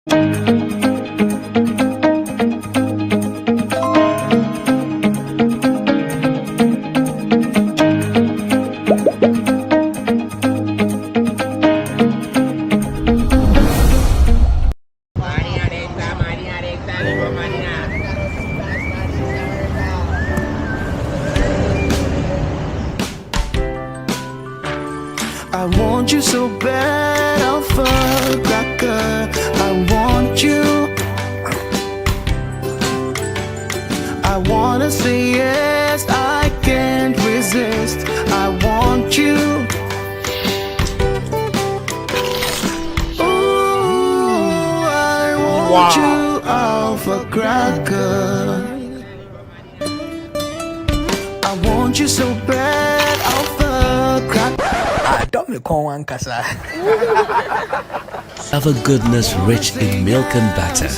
I want you so bad, Alpha Cracker. I want you. I wanna say yes, I can't resist. I want you. Ooh, I want you, Alpha Cracker. I want you so bad, Alpha Cracker. Alpha goodness rich in milk and butter.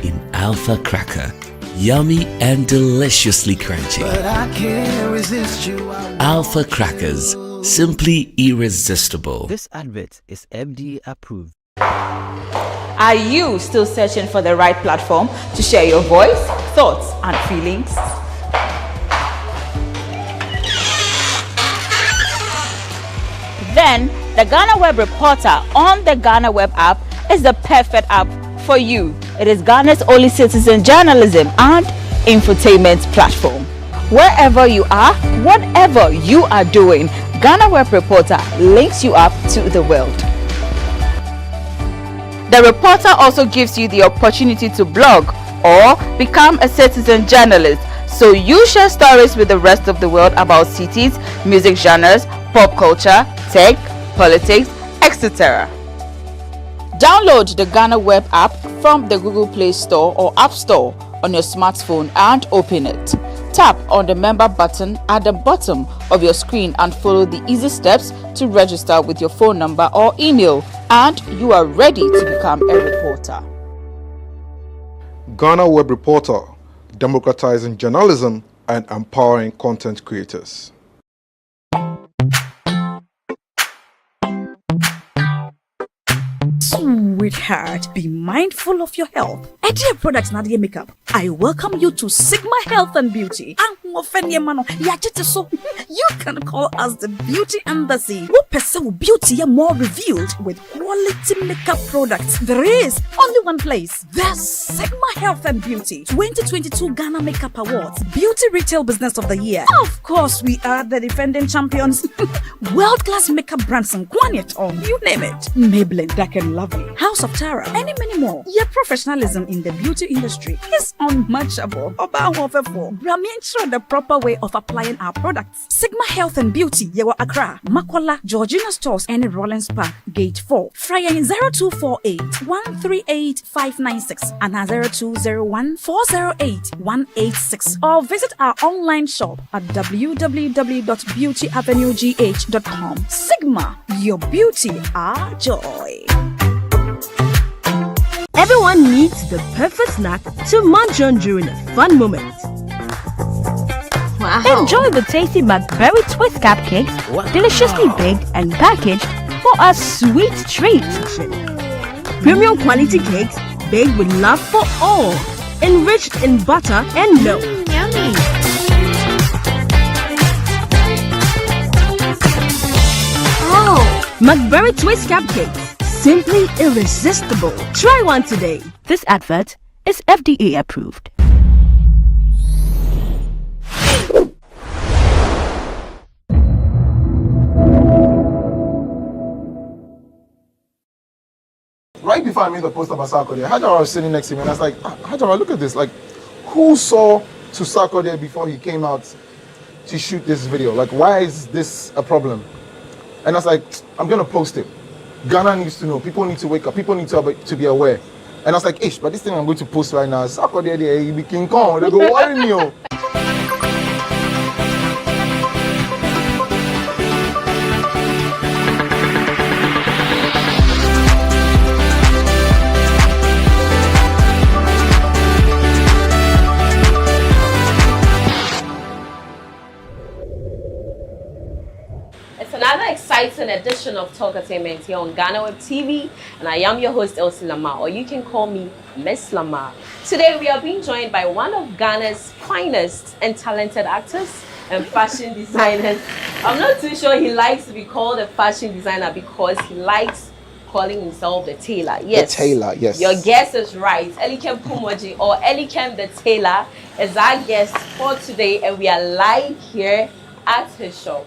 In Alpha Cracker. Yummy and deliciously crunchy. But I can't resist you. Alpha Crackers. Simply irresistible. This advert is FDA approved. Are you still searching for the right platform to share your voice, thoughts, and feelings? Then the GhanaWeb Reporter on the GhanaWeb app is the perfect app for you. It is Ghana's only citizen journalism and infotainment platform. Wherever you are, whatever you are doing, GhanaWeb Reporter links you up to the world. The reporter also gives you the opportunity to blog or become a citizen journalist, so you share stories with the rest of the world about cities, music genres, pop culture, tech, politics, etc. Download the GhanaWeb app from the Google Play Store or App Store on your smartphone and open it. Tap on the member button at the bottom of your screen and follow the easy steps to register with your phone number or email, and you are ready to become a reporter. GhanaWeb Reporter, democratizing journalism and empowering content creators. Sweetheart, be mindful of your health. Idea products na dey makeup. I welcome you to Sigma Health and Beauty. You can call us the Beauty Embassy. Who pursue beauty more revealed with quality makeup products. There is only one place. The Sigma Health and Beauty 2022 Ghana Makeup Awards Beauty Retail Business of the Year. Of course, we are the defending champions. World-class makeup brands and Kwanyet on, you name it. Maybelline, Dark and Lovely, House of Tara, and many more. Your professionalism in the beauty industry is unmatchable. The proper way of applying our products. Sigma Health and Beauty, Yewa Accra, Makola, Georgina Stores, and Rollins Park, Gate 4. Fryer 0248 138 596 and 0201 408 186. Or visit our online shop at www.beautyavenuegh.com. Sigma, your beauty, our joy. Everyone needs the perfect snack to munch on during a fun moment. Wow. Enjoy the tasty McBerry Twist cupcakes, deliciously baked and packaged for a sweet treat. Premium quality cakes baked with love for all, enriched in butter and milk. Yummy. Oh, McBerry Twist cupcakes, simply irresistible. Try one today. This advert is FDA approved. Right before I made the post about Sarkodie, Hajara was sitting next to me and I was like, Hajara, look at this. Like, who saw to Sarkodie before he came out to shoot this video? Like, why is this a problem? And I was like, I'm going to post it. Ghana needs to know. People need to wake up. People need to be aware. And I was like, but this thing I'm going to post right now, Sarkodie, he be King Kong. They go, worry me. Oh. It's another exciting edition edition of Talkatainment here on GhanaWeb TV, and I am your host, Elsie Lamar, or you can call me Miss Lamar. Today, we are being joined by one of Ghana's finest and talented actors and fashion designers. I'm not too sure he likes to be called a fashion designer because he likes calling himself the tailor. Yes. The tailor, yes. Your guess is right. Elikem Pumoji or Elikem the tailor is our guest for today, and we are live here at his shop.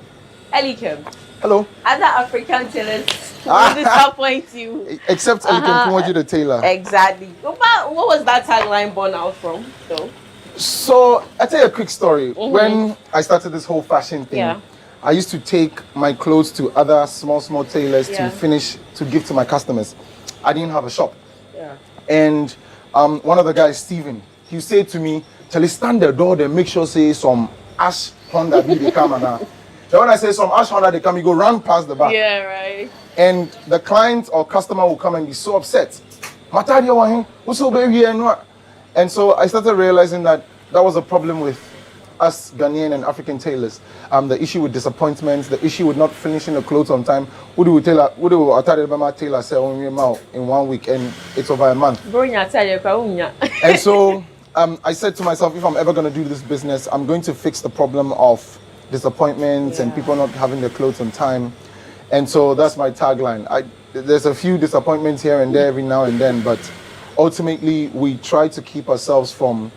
Elikem. Hello. Other African tailors will disappoint you. Except Elikem Pumoji the tailor. Exactly. What was that tagline born out from, though? So, I'll tell you a quick story. When I started this whole fashion thing, I used to take my clothes to other small tailors to finish, to give to my customers. I didn't have a shop. And one of the guys, Steven, he said to me, "Tell stand the door, then make sure say some ash Honda be the come now." Then when I say some ash Honda they come, you go run past the back. Yeah, right. And the client or customer will come and be so upset. "Matadio wahin, what's so baby?" And so I started realizing that was a problem with us Ghanaian and African tailors. The issue with disappointments, the issue with not finishing the clothes on time. Would do tailor sell in 1 week and it's over a month. And so I said to myself, if I'm ever going to do this business, I'm going to fix the problem of disappointments and people not having their clothes on time. And so that's my tagline. There's a few disappointments here and there every now and then, but ultimately we try to keep ourselves from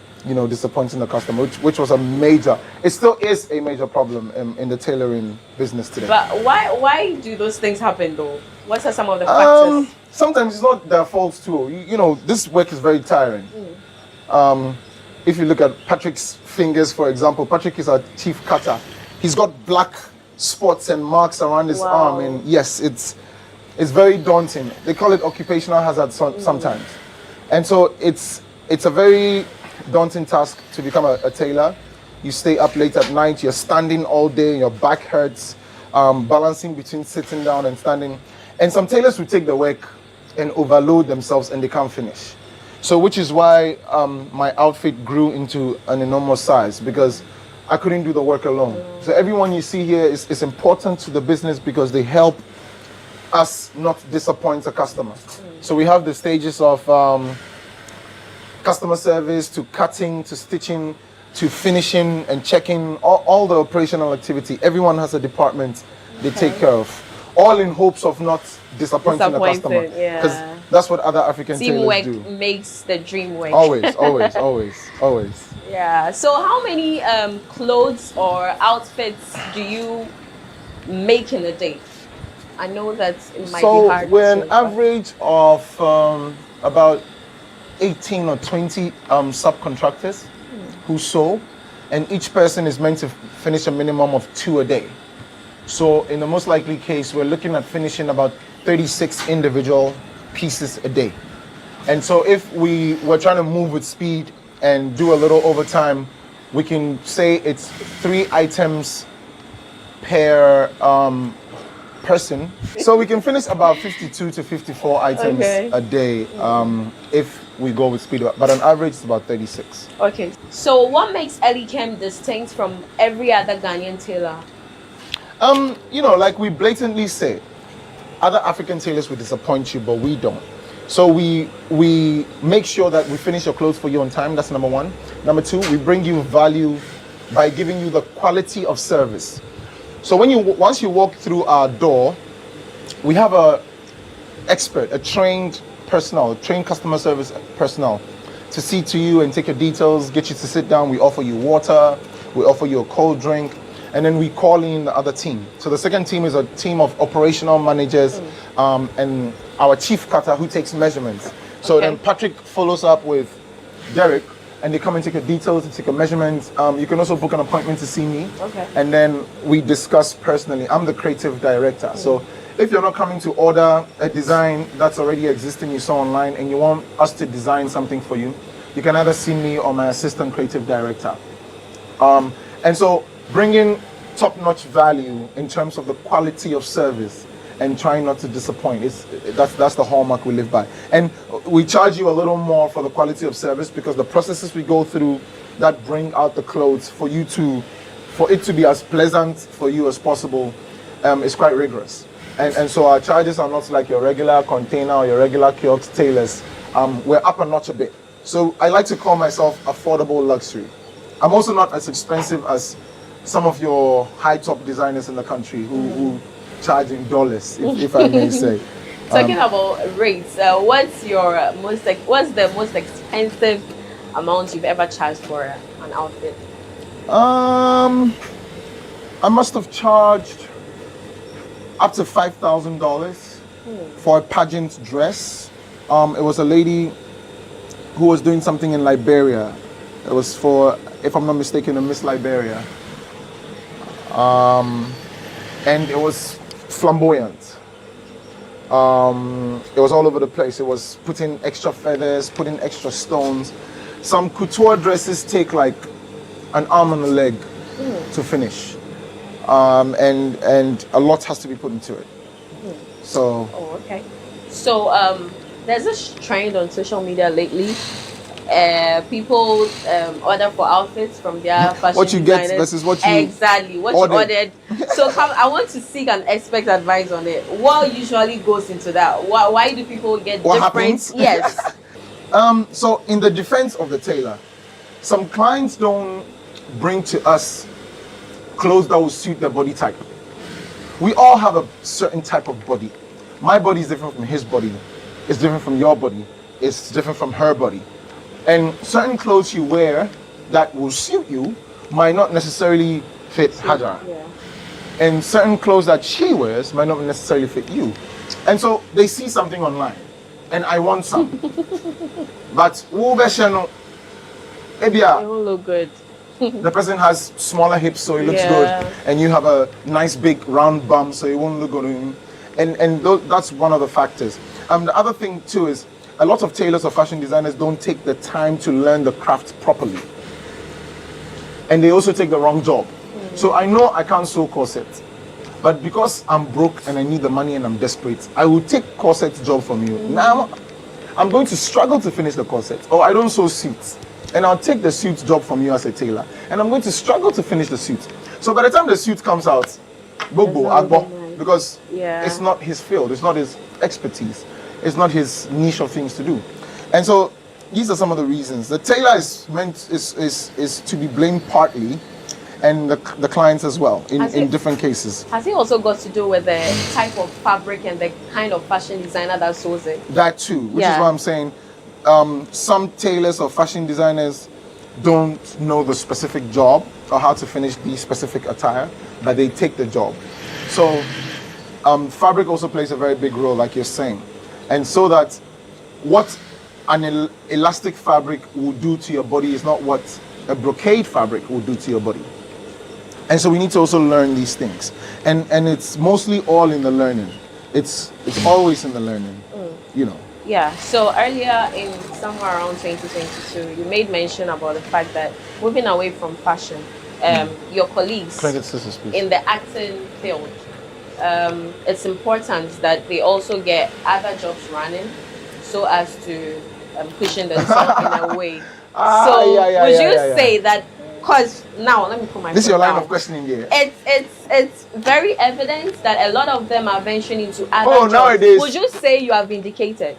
disappointing the customer, which was it still is a major problem in the tailoring business today. But why do those things happen though? What are some of the factors? Sometimes it's not their fault too. This work is very tiring. If you look at Patrick's fingers, for example, Patrick is our chief cutter. He's got black spots and marks around his arm, and yes, it's very daunting. They call it occupational hazard sometimes. And so it's a very daunting task to become a tailor. You stay up late at night, you're standing all day, your back hurts, balancing between sitting down and standing. And some tailors will take the work and overload themselves and they can't finish. So which is why my outfit grew into an enormous size, because I couldn't do the work alone. So everyone you see here is important to the business because they help us not disappoint a customer. So we have the stages of customer service, to cutting, to stitching, to finishing and checking, all the operational activity. Everyone has a department they take care of, all in hopes of not disappointing the customer. Because that's what other African tailors do. Teamwork makes the dream work. Always. Yeah. So how many clothes or outfits do you make in a day? I know that it might be hard. So we're an average of about 18 or 20 subcontractors who sew, and each person is meant to finish a minimum of 2 a day. So in the most likely case, we're looking at finishing about 36 individual pieces a day. And so if we were trying to move with speed and do a little overtime, we can say it's 3 items per person. So we can finish about 52 to 54 items a day if we go with speed, but on average it's about 36. Okay. So what makes Elikem distinct from every other Ghanaian tailor? Like we blatantly say, other African tailors will disappoint you, but we don't. So we make sure that we finish your clothes for you on time. That's number one. Number two, we bring you value by giving you the quality of service. So once you walk through our door, we have a trained customer service personnel to see to you and take your details, get you to sit down. We offer you water, we offer you a cold drink, and then we call in the other team. So the second team is a team of operational managers and our chief cutter who takes measurements. So then Patrick follows up with Derek, and they come and take your details and take your measurements. You can also book an appointment to see me. And then we discuss personally. I'm the creative director. So if you're not coming to order a design that's already existing, you saw online, and you want us to design something for you, you can either see me or my assistant creative director. And so bringing top-notch value in terms of the quality of service and trying not to disappoint. That's the hallmark we live by. And we charge you a little more for the quality of service because the processes we go through that bring out the clothes for it to be as pleasant for you as possible is quite rigorous. And so our charges are not like your regular container or your regular kiosk tailors. We're up a notch a bit. So I like to call myself affordable luxury. I'm also not as expensive as some of your high top designers in the country who charge in dollars, if I may say. Talking about rates, what's the most expensive amount you've ever charged for an outfit? I must have charged up to $5,000 for a pageant dress. It was a lady who was doing something in Liberia. It was for, if I'm not mistaken, a Miss Liberia. And it was flamboyant. It was all over the place. It was putting extra feathers, putting extra stones. Some couture dresses take like an arm and a leg to finish. And a lot has to be put into it. So. Oh, okay. So there's this trend on social media lately. People order for outfits from their fashion what you designers. get versus what you exactly what ordered. you ordered. So I want to seek an expert advice on it. What usually goes into that? Why do people get what different? Happens? Yes. So in the defense of the tailor, some clients don't bring to us clothes that will suit their body type. We all have a certain type of body. My body is different from his body. It's different from your body. It's different from her body. And certain clothes you wear that will suit you might not necessarily fit Hajara. Yeah. And certain clothes that she wears might not necessarily fit you. And so they see something online, and I want some. But It won't look good. the person has smaller hips, so it looks Yeah. good, and you have a nice big round bum, so it won't look good on you. And that's one of the factors. The other thing too is a lot of tailors or fashion designers don't take the time to learn the craft properly, and they also take the wrong job. So I know I can't sew corsets, but because I'm broke and I need the money and I'm desperate, I will take corset job from you. Now I'm going to struggle to finish the corset, or I don't sew suits, and I'll take the suit job from you as a tailor, and I'm going to struggle to finish the suit. So by the time the suit comes out, bobo, agbo, because Yeah. it's not his field, it's not his expertise, it's not his niche of things to do. And so these are some of the reasons. The tailor is meant is to be blamed partly, and the clients as well in different cases. Has it also got to do with the type of fabric and the kind of fashion designer that sews it? That too, which is why I'm saying some tailors or fashion designers don't know the specific job or how to finish the specific attire, but they take the job. So fabric also plays a very big role, like you're saying. And so that what an elastic fabric will do to your body is not what a brocade fabric will do to your body. And so we need to also learn these things. And it's mostly all in the learning. It's always in the learning, you know. Yeah, so earlier in somewhere around 2022, you made mention about the fact that moving away from fashion, your colleagues in the acting field, it's important that they also get other jobs running so as to cushion themselves in a way. Would you say that, because now let me put my this is your line down. of questioning here. It's very evident that a lot of them are venturing into other jobs. Nowadays. Would you say you are vindicated?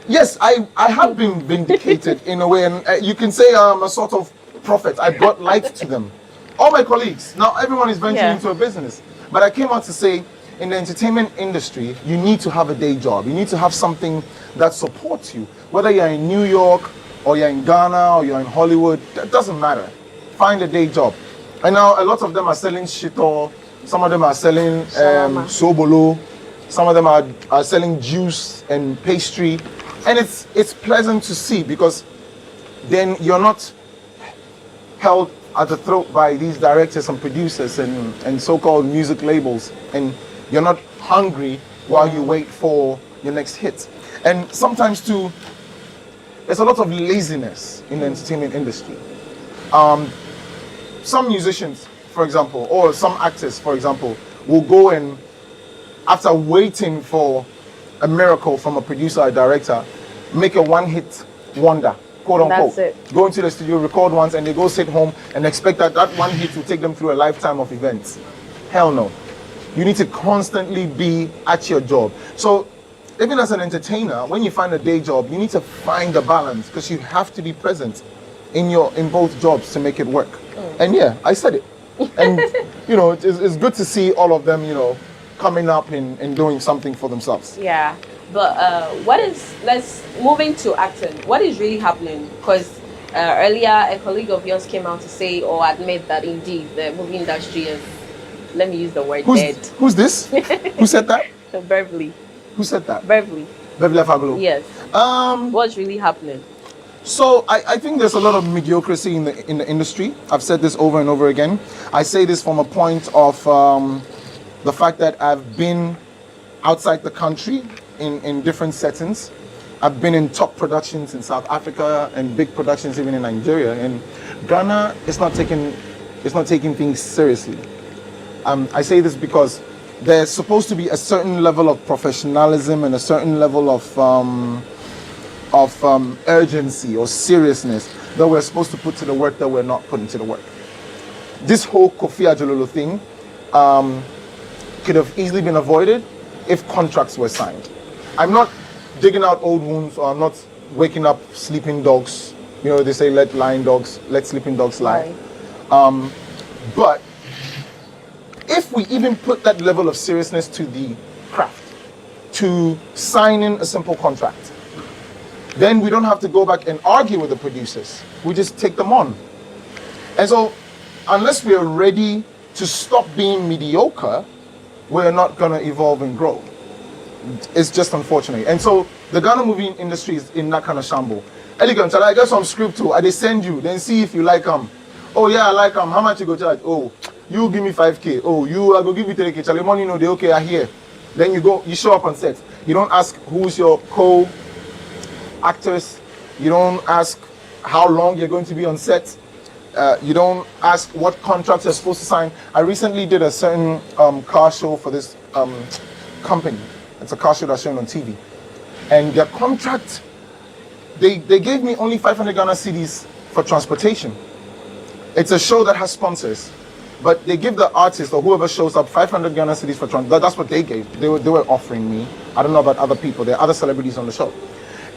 Yes, I have been vindicated in a way, and you can say I'm a sort of prophet. I brought light to them. All my colleagues, now everyone is venturing into a business. But I came out to say, in the entertainment industry, you need to have a day job. You need to have something that supports you. Whether you're in New York, or you're in Ghana, or you're in Hollywood, that doesn't matter. Find a day job. And now a lot of them are selling shito, some of them are selling sobolo, some of them are selling juice and pastry. And it's pleasant to see, because then you're not held at the throat by these directors and producers and so-called music labels, and you're not hungry while you wait for your next hit. And sometimes too, there's a lot of laziness in the entertainment industry. Some musicians, for example, or some actors, for example, will go and, after waiting for a miracle from a producer or director, make a one-hit wonder, quote unquote. That's it. Go into the studio, record once, and they go sit home and expect that one hit will take them through a lifetime of events. Hell no. You need to constantly be at your job. So even as an entertainer, when you find a day job, you need to find the balance because you have to be present in both jobs to make it work. And yeah, I said it. And you know, it's good to see all of them, you know, coming up and doing something for themselves. Yeah, but let's move into acting. What is really happening? Because earlier a colleague of yours came out to say or admit that indeed the movie industry is, let me use the word, dead. Who's this? Who said that? Beverly. Who said that? Beverly. Beverly Fagolo. Yes. What's really happening? So I think there's a lot of mediocrity in the industry. I've said this over and over again. I say this from a point of the fact that I've been outside the country in different settings. I've been in top productions in South Africa and big productions even in Nigeria. And Ghana is not taking things seriously. I say this because there's supposed to be a certain level of professionalism and a certain level of urgency or seriousness that we're supposed to put to the work that we're not putting to the work. This whole Kofi Ajololo thing could have easily been avoided if contracts were signed. I'm not digging out old wounds, or I'm not waking up sleeping dogs. You know, they say let sleeping dogs lie. But if we even put that level of seriousness to the craft, to signing a simple contract, then we don't have to go back and argue with the producers. We just take them on. And so, unless we are ready to stop being mediocre, we're not going to evolve and grow. It's just unfortunate. And so, the Ghana movie industry is in that kind of shamble. Elegant, I get some script too. I send you, then see if you like them. Oh yeah, I like them. How much you go charge? Oh, you give me 5K. Oh, I go give you 3K. Charlie, money, no, they okay, I hear. Then you show up on set. You don't ask who's your co-actors. You don't ask how long you're going to be on set. You don't ask what contracts you're supposed to sign. I recently did a certain car show for this company. It's a car show that's shown on TV. And their contract, they gave me only 500 Ghana cedis for transportation. It's a show that has sponsors. But they give the artist or whoever shows up 500 Ghana cedis for transport. That's what they gave. They were offering me. I don't know about other people. There are other celebrities on the show.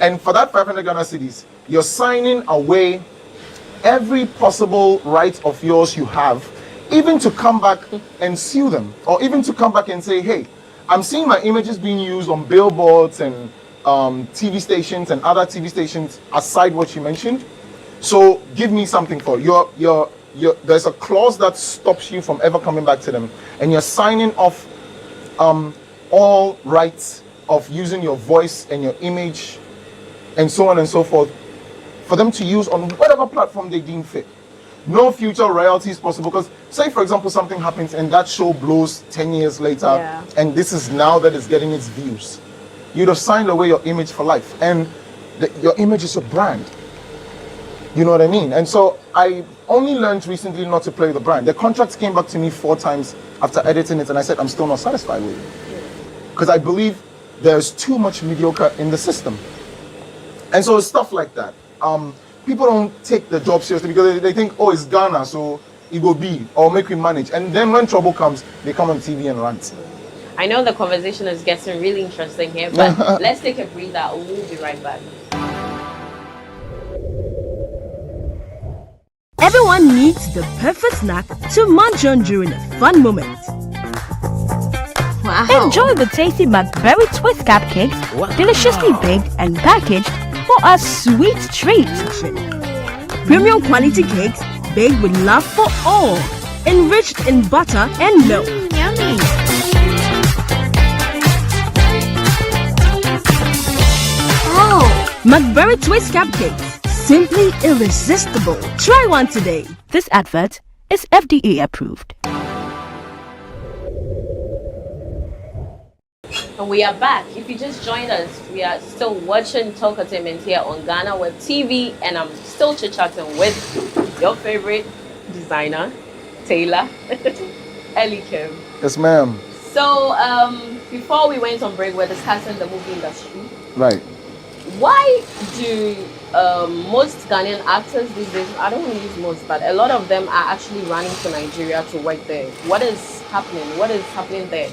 And for that 500 Ghana cedis, you're signing away every possible right of yours you have, even to come back and sue them, or even to come back and say, hey, I'm seeing my images being used on billboards and TV stations and other TV stations aside what you mentioned. So give me something for it. There's a clause that stops you from ever coming back to them, and you're signing off all rights of using your voice and your image and so on and so forth for them to use on whatever platform they deem fit. No future royalties possible, because say for example something happens and that show blows 10 years later, and this is now that it's getting its views. You'd have signed away your image for life, and your image is your brand. You know what I mean? And so I only learned recently not to play the brand. The contracts came back to me 4 times after editing it, and I said I'm still not satisfied with it, because I believe there's too much mediocre in the system. And so it's stuff like that. People don't take the job seriously because they think, oh, it's Ghana, so it will be, or make we manage. And then when trouble comes, they come on TV and rant. I know the conversation is getting really interesting here, but let's take a breather. We'll be right back. Everyone needs the perfect snack to munch on during a fun moment. Wow. Enjoy the tasty McBerry Twist cupcakes, deliciously baked and packaged for a sweet treat. Premium quality cakes baked with love for all, enriched in butter and milk. Yummy. Oh, McBerry Twist cupcakes, simply irresistible. Try one today. This advert is FDA approved. And we are back. If you just joined us, we are still watching Talkatainment here on GhanaWeb TV, and I'm still chit-chatting with your favorite designer, Taylor Elikim. Yes, ma'am. So, before we went on break, we're discussing the movie industry. Right. Why do most Ghanaian actors these days, I don't want to use most, but a lot of them are actually running to Nigeria to work there? What is happening? What is happening there?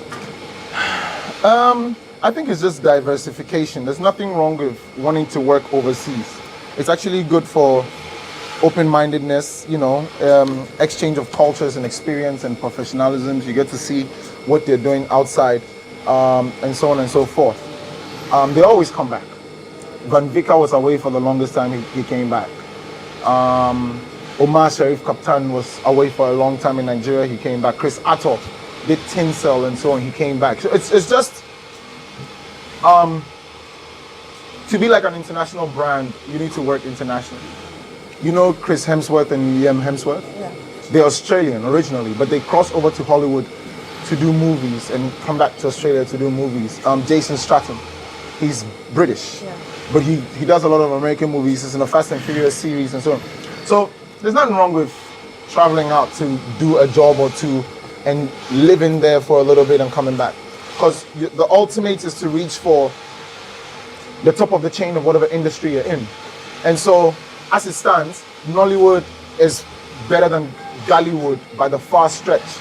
I think it's just diversification. There's nothing wrong with wanting to work overseas. It's actually good for open-mindedness, exchange of cultures and experience and professionalism. You get to see what they're doing outside, and so on and so forth. They always come back. Van Vika was away for the longest time, he came back. Omar Sharif Kaptan was away for a long time in Nigeria, he came back. Chris Atto did Tinsel and so on, he came back. So it's just, to be like an international brand, you need to work internationally. You know Chris Hemsworth and Liam Hemsworth? Yeah. They're Australian originally, but they crossed over to Hollywood to do movies and come back to Australia to do movies. Jason Statham, he's British, but he does a lot of American movies. He's in the Fast and Furious series and so on. So there's nothing wrong with traveling out to do a job or two and living there for a little bit and coming back. Because the ultimate is to reach for the top of the chain of whatever industry you're in. And so, as it stands, Nollywood is better than Gollywood by the far stretch.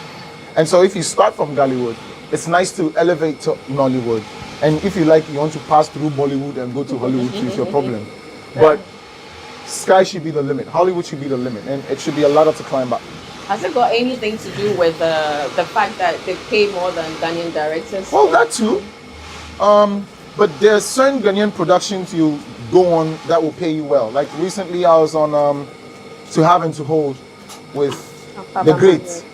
And so if you start from Gollywood, it's nice to elevate to Nollywood. And if you like, you want to pass through Bollywood and go to Hollywood, it's your problem. But sky should be the limit. Hollywood should be the limit, and it should be a ladder to climb up. Has it got anything to do with the fact that they pay more than Ghanaian directors? Well, that too. But there's certain Ghanaian productions you go on that will pay you well. Like recently I was on To Have and To Hold with the great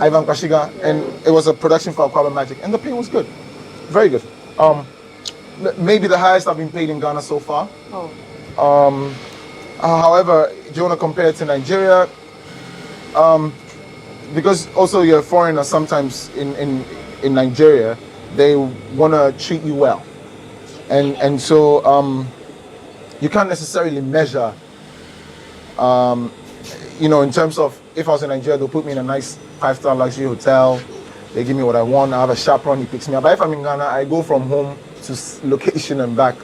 Ivan Kashiga, and it was a production for Aquaba Magic, and the pay was good. Very good. Maybe the highest I've been paid in Ghana so far. However, do you want to compare it to Nigeria? Because also you're a foreigner sometimes in Nigeria, they want to treat you well. And so you can't necessarily measure, in terms of, if I was in Nigeria, they'll put me in a nice 5-star luxury hotel, they give me what I want, I have a chaperone, he picks me up. But if I'm in Ghana, I go from home to location and back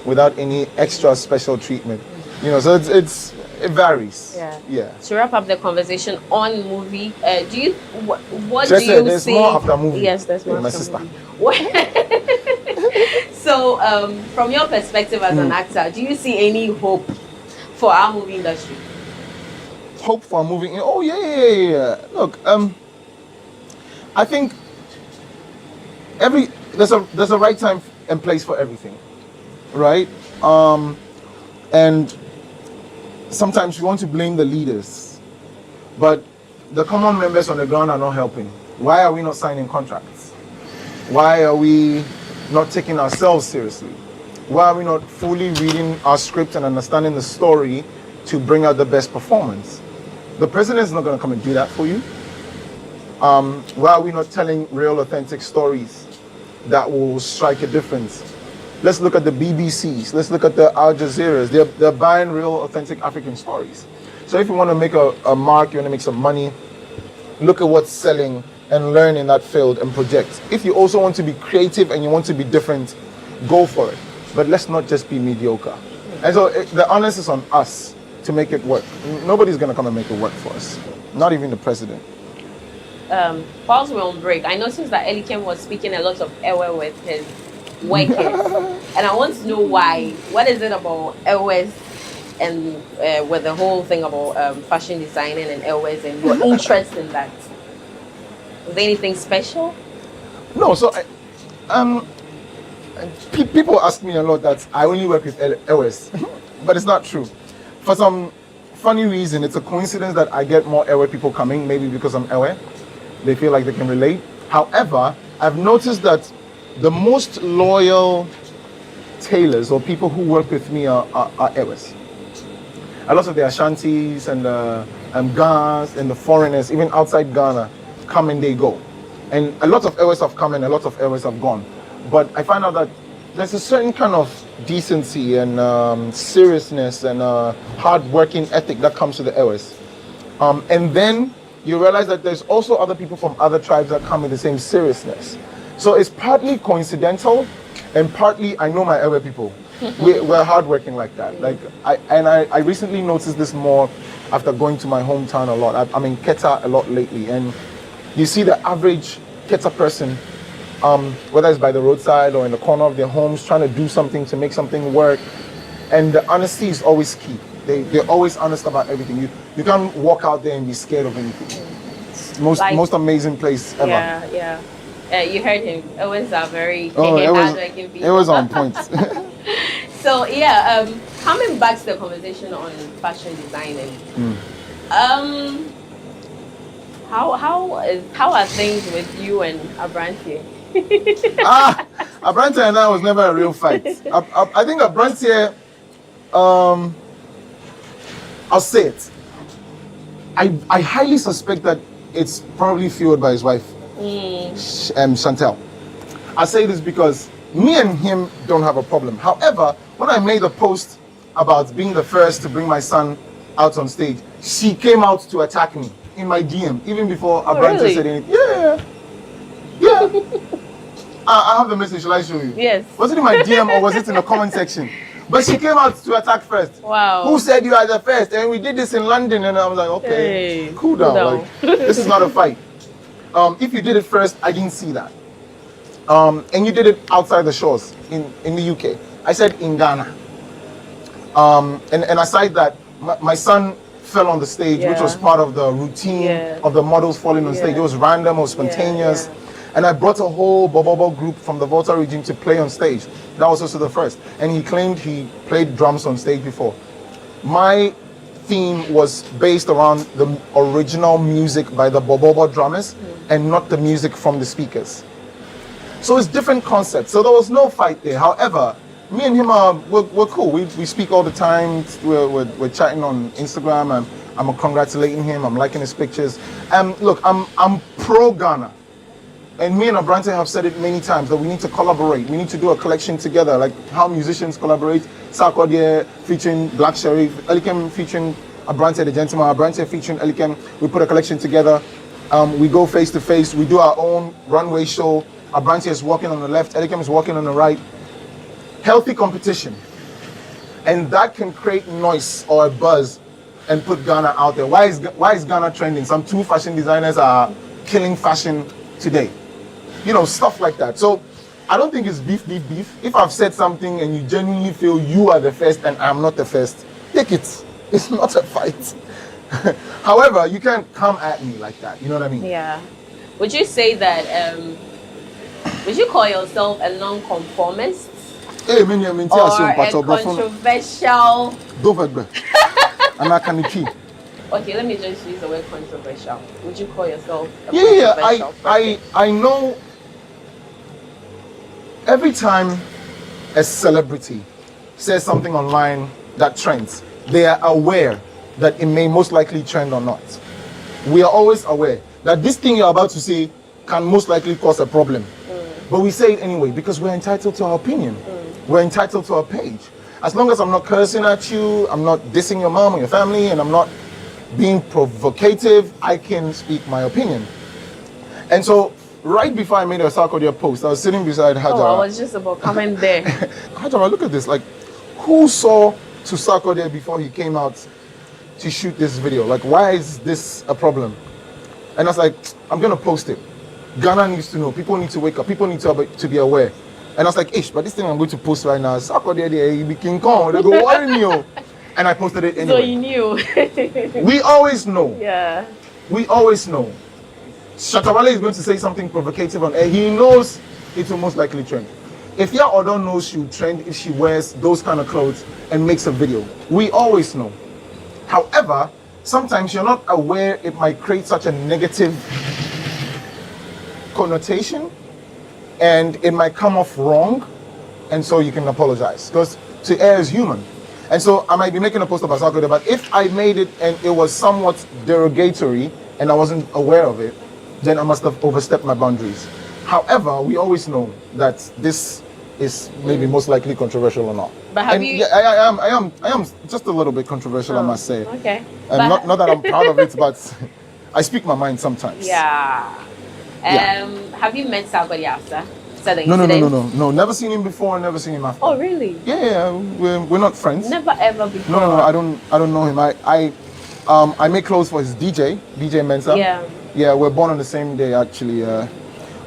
without any extra special treatment. So it varies. Yeah. To wrap up the conversation on movie, what do you there's see? More after movie. Yes, there's more my after sister. Movie. So, from your perspective as an actor, do you see any hope for our movie industry? Hope for a movie? Oh yeah. Look, I think there's a right time and place for everything, right? And sometimes we want to blame the leaders, but the common members on the ground are not helping. Why are we not signing contracts? Why are we not taking ourselves seriously? Why are we not fully reading our script and understanding the story to bring out the best performance? The president is not going to come and do that for you. Why are we not telling real, authentic stories that will strike a difference? Let's look at the BBCs. Let's look at the Al Jazeeras. They're buying real, authentic African stories. So if you want to make a mark, you want to make some money, look at what's selling and learn in that field and project. If you also want to be creative and you want to be different, go for it. But let's not just be mediocre. And so the onus is on us to make it work. Nobody's going to come and make it work for us. Not even the president. Whilst we're on break, I noticed that Elikem was speaking a lot of Ewe with his workers. And I want to know why. What is it about Ewes and with the whole thing about fashion designing and Ewes and your interest in that? Was there anything special? No, so people ask me a lot that I only work with Ewes, but it's not true. For some funny reason, it's a coincidence that I get more Ewe people coming, maybe because I'm Ewe. They feel like they can relate. However, I've noticed that the most loyal tailors or people who work with me are Ewes. A lot of the Ashantis and Ghans and the foreigners, even outside Ghana, come and they go. And a lot of Ewes have come and a lot of Ewes have gone. But I find out that there's a certain kind of decency and seriousness and hard-working ethic that comes to the Ewes. And then you realize that there's also other people from other tribes that come with the same seriousness. So it's partly coincidental and partly I know my Ewe people. we're hardworking like that. Like I recently noticed this more after going to my hometown a lot. I'm in Keta a lot lately, and you see the average Keta person, whether it's by the roadside or in the corner of their homes, trying to do something to make something work. And the honesty is always key. They're always honest about everything. You can't walk out there and be scared of anything. Most amazing place ever. Yeah. You heard him. It was very hardworking people. It was on point. So coming back to the conversation on fashion designing. How are things with you and Abrantie? Abrantie and I was never a real fight. I think Abrantie, I'll say it. I highly suspect that it's probably fueled by his wife, Chantel. I say this because me and him don't have a problem. However, when I made a post about being the first to bring my son out on stage, she came out to attack me in my DM, even before Abrantie said anything. Yeah. I have the message. Shall I show you? Yes. Was it in my DM or was it in the comment section? But she came out to attack first. Wow. Who said you are the first? And we did this in London, and I was like, okay, cool down. Like, this is not a fight. If you did it first, I didn't see that. And you did it outside the shores in the UK. I said in Ghana. And aside that, my son fell on the stage, which was part of the routine of the models falling on stage. It was random, it was spontaneous. And I brought a whole Bobobo group from the Volta region to play on stage. That was also the first. And he claimed he played drums on stage before. My theme was based around the original music by the Bobobo drummers and not the music from the speakers. So it's different concepts. So there was no fight there. However, me and him we're cool. We speak all the time. We're chatting on Instagram. I'm congratulating him. I'm liking his pictures. Look, I'm pro Ghana. And me and Abrantie have said it many times that we need to collaborate. We need to do a collection together, like how musicians collaborate. Sarkodie featuring Black Sheriff, Elikem featuring Abrantie the Gentleman, Abrantie featuring Elikem. We put a collection together. We go face to face. We do our own runway show. Abrantie is walking on the left, Elikem is walking on the right. Healthy competition. And that can create noise or a buzz and put Ghana out there. Why is Ghana trending? Some 2 fashion designers are killing fashion today. You know, stuff like that. So I don't think it's beef. If I've said something and you genuinely feel you are the first and I'm not the first, take it. It's not a fight. However, you can't come at me like that. You know what I mean? Yeah. Would you say that, would you call yourself a non-conformist? Or a controversial? And I can keep. Okay, let me just use the word controversial. Would you call yourself a controversial person? I know every time a celebrity says something online that trends, they are aware that it may most likely trend or not. We are always aware that this thing you're about to say can most likely cause a problem. But we say it anyway because we're entitled to our opinion. We're entitled to our page. As long as I'm not cursing at you, I'm not dissing your mom or your family, and I'm not being provocative, I can speak my opinion. And so, right before I made a Sarkodie post, I was sitting beside Hajara. Oh, I was just about coming there. Hajara, look at this. Like, who saw to Sarkodie before he came out to shoot this video? Like, why is this a problem? And I was like, I'm going to post it. Ghana needs to know. People need to wake up. People need to be aware. And I was like, but this thing I'm going to post right now, Sarkodie, he be King Kong. They go, worry me. And I posted it anyway. So you knew. We always know. Yeah. We always know. Shatabale is going to say something provocative on air. He knows it will most likely trend. If your Odo knows she'll trend if she wears those kind of clothes and makes a video, we always know. However, sometimes you're not aware it might create such a negative connotation and it might come off wrong, and so you can apologize because to err is human. And so I might be making a post about Sarkodie, but if I made it and it was somewhat derogatory and I wasn't aware of it, then I must have overstepped my boundaries. However, we always know that this is maybe most likely controversial or not. But have you? Yeah, I am just a little bit controversial, I must say. Okay. Not that I'm proud of it, but I speak my mind sometimes. Yeah. Have you met Sarkodie after? Is that an No, incident? no. Never seen him before. Never seen him after. Oh, really? Yeah. We're not friends. Never ever before. No. I don't know him. I make clothes for his DJ Mensa. Yeah. Yeah, we're born on the same day actually.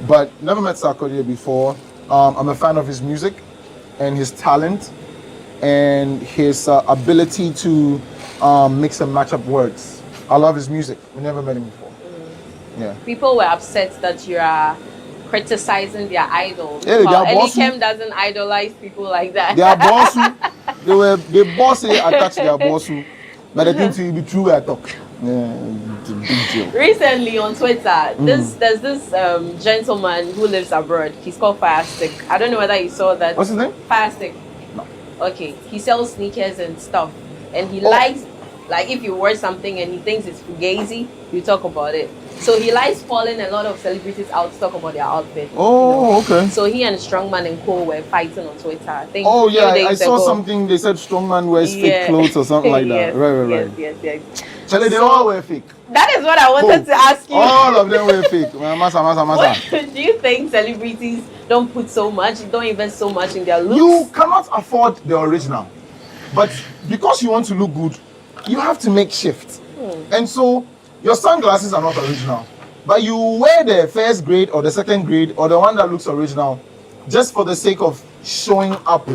But never met Sarkodie before. I'm a fan of his music and his talent and his ability to mix and match up words. I love his music. We never met him before. Yeah. People were upset that you are criticizing their idols. Yeah, Well, their boss. Elikem doesn't idolize people like that. Their boss, they boss attached their boss, but I think to be true, I talk. Yeah, it's a big deal. Recently on Twitter, there's this gentleman who lives abroad. He's called Firestick. I don't know whether you saw that. What's his name? Firestick. No. Okay. He sells sneakers and stuff. And he likes, like if you wear something and he thinks it's fugazi, you talk about it. So he likes calling a lot of celebrities out to talk about their outfit. Oh, okay. So he and Strongman and Co were fighting on Twitter. I think Oh, few yeah, days I saw ago. something. They said Strongman wears fake Yeah. clothes or something like that. Yes, Right. Yes. Charlie, they So- all wear fake. That is what I wanted to ask you. All of them wear fake. Masa. What, do you think celebrities don't put so much, don't invest so much in their looks? You cannot afford the original. But because you want to look good, you have to make shifts. And so your sunglasses are not original. But you wear the first grade or the second grade or the one that looks original just for the sake of showing up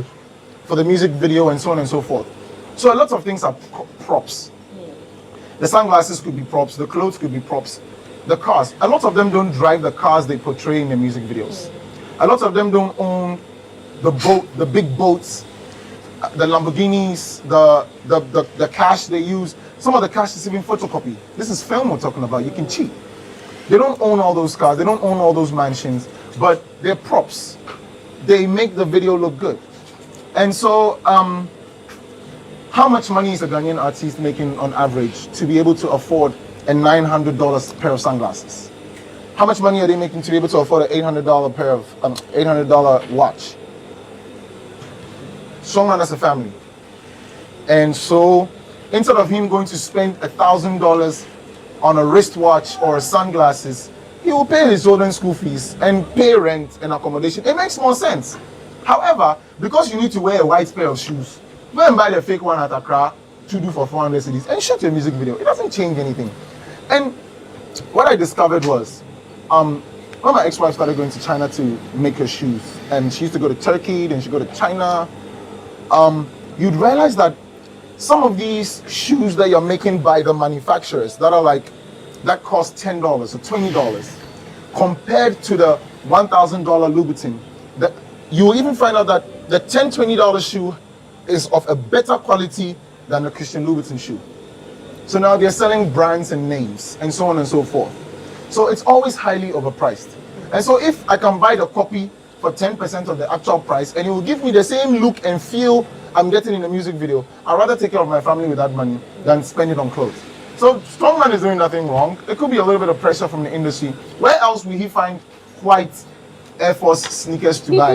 for the music video and so on and so forth. So a lot of things are props. The sunglasses could be props, the clothes could be props, the cars. A lot of them don't drive the cars they portray in the music videos. A lot of them don't own the big boats, the Lamborghinis, the cash they use. Some of the cash is even photocopy. This is film we're talking about. You can cheat. They don't own all those cars. They don't own all those mansions, but they're props. They make the video look good. And so, how much money is a Ghanaian artist making on average to be able to afford a $900 pair of sunglasses? How much money are they making to be able to afford an $800 pair of $800 watch? Strongman as a family. And so, instead of him going to spend $1,000 on a wristwatch or sunglasses, he will pay his children's school fees and pay rent and accommodation. It makes more sense. However, because you need to wear a white pair of shoes, go and buy the fake one at Accra to do for 400 cedis and shoot your music video. It doesn't change anything. And what I discovered was, when my ex-wife started going to China to make her shoes, and she used to go to Turkey, then she'd go to China, you'd realize that some of these shoes that you're making by the manufacturers that cost $10 or $20 compared to the $1,000 Louboutin, you will even find out that the $10, $20 shoe is of a better quality than the Christian Louboutin shoe. So now they're selling brands and names and so on and so forth. So it's always highly overpriced. And so if I can buy the copy for 10% of the actual price and it will give me the same look and feel I'm getting in the music video, I'd rather take care of my family with that money than spend it on clothes. So Strongman is doing nothing wrong. It could be a little bit of pressure from the industry. Where else will he find white Air Force sneakers to buy?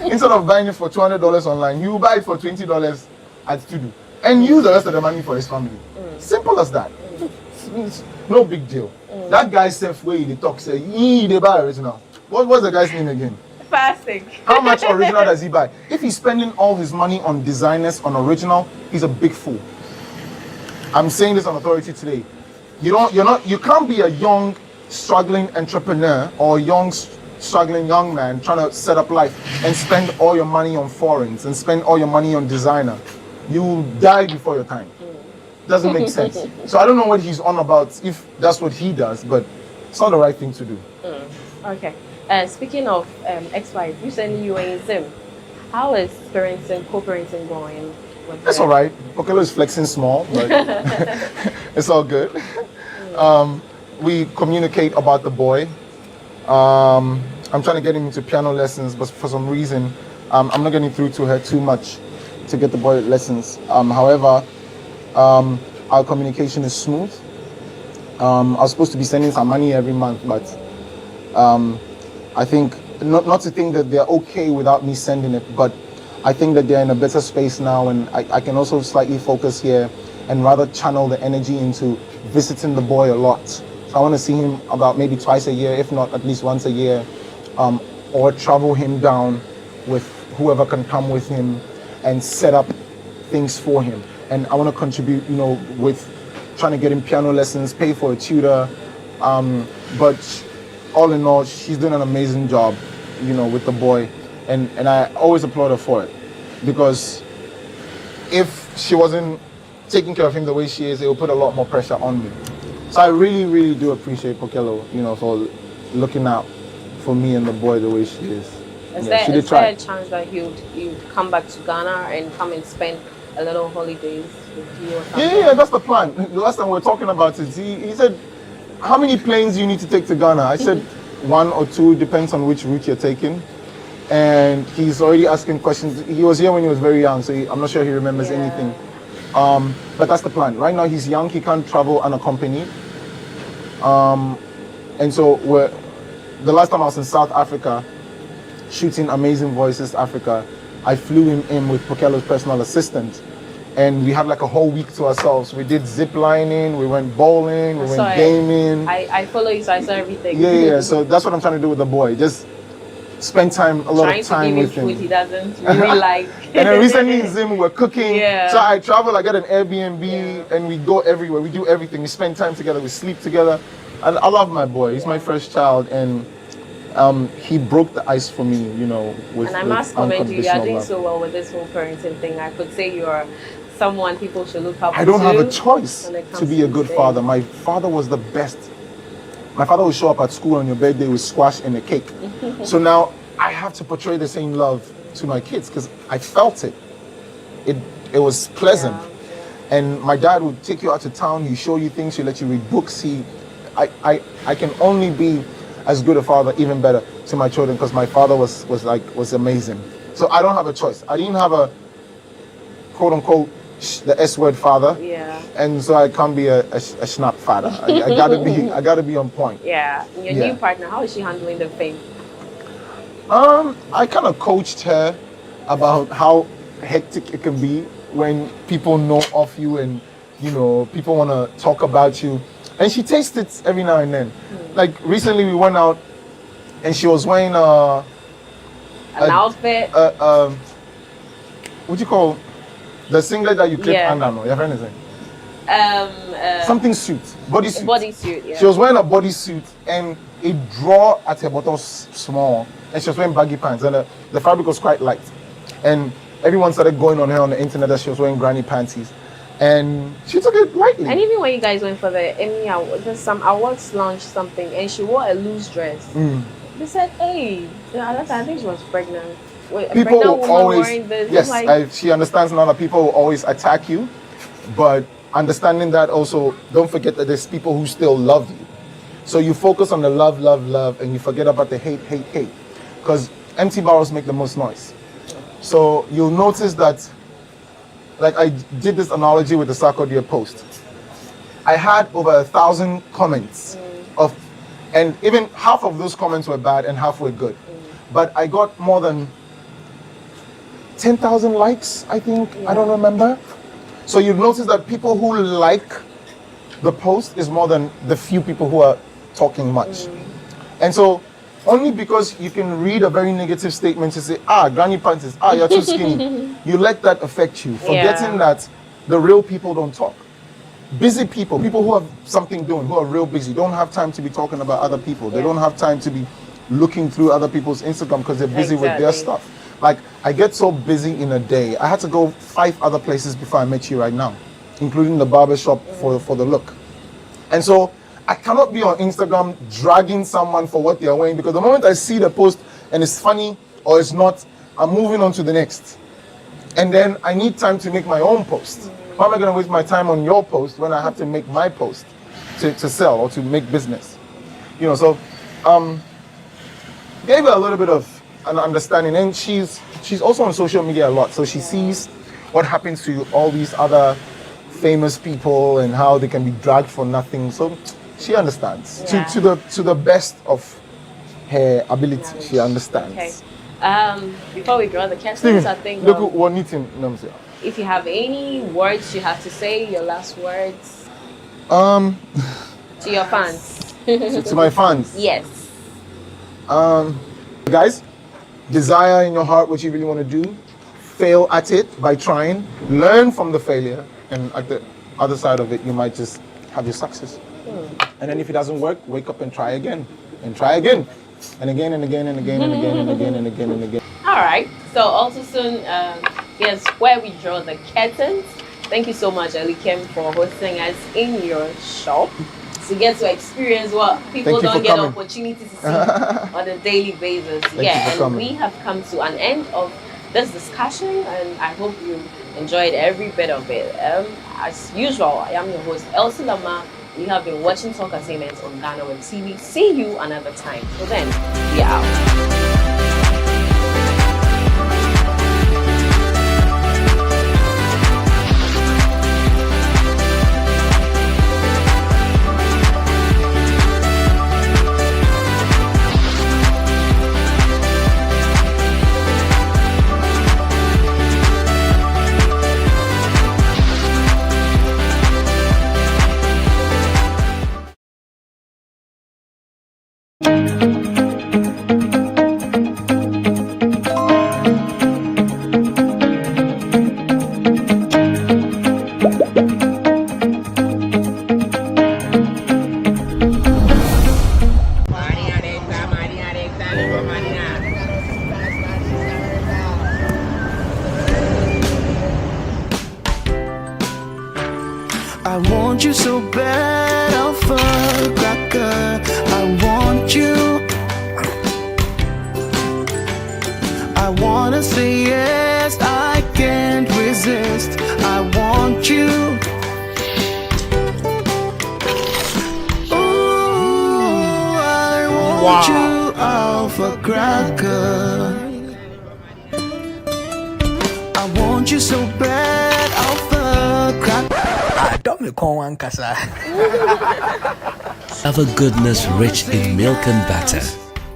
Instead of buying it for $200 online, he will buy it for $20 at Studio and use the rest of the money for his family. Simple as that. It's no big deal. That guy self way they talk say they buy original. What's the guy's name again? Fasting. How much original does he buy? If he's spending all his money on designers, on original, he's a big fool. I'm saying this on authority today. You can't be a young, struggling entrepreneur or struggling young man trying to set up life and spend all your money on foreigns and spend all your money on designer. You will die before your time. Doesn't make sense. So I don't know what he's on about if that's what he does, but it's not the right thing to do. Okay. Speaking of ex-wife, recently you were in Zim. How is co-parenting going? It's all right. Okelo is flexing small, but it's all good. We communicate about the boy. I'm trying to get him into piano lessons, but for some reason, I'm not getting through to her too much to get the boy lessons. However, our communication is smooth. I was supposed to be sending some money every month, but I think, not to think that they're okay without me sending it, but I think that they're in a better space now, and I can also slightly focus here and rather channel the energy into visiting the boy a lot. So I want to see him about maybe twice a year, if not at least once a year, or travel him down with whoever can come with him and set up things for him. And I want to contribute, with trying to get him piano lessons, pay for a tutor. But all in all, she's doing an amazing job, with the boy. And I always applaud her for it. Because if she wasn't taking care of him the way she is, it would put a lot more pressure on me. So I really, really do appreciate Pokelo, for looking out for me and the boy the way she is. Is there a chance that you come back to Ghana and come and spend a little holidays with you or something? Yeah, that's the plan. The last time we were talking about it, he said, how many planes do you need to take to Ghana? I said 1 or 2, depends on which route you're taking. And he's already asking questions. He was here when he was very young, so I'm not sure he remembers anything. But that's the plan. Right now he's young, he can't travel unaccompanied. And so the last time I was in South Africa, shooting Amazing Voices Africa, I flew him in with Pokelo's personal assistant. And we had like a whole week to ourselves. We did zip lining, we went bowling, we went gaming. I follow you, so I saw everything. Yeah. So that's what I'm trying to do with the boy. Just spend a lot of time with him. Food he doesn't really like. And then recently in Zim, we were cooking. Yeah. So I travel, I get an Airbnb, and we go everywhere. We do everything. We spend time together, we sleep together. And I love my boy. He's my first child, and he broke the ice for me, with And I must commend you. You're doing love. so well with this whole parenting thing. I could say you're someone people should look up to. I don't have a choice to be a good father. My father was the best. My father would show up at school on your birthday with squash and a cake. So now I have to portray the same love to my kids because I felt it. It was pleasant. Yeah. And my dad would take you out to town, he show you things, he let you read books. I can only be as good a father, even better, to my children because my father was amazing. So I don't have a choice. I didn't have a quote unquote the S word father. Yeah. And so I can't be a schnapp father. I gotta be on point. Yeah. Your new partner, how is she handling the fame? I kind of coached her about how hectic it can be when people know of you and people want to talk about you, and she tastes it every now and then. Like recently we went out and she was wearing an outfit. What do you call the singlet that you clip under? No, your friend is saying something suit, bodysuit. Bodysuit, yeah. She was wearing a bodysuit and it draw at her bottom small, and she was wearing baggy pants, and the fabric was quite light. And everyone started going on her on the internet that she was wearing granny panties, and she took it lightly. And even when you guys went for the Emmy Awards, there's some awards launched something, and she wore a loose dress. They said, "Hey, I think she was pregnant." People will always, this. She understands now that people will always attack you, but understanding that also, don't forget that there's people who still love you. So you focus on the love, and you forget about the hate, because empty barrels make the most noise. So you'll notice that, like I did this analogy with the Sarkodie post. I had over 1,000 comments and even half of those comments were bad and half were good. But I got more than 10,000 likes, I think. I don't remember. So you notice that people who like the post is more than the few people who are talking much. And so only because you can read a very negative statement to say, granny panties, you're too skinny, you let that affect you, forgetting that the real people don't talk. Busy people who have something doing, who are real busy, don't have time to be talking about other people. They don't have time to be looking through other people's Instagram because they're busy with their stuff. Like, I get so busy in a day. I had to go 5 other places before I met you right now, including the barber shop for the look. And so I cannot be on Instagram dragging someone for what they're wearing, because the moment I see the post and it's funny or it's not, I'm moving on to the next. And then I need time to make my own post. Why am I going to waste my time on your post when I have to make my post to sell or to make business? So gave her a little bit of an understanding, and she's also on social media a lot, so she sees what happens to all these other famous people and how they can be dragged for nothing. So she understands to the best of her ability. She understands. Okay. Before we draw the questions, I think look what meeting. If you have any words you have to say, your last words to your fans. to my fans. Yes. Guys, desire in your heart what you really want to do. Fail at it by trying. Learn from the failure. And at the other side of it, you might just have your success. And then if it doesn't work, wake up and try again. And try again. And again and again and again and again and again and again and again. All right. So also soon, here's where we draw the curtains. Thank you so much, Elikem, for hosting us in your shop to get to experience what people don't get the opportunity to see on a daily basis. And we have come to an end of this discussion, and I hope you enjoyed every bit of it. As usual, I am your host, Elsie Lama. You have been watching Talk Assignments on GhanaWeb TV. See you another time. So then, we are out. I want you so bad, Alpha Cracker. I want you. I wanna say yes, I can't resist. I want you. Ooh, I want you, Alpha Cracker. I want you so bad, Alpha Cracker. Alpha goodness rich in milk and butter.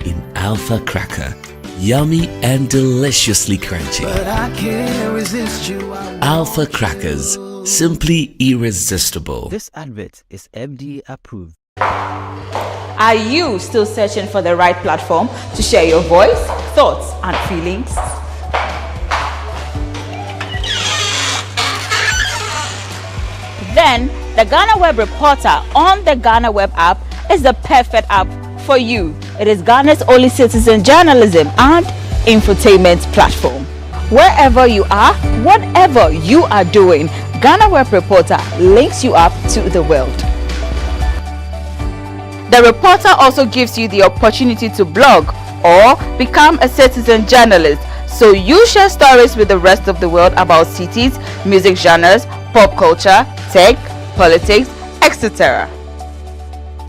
In Alpha Cracker. Yummy and deliciously crunchy. But I can't resist you. Alpha Crackers. Simply irresistible. This advert is FDA approved. Are you still searching for the right platform to share your voice, thoughts, and feelings? Then the GhanaWeb Reporter on the GhanaWeb app is the perfect app for you. It is Ghana's only citizen journalism and infotainment platform. Wherever you are, whatever you are doing, GhanaWeb Reporter links you up to the world. The Reporter also gives you the opportunity to blog or become a citizen journalist, so you share stories with the rest of the world about cities, music genres, pop culture, tech, politics, etc.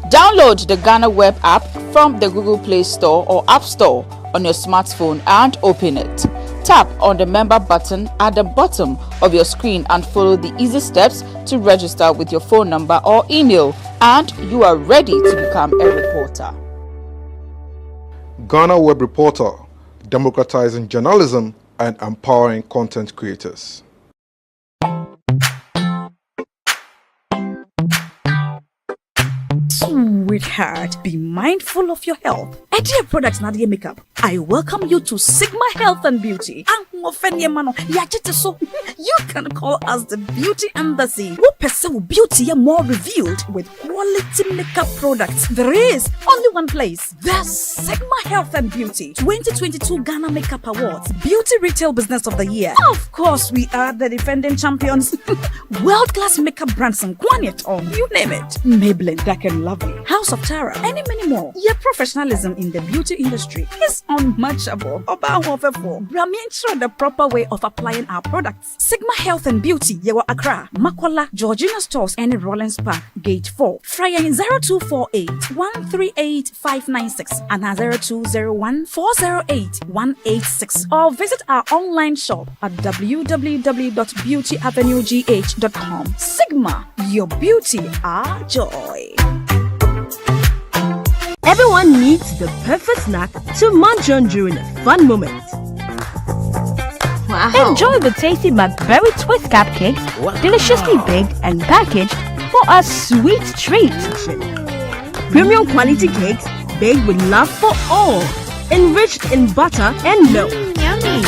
Download the GhanaWeb app from the Google Play Store or App Store on your smartphone and open it. Tap on the member button at the bottom of your screen and follow the easy steps to register with your phone number or email, and you are ready to become a reporter. GhanaWeb Reporter, democratizing journalism and empowering content creators. Sweetheart, be mindful of your health. Idea Products Nadia Makeup. I welcome you to Sigma Health and Beauty. You can call us the Beauty Embassy. We pursue beauty more revealed with quality makeup products. There is only one place. The Sigma Health and Beauty 2022 Ghana Makeup Awards Beauty Retail Business of the Year. Of course, we are the defending champions. World-class makeup brands and Kwanyet, you name it. Maybelline, Dark and Lovely, House of Tara, and many more. Your professionalism in the beauty industry is unmatchable. Bramian the proper way of applying our products. Sigma Health and Beauty, Yewa Accra, Makwala, Georgina Stores, and Rollins Park, Gate 4. Fryer in 0248 138 596 and 0201 408 186. Or visit our online shop at www.beautyavenuegh.com. Sigma, your beauty, our joy. Everyone needs the perfect snack to munch on during a fun moment. Wow. Enjoy the tasty McBerry Twist cupcakes, deliciously baked and packaged for a sweet treat. Premium quality cakes baked with love for all. enriched in butter and milk. Yummy.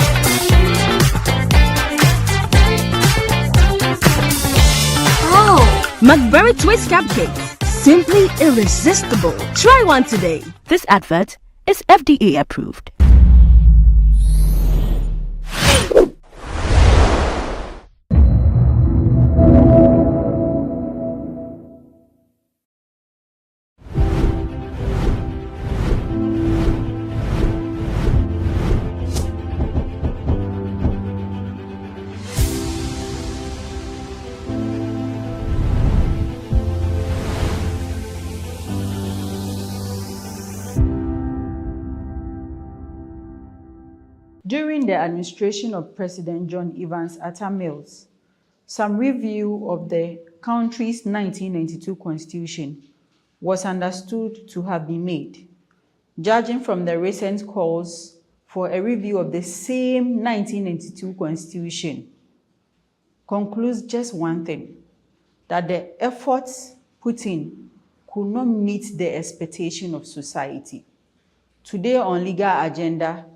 Oh, McBerry Twist Cupcakes. Simply irresistible. Try one today. This advert is FDA approved. During the administration of President John Evans Atta Mills, some review of the country's 1992 constitution was understood to have been made. Judging from the recent calls for a review of the same 1992 constitution, concludes just one thing, that the efforts put in could not meet the expectation of society. Today on Legal Agenda,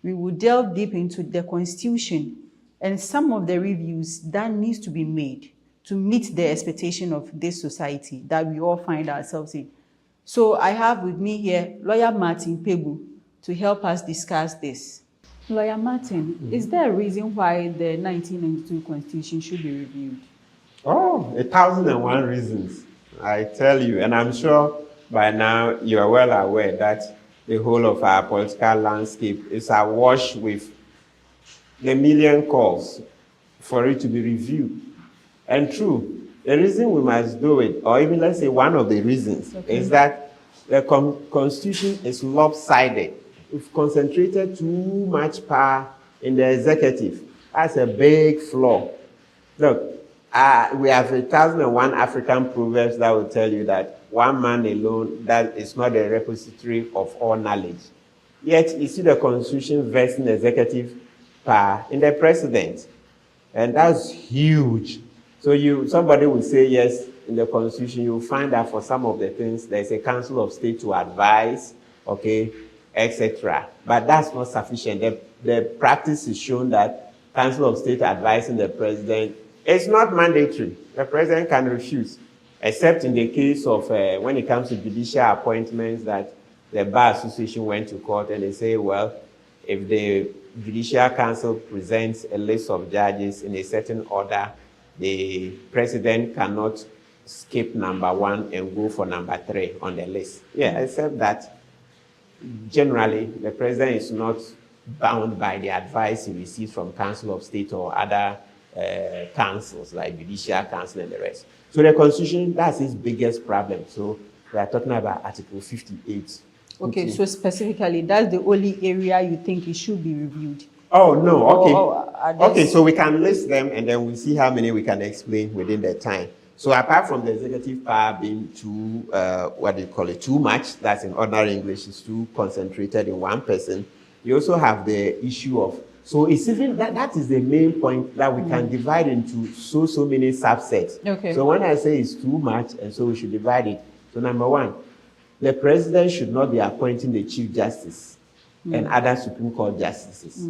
we will delve deep into the Constitution and some of the reviews that needs to be made to meet the expectation of this society that we all find ourselves in. So I have with me here Lawyer Martin Pegu to help us discuss this. Lawyer Martin, is there a reason why the 1992 Constitution should be reviewed? Oh, 1,001 reasons, I tell you. And I'm sure by now you are well aware that the whole of our political landscape is awash with the million calls for it to be reviewed. And true, the reason we must do it, or even let's say one of the reasons, is that the Constitution is lopsided. We've concentrated too much power in the executive. That's a big flaw. Look, we have 1,001 African proverbs that will tell you that one man alone, that is not a repository of all knowledge. Yet, you see the Constitution vesting executive power in the president. And that's huge. So somebody will say, yes, in the Constitution, you'll find that for some of the things, there's a Council of State to advise, okay, etc. But that's not sufficient. The practice is shown that Council of State advising the president is not mandatory. The president can refuse, except in the case of when it comes to judicial appointments that the Bar Association went to court and they say, well, if the Judicial Council presents a list of judges in a certain order, the president cannot skip number 1 and go for number 3 on the list. Yeah, except that generally the president is not bound by the advice he receives from Council of State or other councils like Judicial Council and the rest. So the Constitution, that's its biggest problem. So we are talking about Article 58. Okay, so specifically, that's the only area you think it should be reviewed? Oh, no, okay. Okay, so we can list them and then we'll see how many we can explain within the time. So apart from the executive power being too, too much, that's in ordinary English, is too concentrated in one person, you also have the issue of, so it's even, that is the main point that we can divide into so many subsets. Okay. So when I say it's too much, and so we should divide it. So number 1, the president should not be appointing the Chief Justice and other Supreme Court justices.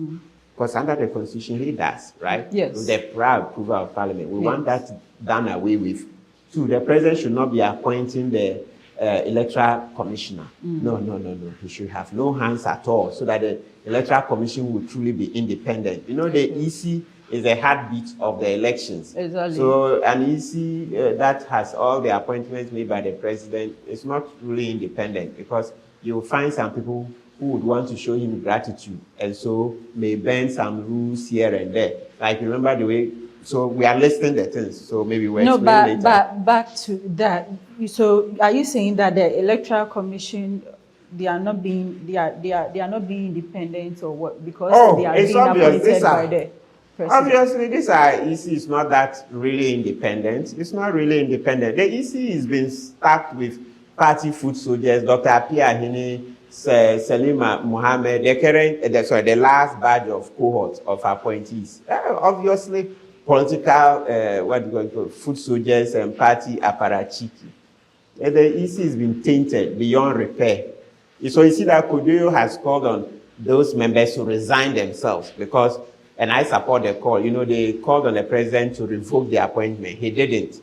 Because under the Constitution, he does, right? Yes. With the prior approval of Parliament. We want that done away with. 2, the president should not be appointing the Electoral Commissioner. No. He should have no hands at all so that the Electoral Commission will truly be independent. You know, the EC is the heartbeat of the elections. Exactly. So an EC that has all the appointments made by the president is not really independent, because you'll find some people who would want to show him gratitude and so may bend some rules here and there. Like, remember the way, so we are listing the things, so maybe we'll explain later. But back to that, so are you saying that the Electoral Commission, they are not being independent, or what? Because they are being appointed by the president. Obviously, this EC is not that really independent. It's not really independent. The EC is being stacked with party foot soldiers, Dr. Apia Hini, Salima Mohammed, the last batch of cohorts of appointees. Obviously, political, foot soldiers and party apparatchiki. The EC has been tainted beyond repair. So you see that Kodeyo has called on those members to resign themselves because, and I support the call, they called on the president to revoke the appointment. He didn't.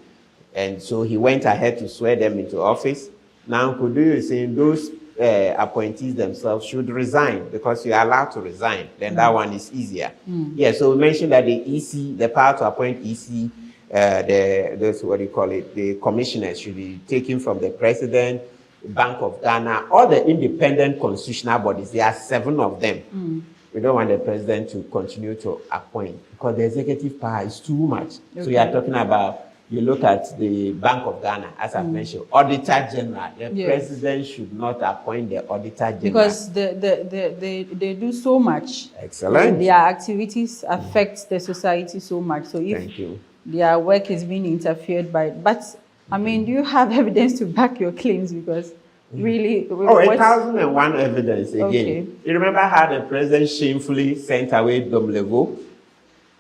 And so he went ahead to swear them into office. Now Kodeyo is saying those appointees themselves should resign because you're allowed to resign. Then that one is easier. Yeah, so we mentioned that the EC, the power to appoint EC, the commissioners should be taken from the president, Bank of Ghana, all the independent constitutional bodies. There are 7 of them. We don't want the president to continue to appoint because the executive power is too much. So you are talking about, you look at the Bank of Ghana, as I've mentioned, Auditor General. The president should not appoint the Auditor General. Because they do so much. Excellent. Their activities affect the society so much. So if their work is being interfered by, but I mean, do you have evidence to back your claims? Because really... 1,001 evidence again. Okay. You remember how the president shamefully sent away Dom Levo?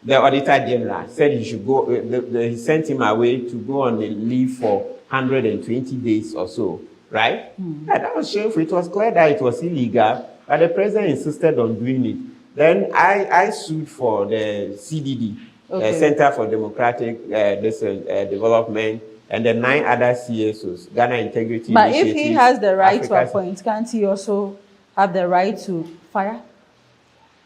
The Auditor General said he should go, he sent him away to go on a leave for 120 days or so, right? Yeah, that was shameful. It was clear that it was illegal, but the president insisted on doing it. Then I sued for the CDD, Center for Democratic Development, and the 9 other CSOs, Ghana Integrity But Initiative. if he has the right to appoint, can't he also have the right to fire?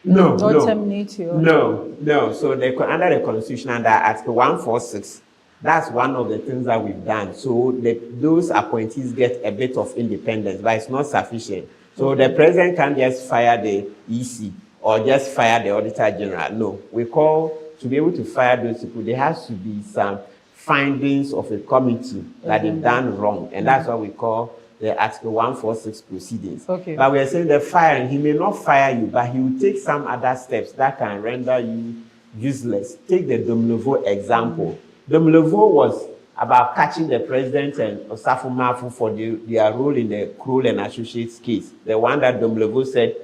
No, terminate your... No. So under the Constitution, under Article 146, that's one of the things that we've done. So those appointees get a bit of independence, but it's not sufficient. So the president can't just fire the EC or just fire the Auditor General. No, we call, to be able to fire those people, there has to be some findings of a committee that they've done wrong. And that's what we call the Article 146 proceedings. But we are saying the firing, he may not fire you, but he will take some other steps that can render you useless. Take the Dom Levo example. Dom Levo was about catching the president and Osafo Mafu for their role in the Kroll and Associates case. The one that Dom Levo said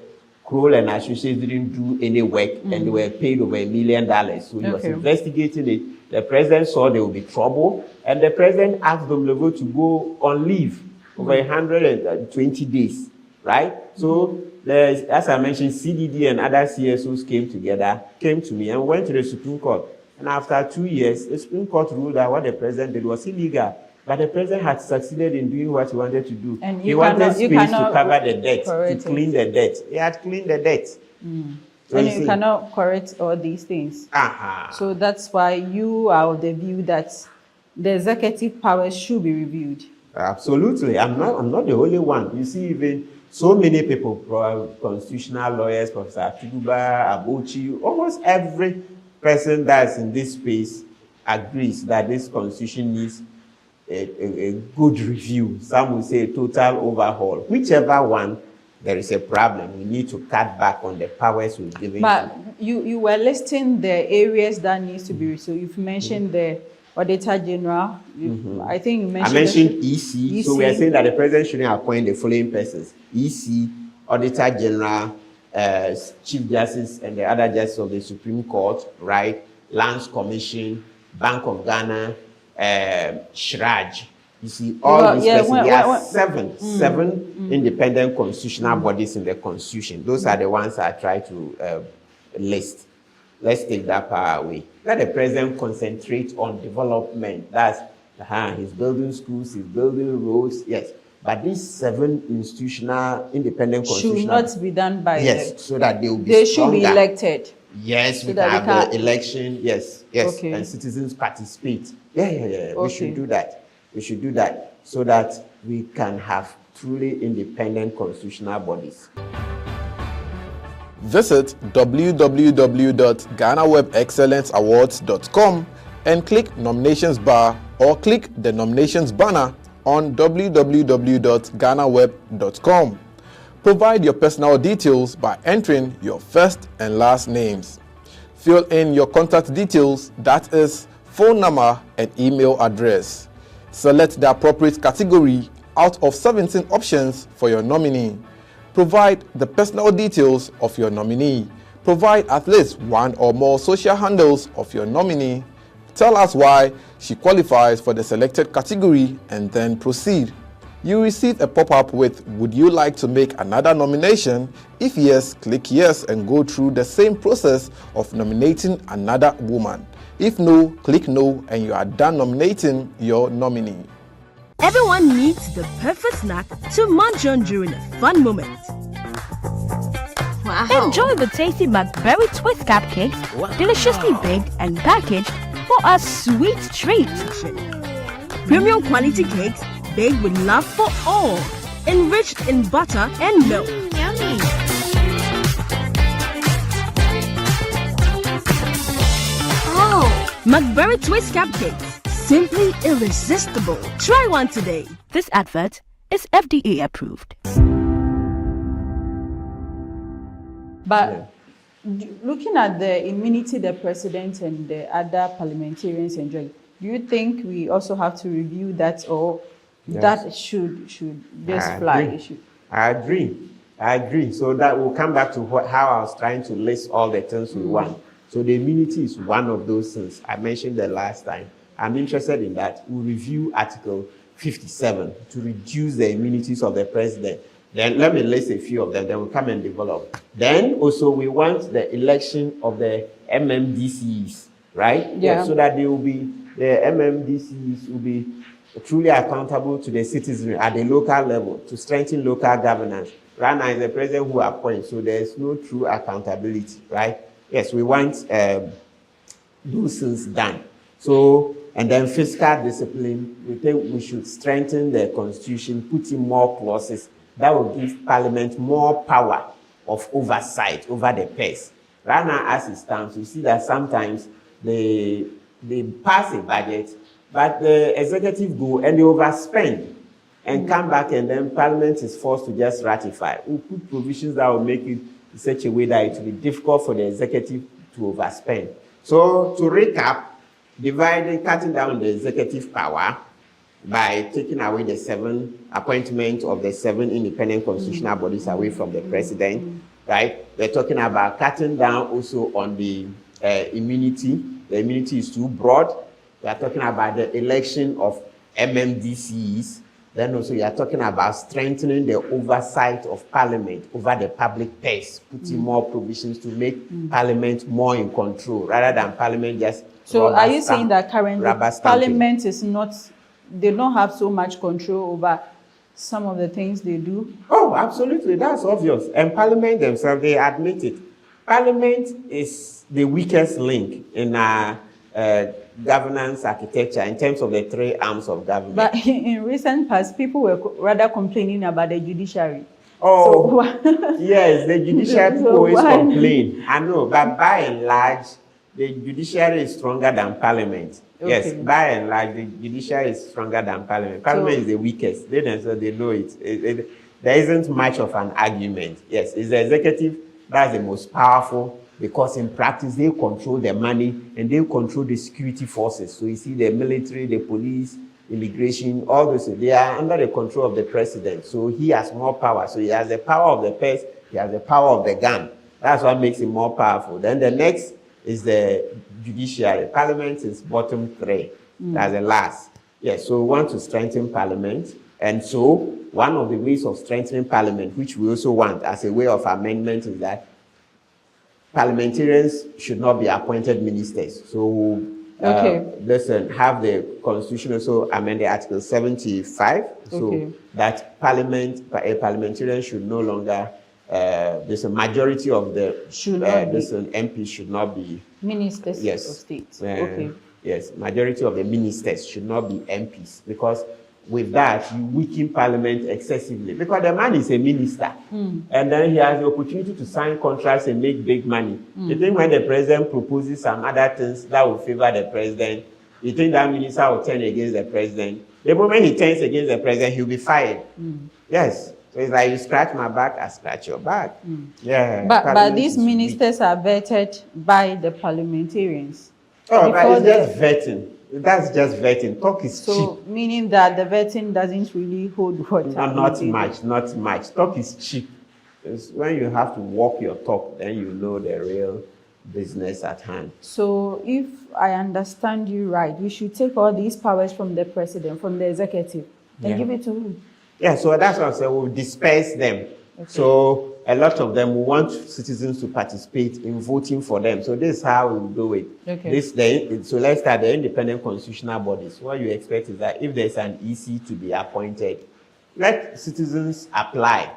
Kroll and Associates didn't do any work and they were paid over $1 million. So he was investigating it. The president saw there would be trouble and the president asked Dom Levo to go on leave over 120 days, right? So, as I mentioned, CDD and other CSOs came to me and went to the Supreme Court. And after 2 years, the Supreme Court ruled that what the president did was illegal. But the president had succeeded in doing what he wanted to do. And he wanted space to cover the debt, to clean the debt. He had cleaned the debt. So and you cannot correct all these things. So that's why you are of the view that the executive powers should be reviewed. Absolutely. I'm not the only one. You see, even so many people, constitutional lawyers, Professor Tuguba, Abuchi, almost every person that's in this space agrees that this constitution needs a good review. Some will say a total overhaul. Whichever one, there is a problem. We need to cut back on the powers we've given. But you were listing the areas that needs to be. So you've mentioned the Auditor General. I think you mentioned. I mentioned EC. So we are saying that the president shouldn't appoint the following persons: EC, Auditor General, Chief Justice, and the other justices of the Supreme Court, right? Lands Commission, Bank of Ghana, Shraj. You see, all these persons. There are seven independent constitutional bodies in the Constitution. Those are the ones I try to list. Let's take that power away. Let the president concentrate on development. That's he's building schools, he's building roads, yes. But these 7 institutional, independent constitutional... should not be done by them. So that they will be stronger. Should be elected. Yes, so we have the election, yes, and citizens participate. We should do that. We should do that so that we can have truly independent constitutional bodies. Visit www.GhanaWebExcellenceAwards.com and click Nominations bar or click the Nominations banner on www.GhanaWeb.com. Provide your personal details by entering your first and last names. Fill in your contact details, that is, phone number and email address. Select the appropriate category out of 17 options for your nominee. Provide the personal details of your nominee. Provide at least 1 or more social handles of your nominee. Tell us why she qualifies for the selected category and then proceed. You receive a pop-up with, would you like to make another nomination? If yes, click yes and go through the same process of nominating another woman. If no, click no and you are done nominating your nominee. Everyone needs the perfect snack to munch on during a fun moment. Wow. Enjoy the tasty McBerry Twist cupcakes, deliciously baked and packaged for a sweet treat. Premium quality cakes baked with love for all, enriched in butter and milk. Yummy. Oh, McBerry Twist cupcakes, simply irresistible. Try one today. This advert is FDA approved. But looking at the immunity the president and the other parliamentarians enjoy, do you think we also have to review that, or that should just fly? I agree. So that will come back to how I was trying to list all the things we want. So the immunity is one of those things I mentioned the last time. I'm interested in that. We'll review Article 57 to reduce the immunities of the president. Then let me list a few of them, then we'll come and develop. Then also we want the election of the MMDCs, right? Yeah. So that the MMDCs will be truly accountable to the citizens at the local level to strengthen local governance. Right now, it's the president who appoints, so there's no true accountability, right? Yes, we want those things done. So, and then fiscal discipline, we think we should strengthen the constitution, put in more clauses that will give Parliament more power of oversight over the purse. Right now, as it stands, you see that sometimes they pass a budget, but the executive go and they overspend and come back, and then Parliament is forced to just ratify. We put provisions that will make it in such a way that it will be difficult for the executive to overspend. So, to recap, cutting down the executive power by taking away the 7 appointments of the 7 independent constitutional bodies away from the president, right? We're talking about cutting down also on the immunity. The immunity is too broad. We are talking about the election of MMDCs. Then also you are talking about strengthening the oversight of Parliament over the public purse, putting more provisions to make Parliament more in control, rather than Parliament just... So are you saying that currently Parliament is not... They don't have so much control over some of the things they do? Oh, absolutely. That's obvious. And Parliament themselves, they admit it. Parliament is the weakest link in our governance architecture in terms of the 3 arms of government. But in recent past, people were rather complaining about the judiciary. Oh, so, yes, the judiciary people always complain. I know, but by and large, the judiciary is stronger than Parliament. Okay. Yes, by and large, the judiciary is stronger than Parliament. Parliament is the weakest. They know it. There isn't much of an argument. Yes, it's the executive that's the most powerful, because in practice, they control the money and they control the security forces. So you see the military, the police, immigration, all those, they are under the control of the president. So he has more power. So he has the power of the purse, he has the power of the gun. That's what makes him more powerful. Then the next is the judiciary. Parliament is bottom 3. That's the last. Yes, so we want to strengthen Parliament. And so one of the ways of strengthening Parliament, which we also want as a way of amendment, is that parliamentarians should not be appointed ministers. So listen, have the constitution also amend the Article 75, so that a parliamentarian should no longer, there's a majority of the MPs should not be ministers of state. Yes, majority of the ministers should not be MPs, because with that, you weaken Parliament excessively. Because the man is a minister, and then he has the opportunity to sign contracts and make big money. You think when the president proposes some other things that will favor the president, you think that minister will turn against the president? The moment he turns against the president, he'll be fired. Yes. So it's like, you scratch my back, I scratch your back. Yeah. But these ministers are vetted by the parliamentarians. Oh, but it's just vetting. That's just vetting. Talk is cheap. So, meaning that the vetting doesn't really hold water? Not much. Talk is cheap. It's when you have to walk your talk, then you know the real business at hand. So, if I understand you right, we should take all these powers from the president, from the executive, and give it to who? Yeah, so that's what I'm saying. We'll disperse them. Okay. So a lot of them want citizens to participate in voting for them. So this is how we do it. Okay. So let's start the independent constitutional bodies. What you expect is that if there's an EC to be appointed, let citizens apply.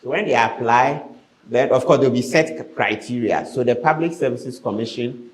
So when they apply, then of course there'll be set criteria. So the Public Services Commission,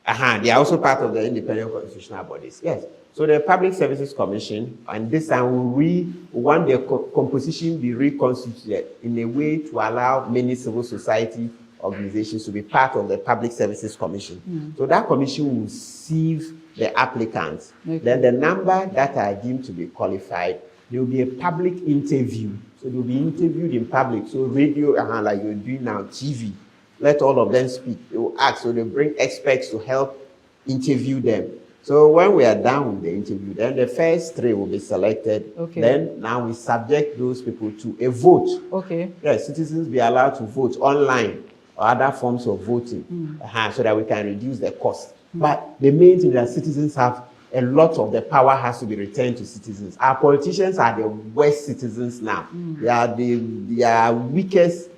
they are also part of the independent constitutional bodies. Yes. So the Public Services Commission, and this time we want the composition be reconstituted in a way to allow many civil society organizations to be part of the Public Services Commission. So that commission will receive the applicants. Okay. Then the number that are deemed to be qualified, there will be a public interview. So they'll be interviewed in public. So radio, like you're doing now, TV, let all of them speak. They will ask, so they bring experts to help interview them. So when we are done with the interview, then the first 3 will be selected. Okay. Then now we subject those people to a vote. Okay. Yes, citizens be allowed to vote online or other forms of voting, so that we can reduce the cost. But the main thing that citizens have, a lot of the power has to be returned to citizens. Our politicians are the worst citizens now. They are weakest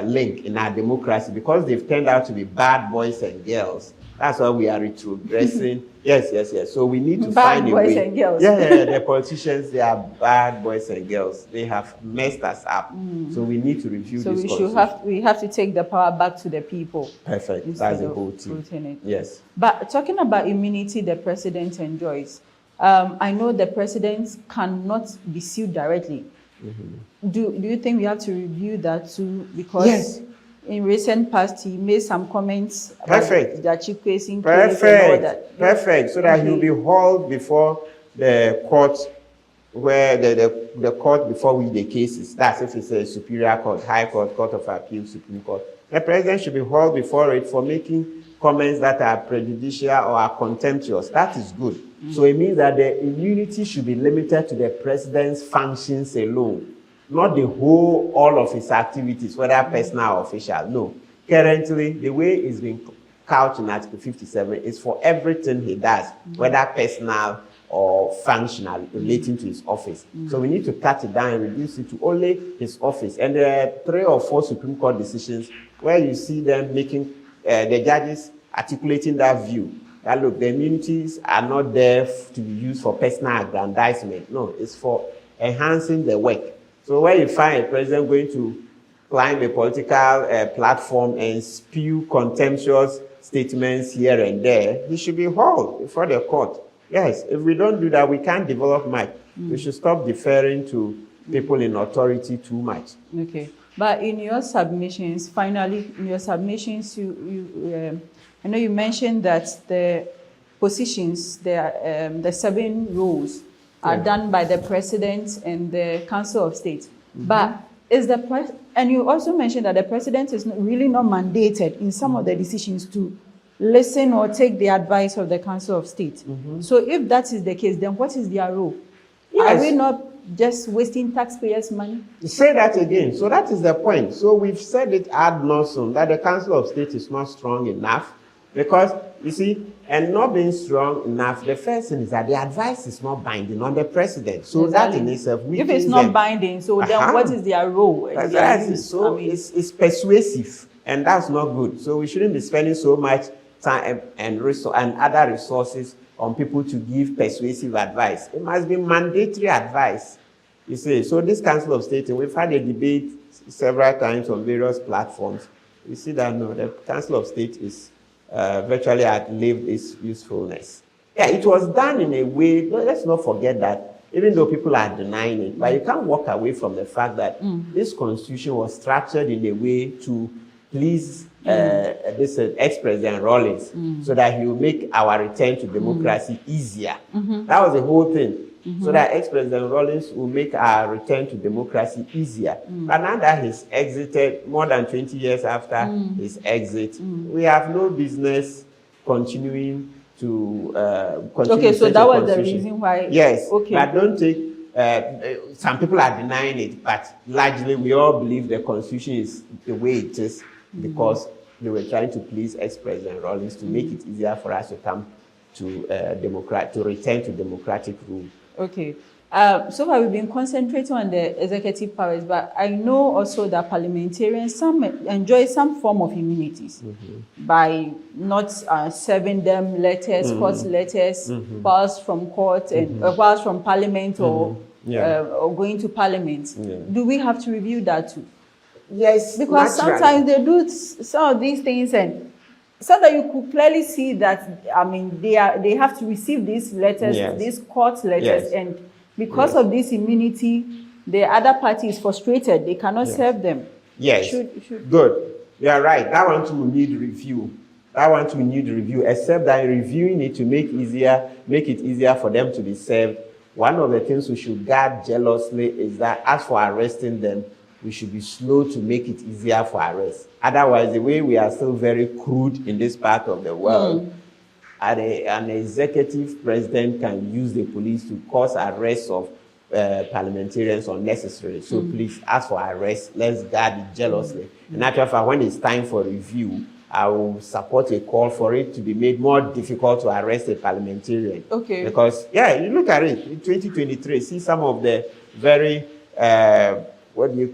link in our democracy because they've turned out to be bad boys and girls. That's why we are retrogressing. Yes. So we need to find a way. Bad boys and girls. Yeah, the politicians, they are bad boys and girls. They have messed us up. So we need to review this. So we have to take the power back to the people. Perfect. That's the whole thing. Yes. But talking about immunity the president enjoys, I know the president cannot be sued directly. Do you think we have to review that too? Because in recent past, he made some comments about the chief facing case and all that. Perfect. So that he'll be hauled before the court, where the court before which the case is. That's if it's a superior court, high court, court of appeal, supreme court. The president should be hauled before it for making comments that are prejudicial or are contemptuous. That is good. So it means that the immunity should be limited to the president's functions alone. Not the whole, all of his activities, whether personal or official. No. Currently, the way it's been couched in Article 57 is for everything he does, whether personal or functional, relating to his office. So we need to cut it down and reduce it to only his office. And there are 3 or 4 Supreme Court decisions where you see them making, the judges articulating that view. That look, the immunities are not there to be used for personal aggrandizement. No, it's for enhancing the work. So when you find a president going to climb a political platform and spew contemptuous statements here and there, he should be hauled before the court. Yes, if we don't do that, we can't develop much. We should stop deferring to people in authority too much. Okay. But in your submissions, finally, in your submissions, I know you mentioned that the positions, the 7 roles, are done by the president and the Council of State. But is and you also mentioned that the president is really not mandated in some of the decisions to listen or take the advice of the Council of State. So if that is the case, then what is their role? Are we not just wasting taxpayers' money? Say that again. So that is the point. So we've said it ad nauseum that the Council of State is not strong enough because, you see, and not being strong enough, the first thing is that the advice is not binding on the president. So that in itself, if it's not binding, so then what is their role? It's persuasive, and that's not good. So we shouldn't be spending so much time and other resources on people to give persuasive advice. It must be mandatory advice, you see. So this Council of State, we've had a debate several times on various platforms. We see that no, the Council of State is virtually outlived its usefulness. Yeah, it was done in a way, let's not forget that, even though people are denying it, but you can't walk away from the fact that this constitution was structured in a way to please this ex-president Rawlings, so that he will make our return to democracy easier. That was the whole thing. So that ex-president Rawlings will make our return to democracy easier. But now that he's exited, more than 20 years after his exit, we have no business continuing to continue. Okay, so that was the reason why. Yes, but don't take. Some people are denying it, but largely we all believe the constitution is the way it is because they were trying to please ex-president Rawlings to make it easier for us to come to return to democratic rule. Okay. So far, we've been concentrating on the executive powers, but I know also that parliamentarians some enjoy some form of immunities by not serving them letters, court letters, powers from court and powers from parliament or going to parliament. Do we have to review that too? Yes, because sometimes they do some of these things and so that you could clearly see that they have to receive these letters, these court letters, and because of this immunity, the other party is frustrated. They cannot serve them. Yes. Good. You are right. That one too will need review. Except that reviewing it to make it easier for them to be served. One of the things we should guard jealously is that as for arresting them, we should be slow to make it easier for arrest. Otherwise, the way we are still very crude in this part of the world, an executive president can use the police to cause arrests of parliamentarians unnecessary. So please, as for arrest, let's guard it jealously. In actual fact, when it's time for review, I will support a call for it to be made more difficult to arrest a parliamentarian. Okay. Because, you look at it, in 2023, see some of the very, openly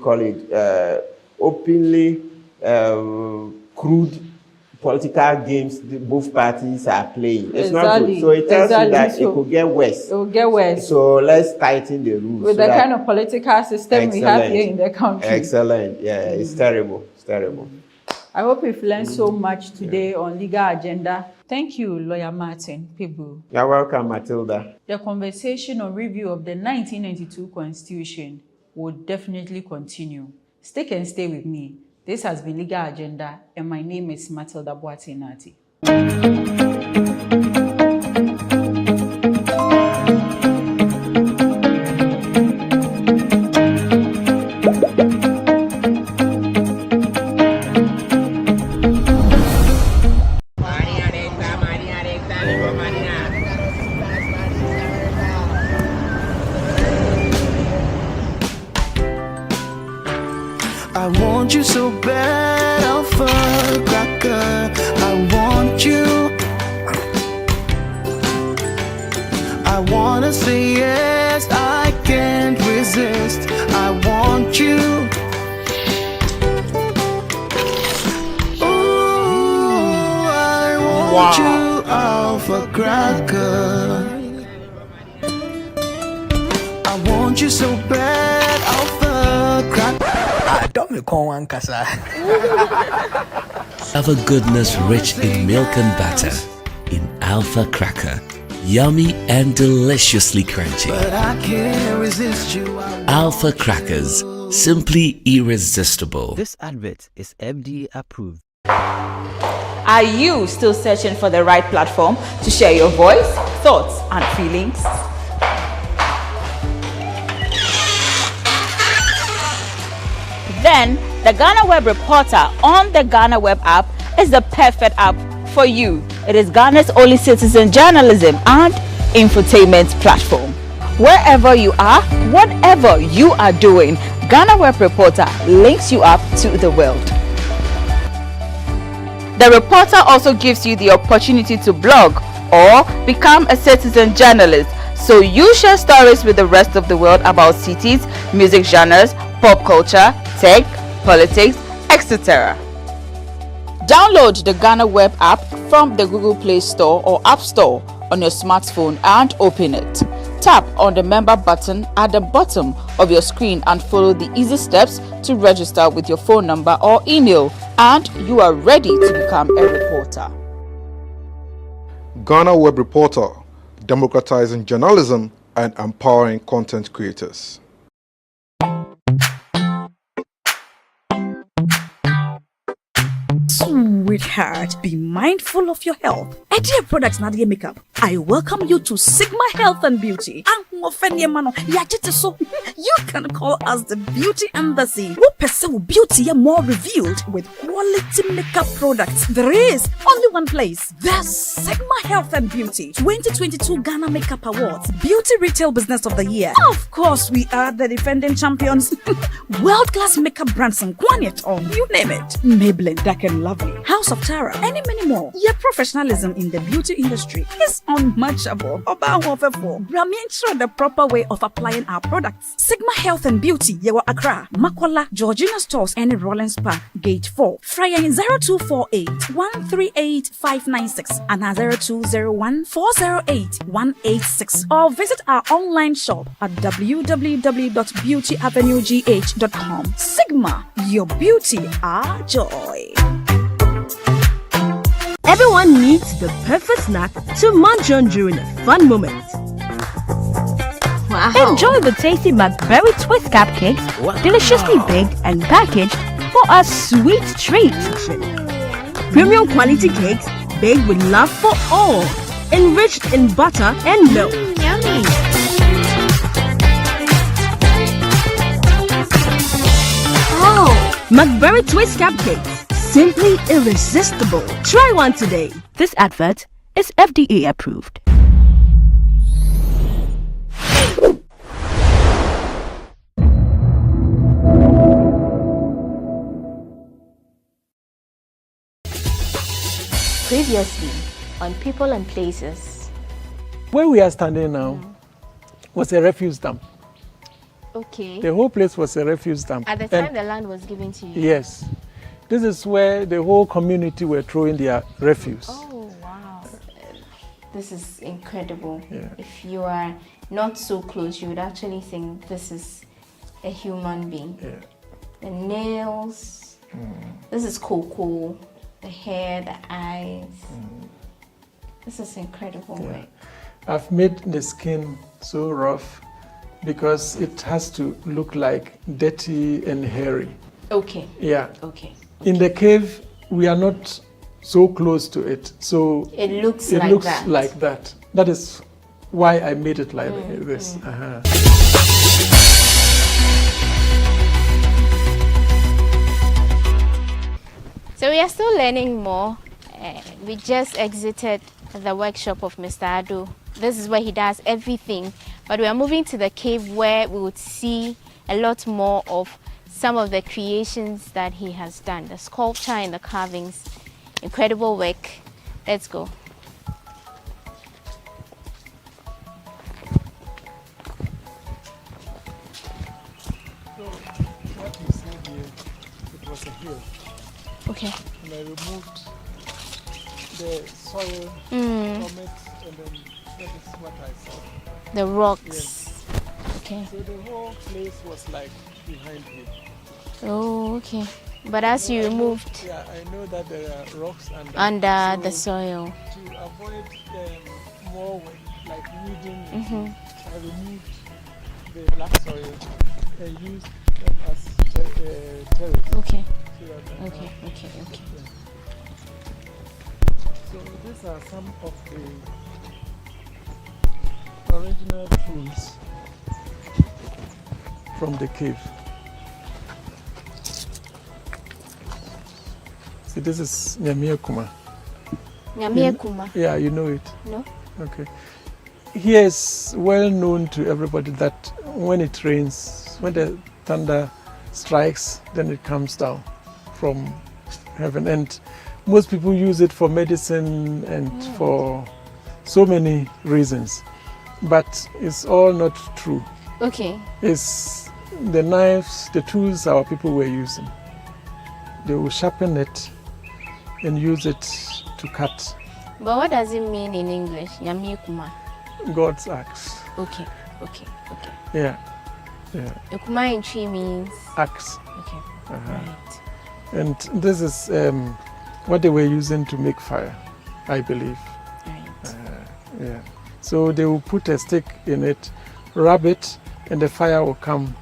crude political games both parties are playing. It's not good. So it tells you that it could get worse. It will get worse. So let's tighten the rules. With the kind of political system we have here in the country. Excellent. Yeah, it's terrible. It's terrible. I hope we've learned so much today on Legal Agenda. Thank you, Lawyer Martin Pibu. You're welcome, Matilda. The conversation on review of the 1992 Constitution will definitely continue. Stick and stay with me. This has been Legal Agenda, and my name is Matilda Boatinati. I want you so bad, Alpha Cracker. I want you. I wanna say yes, I can't resist. I want you. Ooh, I want you, Alpha Cracker. I want you so bad, Alpha Cracker. Alpha goodness rich in milk and butter. In Alpha Cracker. Yummy and deliciously crunchy. But I can't resist you. Alpha Crackers. Simply irresistible. This advert is FDA approved. Are you still searching for the right platform to share your voice, thoughts, and feelings? Then the GhanaWeb Reporter on the GhanaWeb app is the perfect app for you. It is Ghana's only citizen journalism and infotainment platform. Wherever you are, whatever you are doing, GhanaWeb Reporter links you up to the world. The Reporter also gives you the opportunity to blog or become a citizen journalist, so you share stories with the rest of the world about cities, music genres, pop culture, tech, politics, etc. Download the GhanaWeb app from the Google Play Store or App Store on your smartphone and open it. Tap on the member button at the bottom of your screen and follow the easy steps to register with your phone number or email, and you are ready to become a reporter. GhanaWeb Reporter, democratizing journalism and empowering content creators. Sweetheart, be mindful of your health. Idea products na the makeup. I welcome you to Sigma Health and Beauty. You can call us the Beauty Embassy. We pursue beauty more revealed with quality makeup products. There is only one place. The Sigma Health and Beauty 2022 Ghana Makeup Awards. Beauty Retail Business of the Year. Of course, we are the defending champions. World-class makeup brands and Quanyeton. You name it. Maybelline, Dark and Lovely, House of Tara, and many more. Your professionalism in the beauty industry is unmatchable. Oba Hofefo. Bramientra the proper way of applying our products. Sigma Health and Beauty, Yewa Accra, Makola, Georgina Stores, and Rollins Park, Gate 4. Fryer 0248 138 596 and 0201 408 186. Or visit our online shop at www.beautyavenuegh.com. Sigma, your beauty, our joy. Everyone needs the perfect snack to munch on during a fun moment. Wow. Enjoy the tasty McBerry Twist cupcakes, deliciously baked and packaged for a sweet treat. Premium quality cakes baked with love for all, enriched in butter and milk. Yummy. Oh, McBerry Twist cupcakes. Simply irresistible. Try one today. This advert is FDA approved. Previously on People and Places. Where we are standing now was a refuse dump. Okay. The whole place was a refuse dump. At the time the land was given to you? Yes. This is where the whole community were throwing their refuse. Oh, wow. This is incredible. Yeah. If you are not so close, you would actually think this is a human being. Yeah. The nails, this is cocoa, the hair, the eyes. This is incredible work. I've made the skin so rough because it has to look like dirty and hairy. Okay. Yeah. Okay. In the cave, we are not so close to it, so it looks like that. That is why I made it like this. So we are still learning more. We just exited the workshop of Mr. Ado. This is where he does everything, but we are moving to the cave where we would see a lot more of some of the creations that he has done, the sculpture and the carvings. Incredible work. Let's go. So what you see here, it was a hill. Okay. And I removed the soil from it, and then that is what I saw. The rocks. Yes. Okay. So the whole place was like behind me. Oh, okay. But as you moved, yeah, I know that there are rocks under the soil. To avoid more like weeding, I removed the black soil and used them as terrace. Okay. Okay. So these are some of the original tools from the cave. See, this is Nyamie Kuma. Nyamie Kuma? Yeah, you know it? No. Okay. Here is well known to everybody that when it rains, when the thunder strikes, then it comes down from heaven. And most people use it for medicine and for so many reasons. But it's all not true. Okay. It's the knives, the tools our people were using. They will sharpen it and use it to cut. But what does it mean in English? Nyamie Kuma? God's axe. Okay. Yeah. Kuma in tree means? Axe. Okay. Right. And this is what they were using to make fire, I believe. Right. Yeah. So they will put a stick in it, rub it, and the fire will come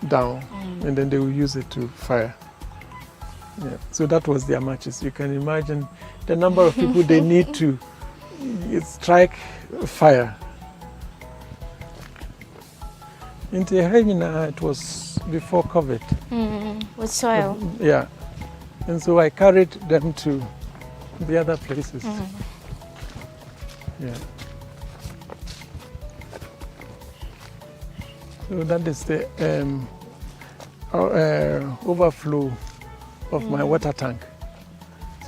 down, and then they will use it to fire. Yeah. So that was their matches. You can imagine the number of people they need to strike fire. In Tehemina, it was before COVID. With soil. Yeah. And so I carried them to the other places. Yeah. So that is the overflow of my water tank.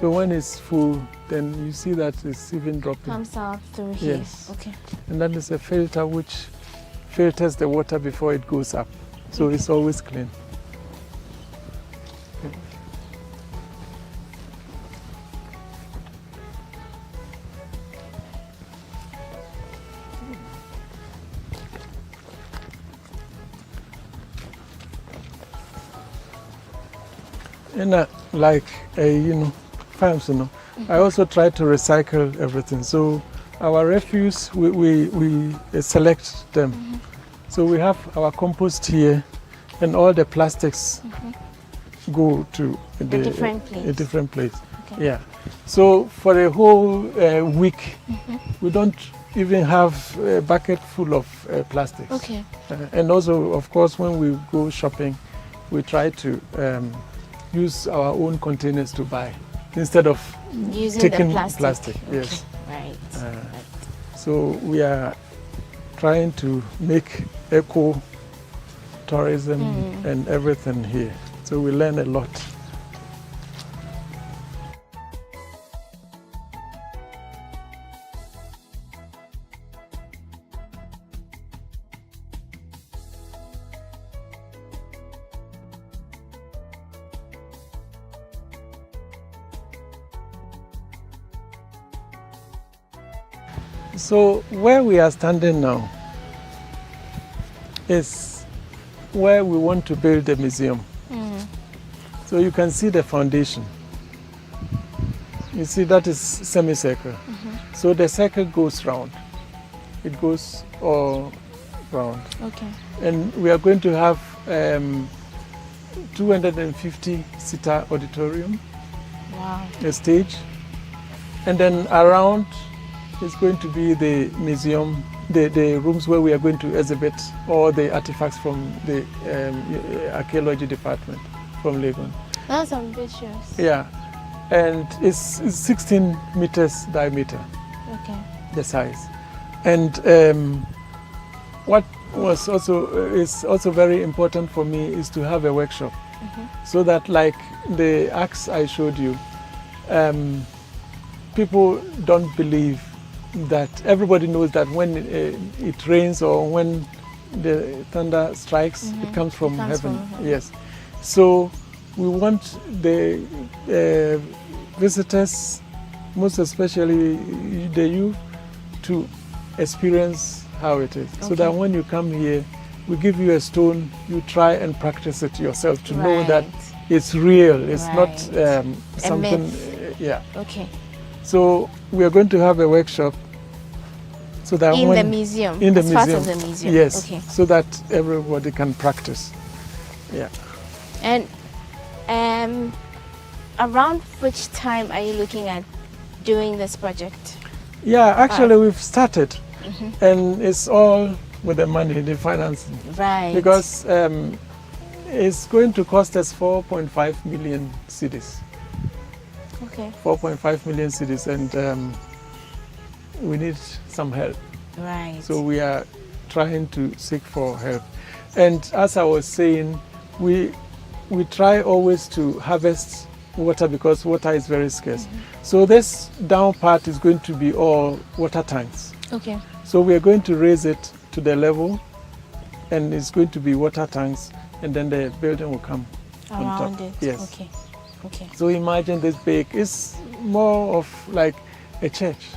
So when it's full, then you see that it's even dropping. Comes out through here. Yes. Okay. And then there's a filter which filters the water before it goes up. So it's always clean. And like farms, I also try to recycle everything. So our refuse, we select them. So we have our compost here, and all the plastics go to a different place. Okay. Yeah. So for a whole week, we don't even have a bucket full of plastics. Okay. And also, of course, when we go shopping, we try to use our own containers to buy instead of using taking the plastic. Yes. Right. So we are trying to make eco tourism and everything here. So we learn a lot. So where we are standing now is where we want to build a museum. So you can see the foundation. You see that is semicircle. So the circle goes round. It goes all round. Okay. And we are going to have 250-seater auditorium. Wow. A stage. And then around is going to be the museum, the rooms where we are going to exhibit all the artifacts from the archaeology department from Legon. That's ambitious. Yeah, and it's 16 meters diameter. Okay. The size, and what was is also very important for me is to have a workshop, so that like the axe I showed you, people don't believe that everybody knows that when it rains or when the thunder strikes, it comes from heaven. Yes. So we want the visitors, most especially the youth, to experience how it is. So that when you come here, we give you a stone, you try and practice it yourself to know that it's real, it's not something. Yeah. Okay. So we are going to have a workshop, so that in the museum. In the museum. Part of the museum. Yes. Okay. So that everybody can practice. Yeah. And around which time are you looking at doing this project? Yeah, actually we've started, and it's all with the money, the financing. Right. Because it's going to cost us 4.5 million cedis. Okay. 4.5 million cedis, and we need some help. Right. So we are trying to seek for help. And as I was saying, we try always to harvest water because water is very scarce. So this down part is going to be all water tanks. Okay. So we are going to raise it to the level, and it's going to be water tanks, and then the building will come on around top. it. Yes. Okay. Okay. So imagine this big. It's more of like a church,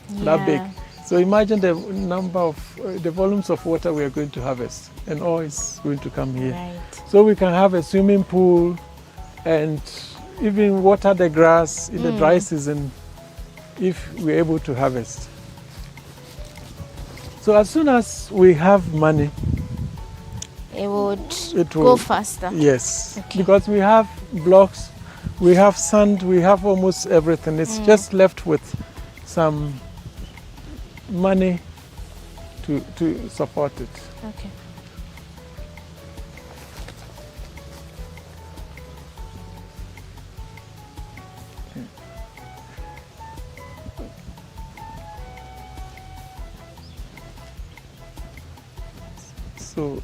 that big. So imagine the number of, the volumes of water we are going to harvest, and all is going to come here. Right. So we can have a swimming pool and even water the grass in the dry season if we're able to harvest. So as soon as we have money, it will go faster. Yes, okay. Because we have blocks, we have sand, we have almost everything. It's just left with some money to support it. Okay. So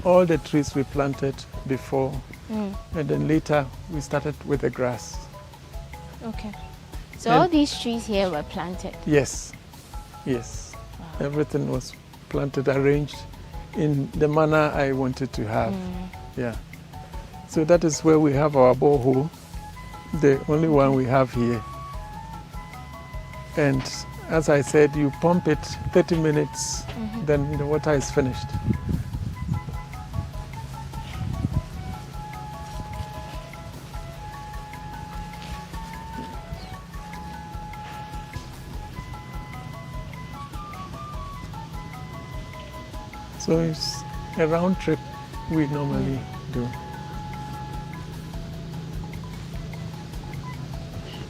all the trees we planted before, and then later we started with the grass. Okay. So And all these trees here were planted? Yes. Yes. Wow. Everything was planted, arranged in the manner I wanted to have. Yeah. So that is where we have our borehole, the only one we have here. And as I said, you pump it 30 minutes, then the water is finished. So it's a round trip we normally do.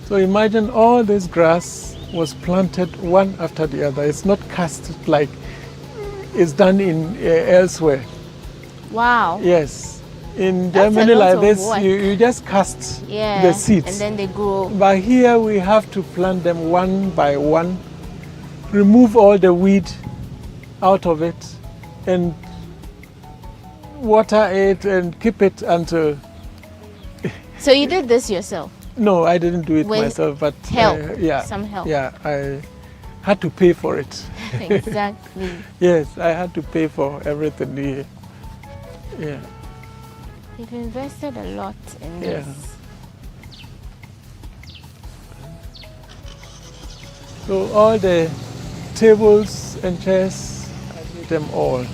So imagine all this grass was planted one after the other. It's not cast like it's done in elsewhere. Wow. Yes. In That's Germany a lot like of this, work. you just cast Yeah, the seeds. and then they grow. But here we have to plant them one by one, remove all the weed out of it, and water it and keep it until... So you did this yourself? No, I didn't do it With myself, but help, yeah, some help. Yeah, I had to pay for it. Exactly. Yes, I had to pay for everything here. Yeah. You've invested a lot in Yeah. this. So all the tables and chairs, I made them all.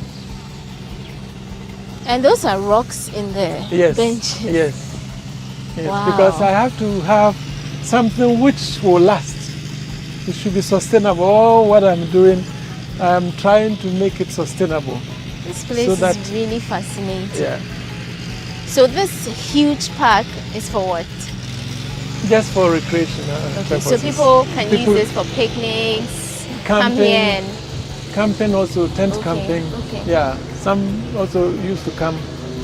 And those are rocks in the Yes, benches. yes. Yes, Wow. because I have to have something which will last. It should be sustainable. All what I'm doing, I'm trying to make it sustainable. This place so that, is really fascinating. Yeah. So this huge park is for what? Just for recreation. Okay, so people can use this for picnics, come here and... Camping also, tent Okay, camping. okay. Yeah, some also used to come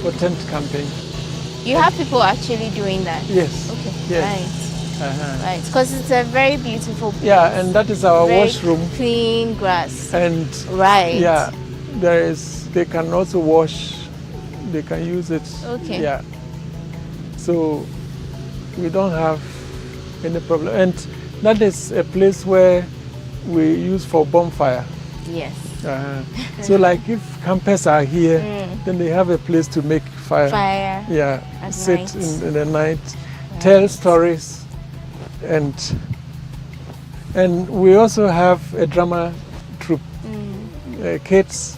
for tent camping. You have people actually doing that? Yes. Okay, Yes. right. Right, because it's a very beautiful place. Yeah, and that is our Very washroom. Clean grass. And right. Yeah, they can also wash, they can use it. Okay. Yeah. So we don't have any problem. And that is a place where we use for bonfire. Yes. So like if campers are here, then they have a place to make fire. Fire. Yeah. At Sit night. in the night, tell stories, and we also have a drama troupe. Kids,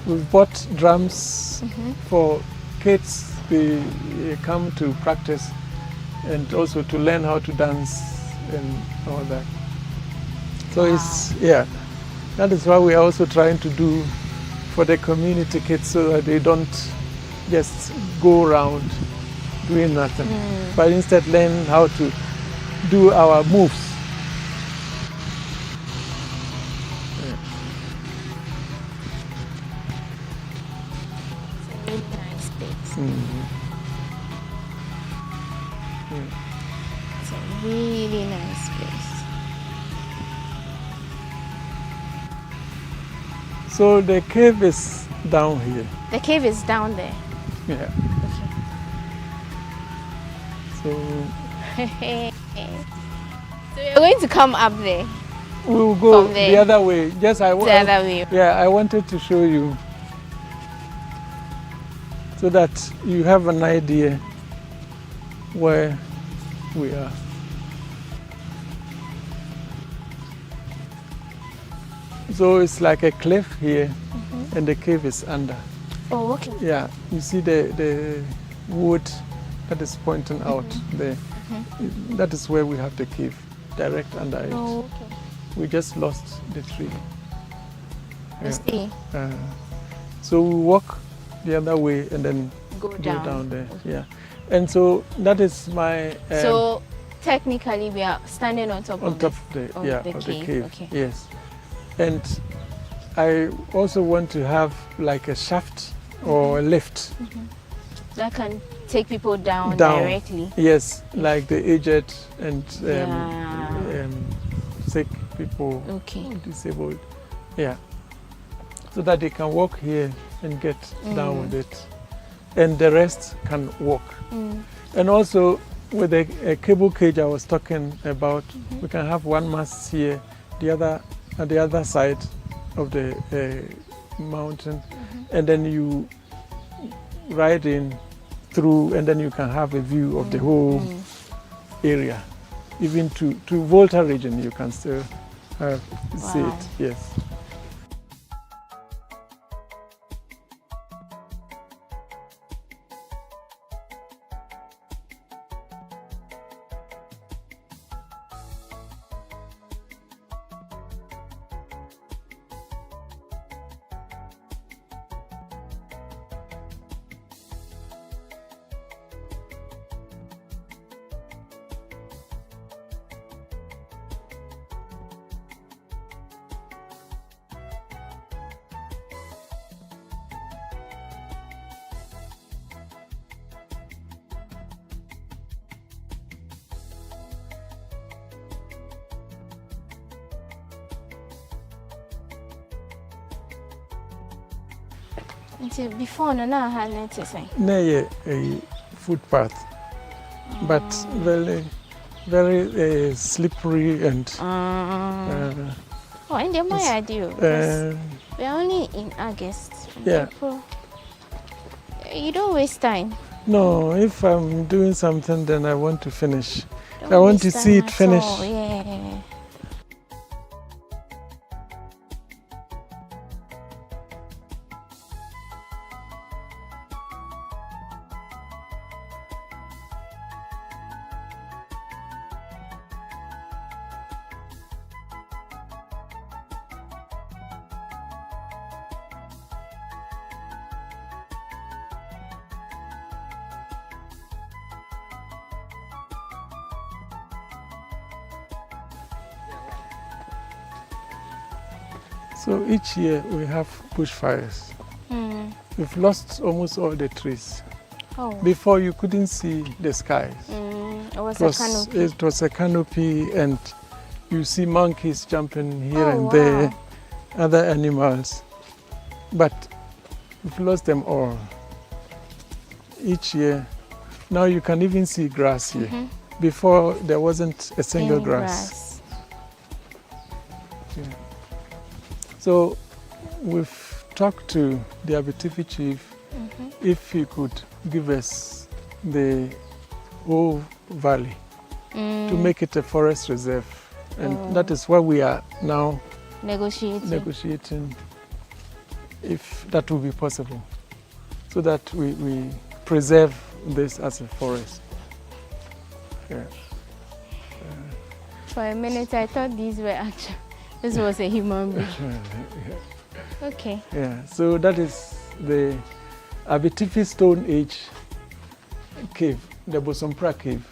we've bought drums for kids. They come to practice and also to learn how to dance and all that. So it's, yeah, that is what we are also trying to do for the community kids so that they don't just go around doing nothing, but instead learn how to do our moves. It's a really nice place. It's a really nice place. So the cave is down here. The cave is down there. Yeah. So So you're going to come up there? we will go From there. the other way. Just The other way. Yeah, I wanted to show you so that you have an idea where we are. So it's like a cliff here, and the cave is under. Oh, okay. Yeah, you see the wood that is pointing out there. That is where we have the cave, direct under it. Oh, okay. We just lost the tree. The tree. So we walk the other way and then Go down. there. Yeah, and so that is my. So technically, we are standing on top of the cave. cave. Okay. Yes, and I also want to have like a shaft or a lift that can take people down directly. Yes, like the aged and sick people, disabled. Yeah, so that they can walk here and get down with it, and the rest can walk. And also with a cable cage I was talking about, we can have one mast here, the other at the other side of the mountain, and then you ride in through, and then you can have a view of the whole area. Even to Volta region, you can still see it. Yes. Before I had noticing. Near a footpath, but very slippery and. And then my idea. We're only in August. Yeah. April. You don't waste time. No, if I'm doing something, then I want to finish. I want to see it finish. Yeah. So each year we have bushfires. We've lost almost all the trees. Before you couldn't see the skies. It was a canopy. It was a canopy, and you see monkeys jumping here and there, other animals. But we've lost them all. Each year, now you can even see grass here. Before there wasn't a single grass. Yeah. So we've talked to the Abitibi chief if he could give us the whole valley to make it a forest reserve. And that is what we are now negotiating, if that will be possible, so that we preserve this as a forest. Yeah. For a minute I thought these were actually, this was a human being. Okay. Yeah, so that is the Abitibi Stone Age cave, the Bosompra cave.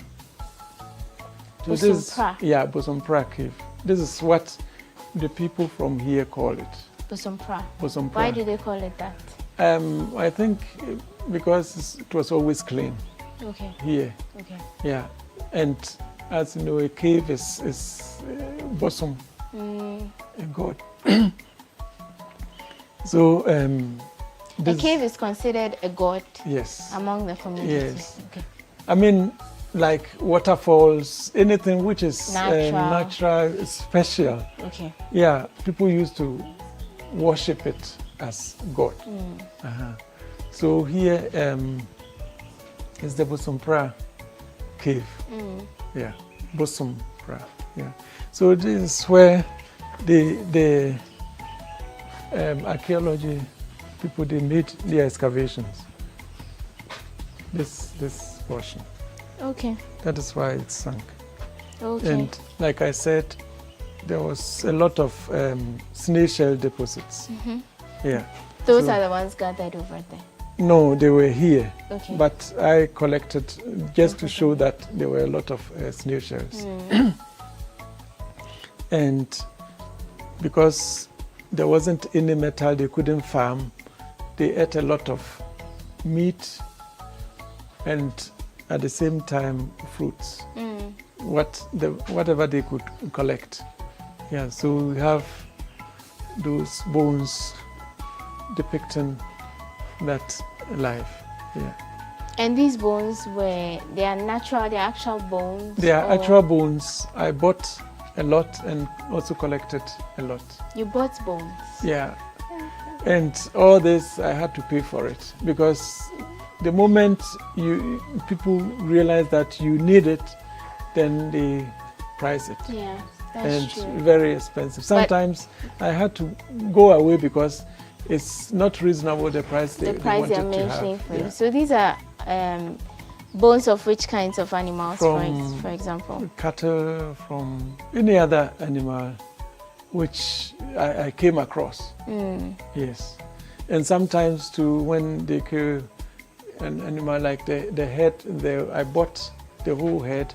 So Bosompra? Bosompra cave. This is what the people from here call it. Bosompra. Bosompra. Why do they call it that? I think because it was always clean. Okay. Here. Okay. Yeah, and as you know, a cave is bosom, a god. So a cave is considered a god. Yes. Among the community. Yes. Okay. I mean, like waterfalls, anything which is natural, special. Okay. Yeah, people used to worship it as God. So here is the Bosompra cave. Yeah, Bosompra. Yeah. So this is where the archaeology people, they made their excavations. This portion. Okay. That is why it sunk. Okay. And like I said, there was a lot of snail shell deposits. Yeah. Those are the ones gathered over there? No, they were here. Okay. But I collected just to show that there were a lot of snail shells. And because there wasn't any metal, they couldn't farm. They ate a lot of meat and at the same time fruits. Whatever they could collect. Yeah, so we have those bones depicting that life. Yeah. And these bones they are natural, they're actual bones? They are actual bones. I bought a lot and also collected a lot. You bought bones? Yeah. And all this, I had to pay for it because the moment people realize that you need it, then they price it. Yeah, that's true. And very expensive. Sometimes I had to go away because it's not reasonable the price they wanted they're mentioning for you. So these are bones of which kinds of animals, for example? Cattle, from any other animal which I came across. Yes. And sometimes too, when they kill an animal like the head, I bought the whole head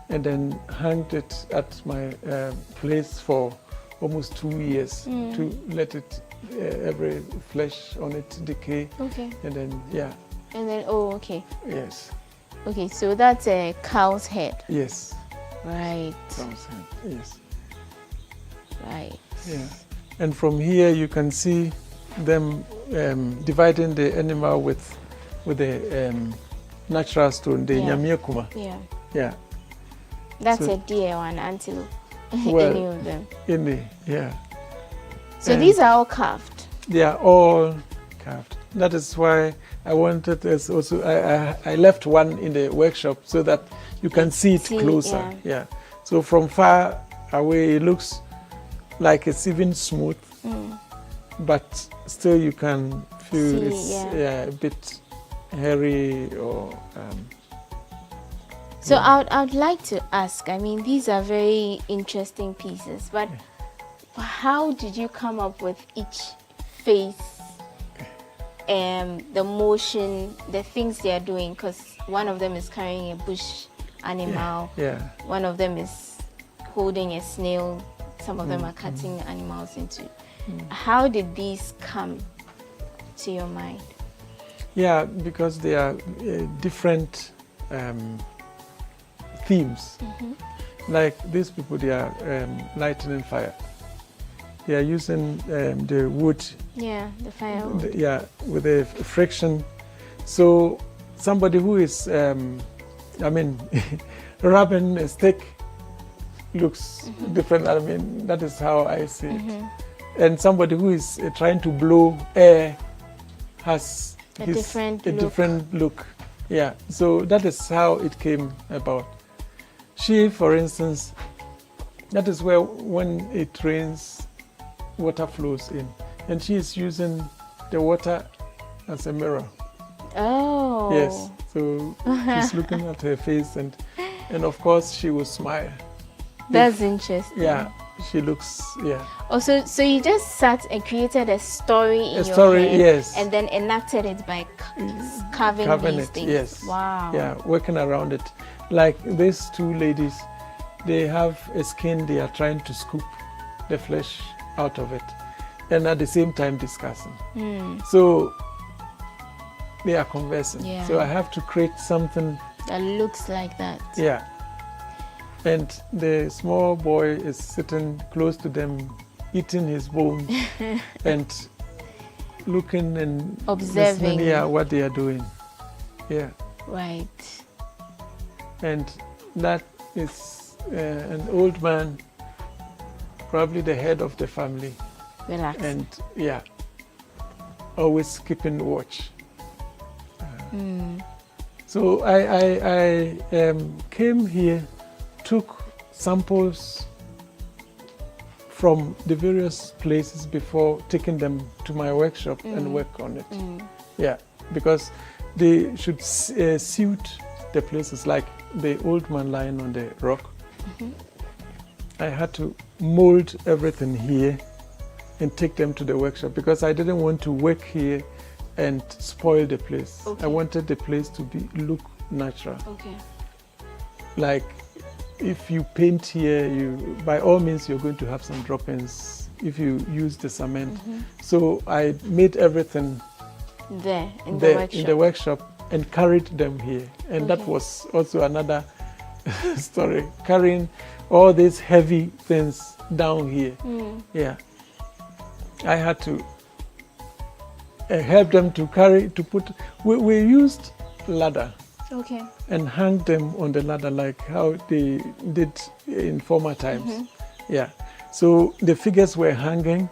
and then hanged it at my place for almost 2 years to let it, every flesh on it decay. Okay. And then, yeah. And then, oh, okay. Yes. Okay, so that's a cow's head. Yes. Right. Cow's head, yes. Right. Yeah. And from here you can see them dividing the animal with the natural stone, the nyamiekuma. Yeah. Yeah. That's a deer or an antelope. Well, any of them. Any, yeah. So these are all carved. They are all carved. That is why I wanted this also. I left one in the workshop so that you can see it closer. Yeah. So from far away, it looks like it's even smooth, but still you can feel it's a bit hairy or. So I'd like to ask. I mean, these are very interesting pieces, but how did you come up with each face? The motion, the things they are doing, because one of them is carrying a bush animal, one of them is holding a snail, some of them are cutting animals into. How did these come to your mind? Yeah, because they are different themes. Like these people, they are lighting fire. They are using the wood. Yeah, the firewood. With the friction. So somebody who is, rubbing a stick looks different. I mean, that is how I see it. And somebody who is trying to blow air has a different look. Yeah, so that is how it came about. She, for instance, that is where when it rains, water flows in, and she is using the water as a mirror. Oh. Yes. So she's looking at her face, and of course she will smile. That's interesting. Yeah, she looks. Yeah. Also, so you just sat and created a story in your head, yes, and then enacted it by carving these things. Yes. Wow. Yeah, working around it. Like these two ladies, they have a skin. They are trying to scoop the flesh out of it, and at the same time discussing. So they are conversing. Yeah. So I have to create something that looks like that. Yeah. And the small boy is sitting close to them, eating his bone and looking and observing what they are doing. Yeah. Right. And that is an old man, probably the head of the family. Relax. And always keeping watch. So I came here, took samples from the various places before taking them to my workshop and work on it. Yeah, because they should suit the places, like the old man lying on the rock. I had to mold everything here and take them to the workshop because I didn't want to work here and spoil the place. I wanted the place to look natural. Like if you paint here, by all means you're going to have some droppings if you use the cement. So I made everything there in the workshop and carried them here. And that was also another story, carrying all these heavy things down here. Yeah, I had to help them to put. We used ladder. Okay. And hang them on the ladder like how they did in former times. Yeah. So the figures were hanging.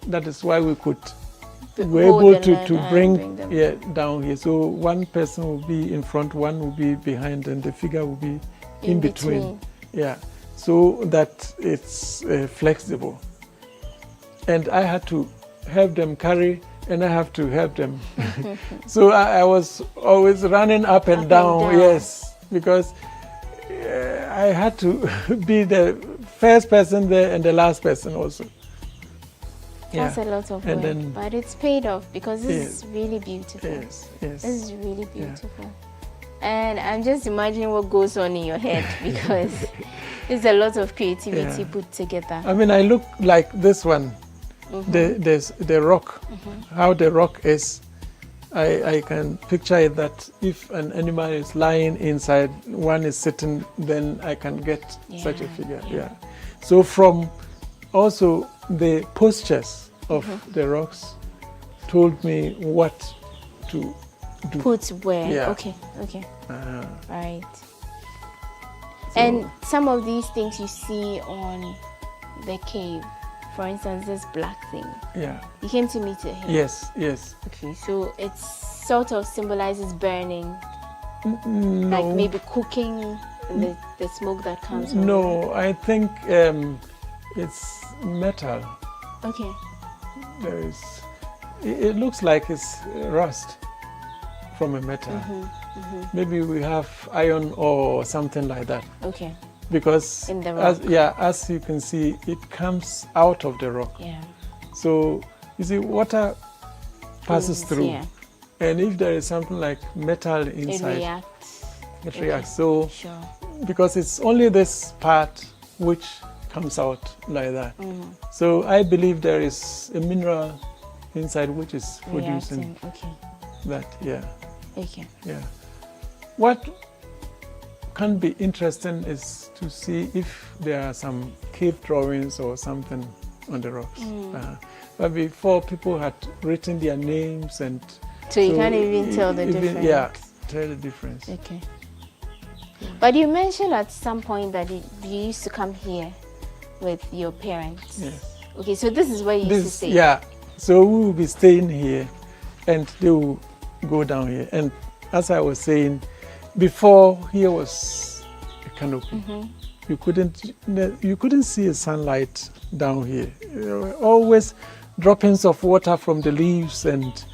That is why we were able to bring them down here. So one person will be in front, one will be behind, and the figure will be in between. Yeah. So that it's flexible. And I had to help them carry, and I have to help them. So I was always running up and down, yes, because I had to be the first person there and the last person also. That's a lot of work, but it's paid off because this is really beautiful. Yes, yes. This is really beautiful. And I'm just imagining what goes on in your head because there's a lot of creativity put together. I mean, I look like this one. The rock, how the rock is, I can picture it that if an animal is lying inside, one is sitting, then I can get such a figure. Yeah. So from also the postures of the rocks told me what to do. Put where? Yeah. Okay. Right. So, and some of these things you see on the cave. For instance, this black thing. Yeah. You came to meet it here? Yes, yes. Okay, so it sort of symbolizes burning. No. Like maybe cooking and the smoke that comes from No, I think it's metal. Okay. It looks like it's rust from a metal. Maybe we have iron or something like that. Okay. Because in the rock. as you can see, it comes out of the rock. Yeah. So you see, water passes through, and if there is something like metal inside, it reacts. So because it's only this part which comes out like that. So I believe there is a mineral inside which is producing that. Yeah. Okay. Yeah. What can be interesting is to see if there are some cave drawings or something on the rocks. But before, people had written their names, and so you can't even tell the difference. Yeah, tell the difference. Okay. But you mentioned at some point that you used to come here with your parents. Yes. Okay, so this is where you used to stay. Yeah. So we will be staying here, and they will go down here. And as I was saying, before, here was a canopy. You couldn't see a sunlight down here. There were always droppings of water from the leaves and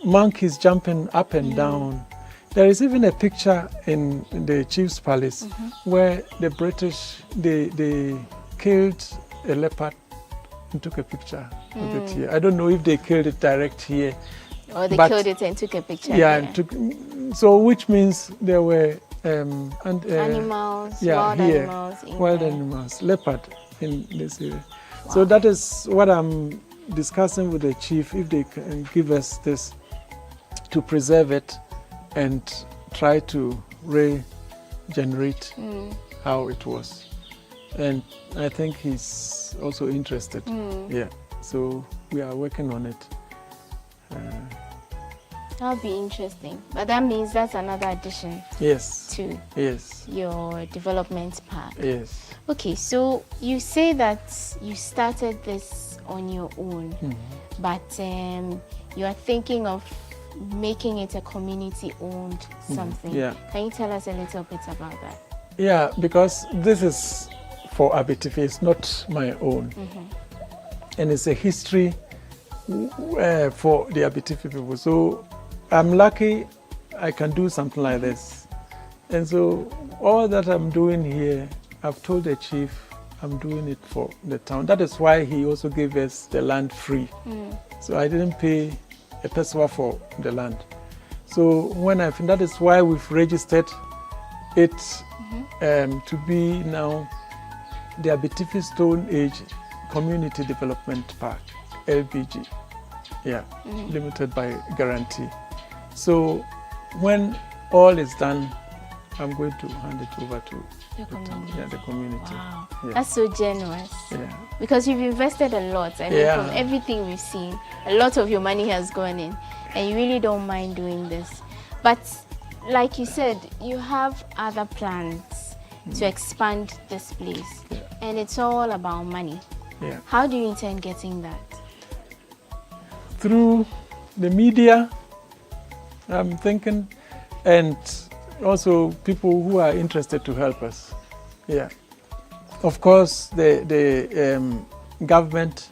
monkeys jumping up and down. There is even a picture in the chief's palace where the British they killed a leopard and took a picture of it here. I don't know if they killed it direct here. Or they killed it and took a picture. Yeah, and so which means there were animals, wild animals, leopard in this area. Wow. So that is what I'm discussing with the chief, if they can give us this to preserve it and try to regenerate how it was. And I think he's also interested. Yeah, so we are working on it. That'll be interesting. But that means that's another addition to your development path. Yes. Okay, so you say that you started this on your own, but you are thinking of making it a community-owned something. Yeah. Can you tell us a little bit about that? Yeah, because this is for Abitifi, it's not my own. And it's a history for the Abitifi people. So I'm lucky I can do something like this. And so all that I'm doing here, I've told the chief I'm doing it for the town. That is why he also gave us the land free. So I didn't pay a pesewa for the land. So that is why we've registered it to be now the Abitifi Stone Age Community Development Park, LBG. Yeah, limited by guarantee. So when all is done, I'm going to hand it over to the community. Wow, yeah. That's so generous. Yeah. Because you've invested a lot. I mean, from everything we've seen, a lot of your money has gone in, and you really don't mind doing this. But like you said, you have other plans to expand this place, and it's all about money. Yeah. How do you intend getting that? Through the media, I'm thinking, and also people who are interested to help us. Yeah. Of course, the government,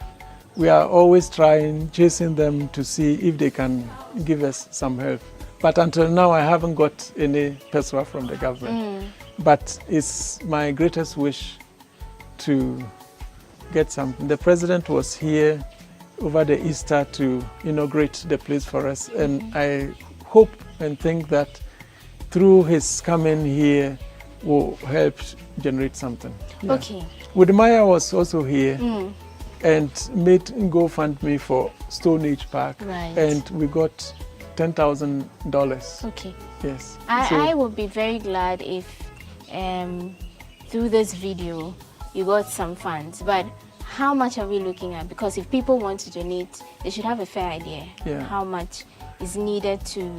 we are always chasing them to see if they can give us some help. But until now, I haven't got any peso from the government. But it's my greatest wish to get something. The president was here over the Easter to inaugurate the place for us. And I hope and think that through his coming here will help generate something. Yeah. Okay. Widmaya was also here and made GoFundMe for Stone Age Park. Right. And we got $10,000. Okay. Yes. I would be very glad if through this video you got some funds. But how much are we looking at? Because if people want to donate, they should have a fair idea how much is needed to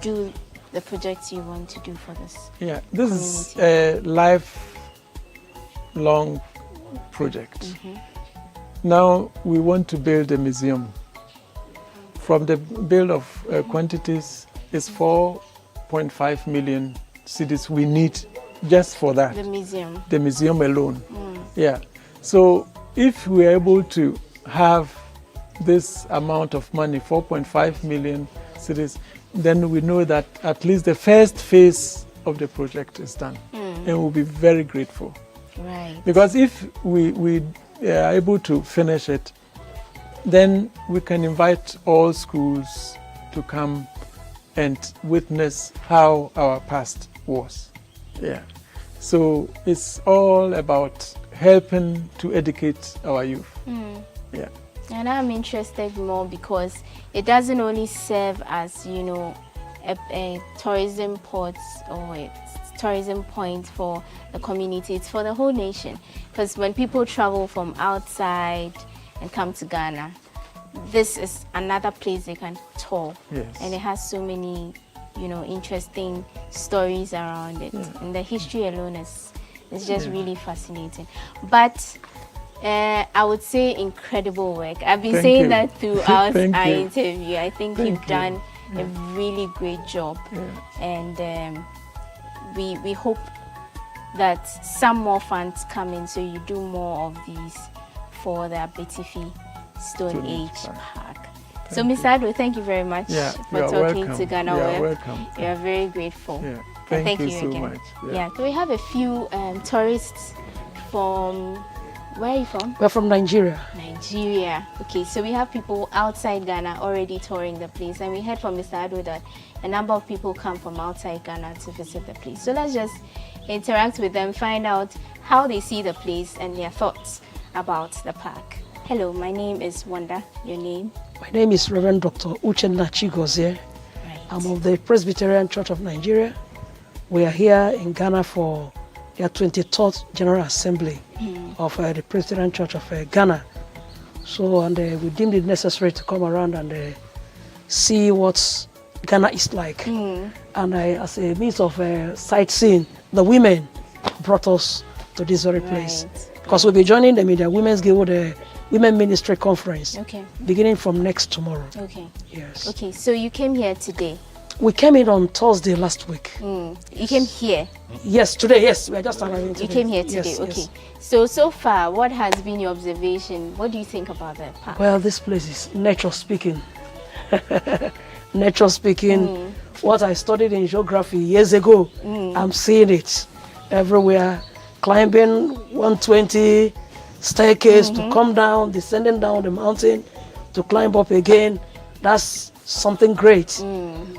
do the projects you want to do for this. Yeah, this is a lifelong project. Now we want to build a museum. From the bill of quantities is 4.5 million cedis we need just for that. The museum. The museum alone. Yeah. So if we are able to have this amount of money, 4.5 million cedis, then we know that at least the first phase of the project is done. And we'll be very grateful. Right. Because if we are able to finish it, then we can invite all schools to come and witness how our past was. Yeah. So it's all about helping to educate our youth. Yeah. And I'm interested more because it doesn't only serve as, a tourism port or a tourism point for the community, it's for the whole nation. Because when people travel from outside and come to Ghana, this is another place they can tour. Yes. And it has so many, interesting stories around it. And the history alone is just really fascinating. But I would say incredible work. I've been saying that throughout our interview. I think you've done a really great job. And we hope that some more funds come in so you do more of these for the Abetifi Stone Age Park. So, Ms. Ado, thank you very much for talking to GhanaWeb. Welcome. We are very grateful. Yeah. Thank you so again. much. Yeah. So we have a few tourists from, where are you from? We're from Nigeria. Nigeria. Okay, so we have people outside Ghana already touring the place, and we heard from Mr. Ado that a number of people come from outside Ghana to visit the place. So let's just interact with them, find out how they see the place and their thoughts about the park. Hello, my name is Wanda. Your name? My name is Reverend Dr. Uchenna Chigozie. Right. I'm of the Presbyterian Church of Nigeria. We are here in Ghana for their 23rd General Assembly of the Presbyterian Church of Ghana. So, and we deemed it necessary to come around and see what Ghana is like. And as a means of sightseeing, the women brought us to this very place. Because we'll be joining them in their Women's Guild, the Women Ministry Conference, beginning from next tomorrow. Okay. Yes. Okay, so you came here today? We came in on Thursday last week. You came here? Yes, today, yes. We are just arriving today. You came here today, yes, okay. Yes. So far, what has been your observation? What do you think about the park? Well, this place is nature speaking. Nature speaking. What I studied in geography years ago, I'm seeing it everywhere. Climbing 120 staircase to come down, descending down the mountain to climb up again. That's something great.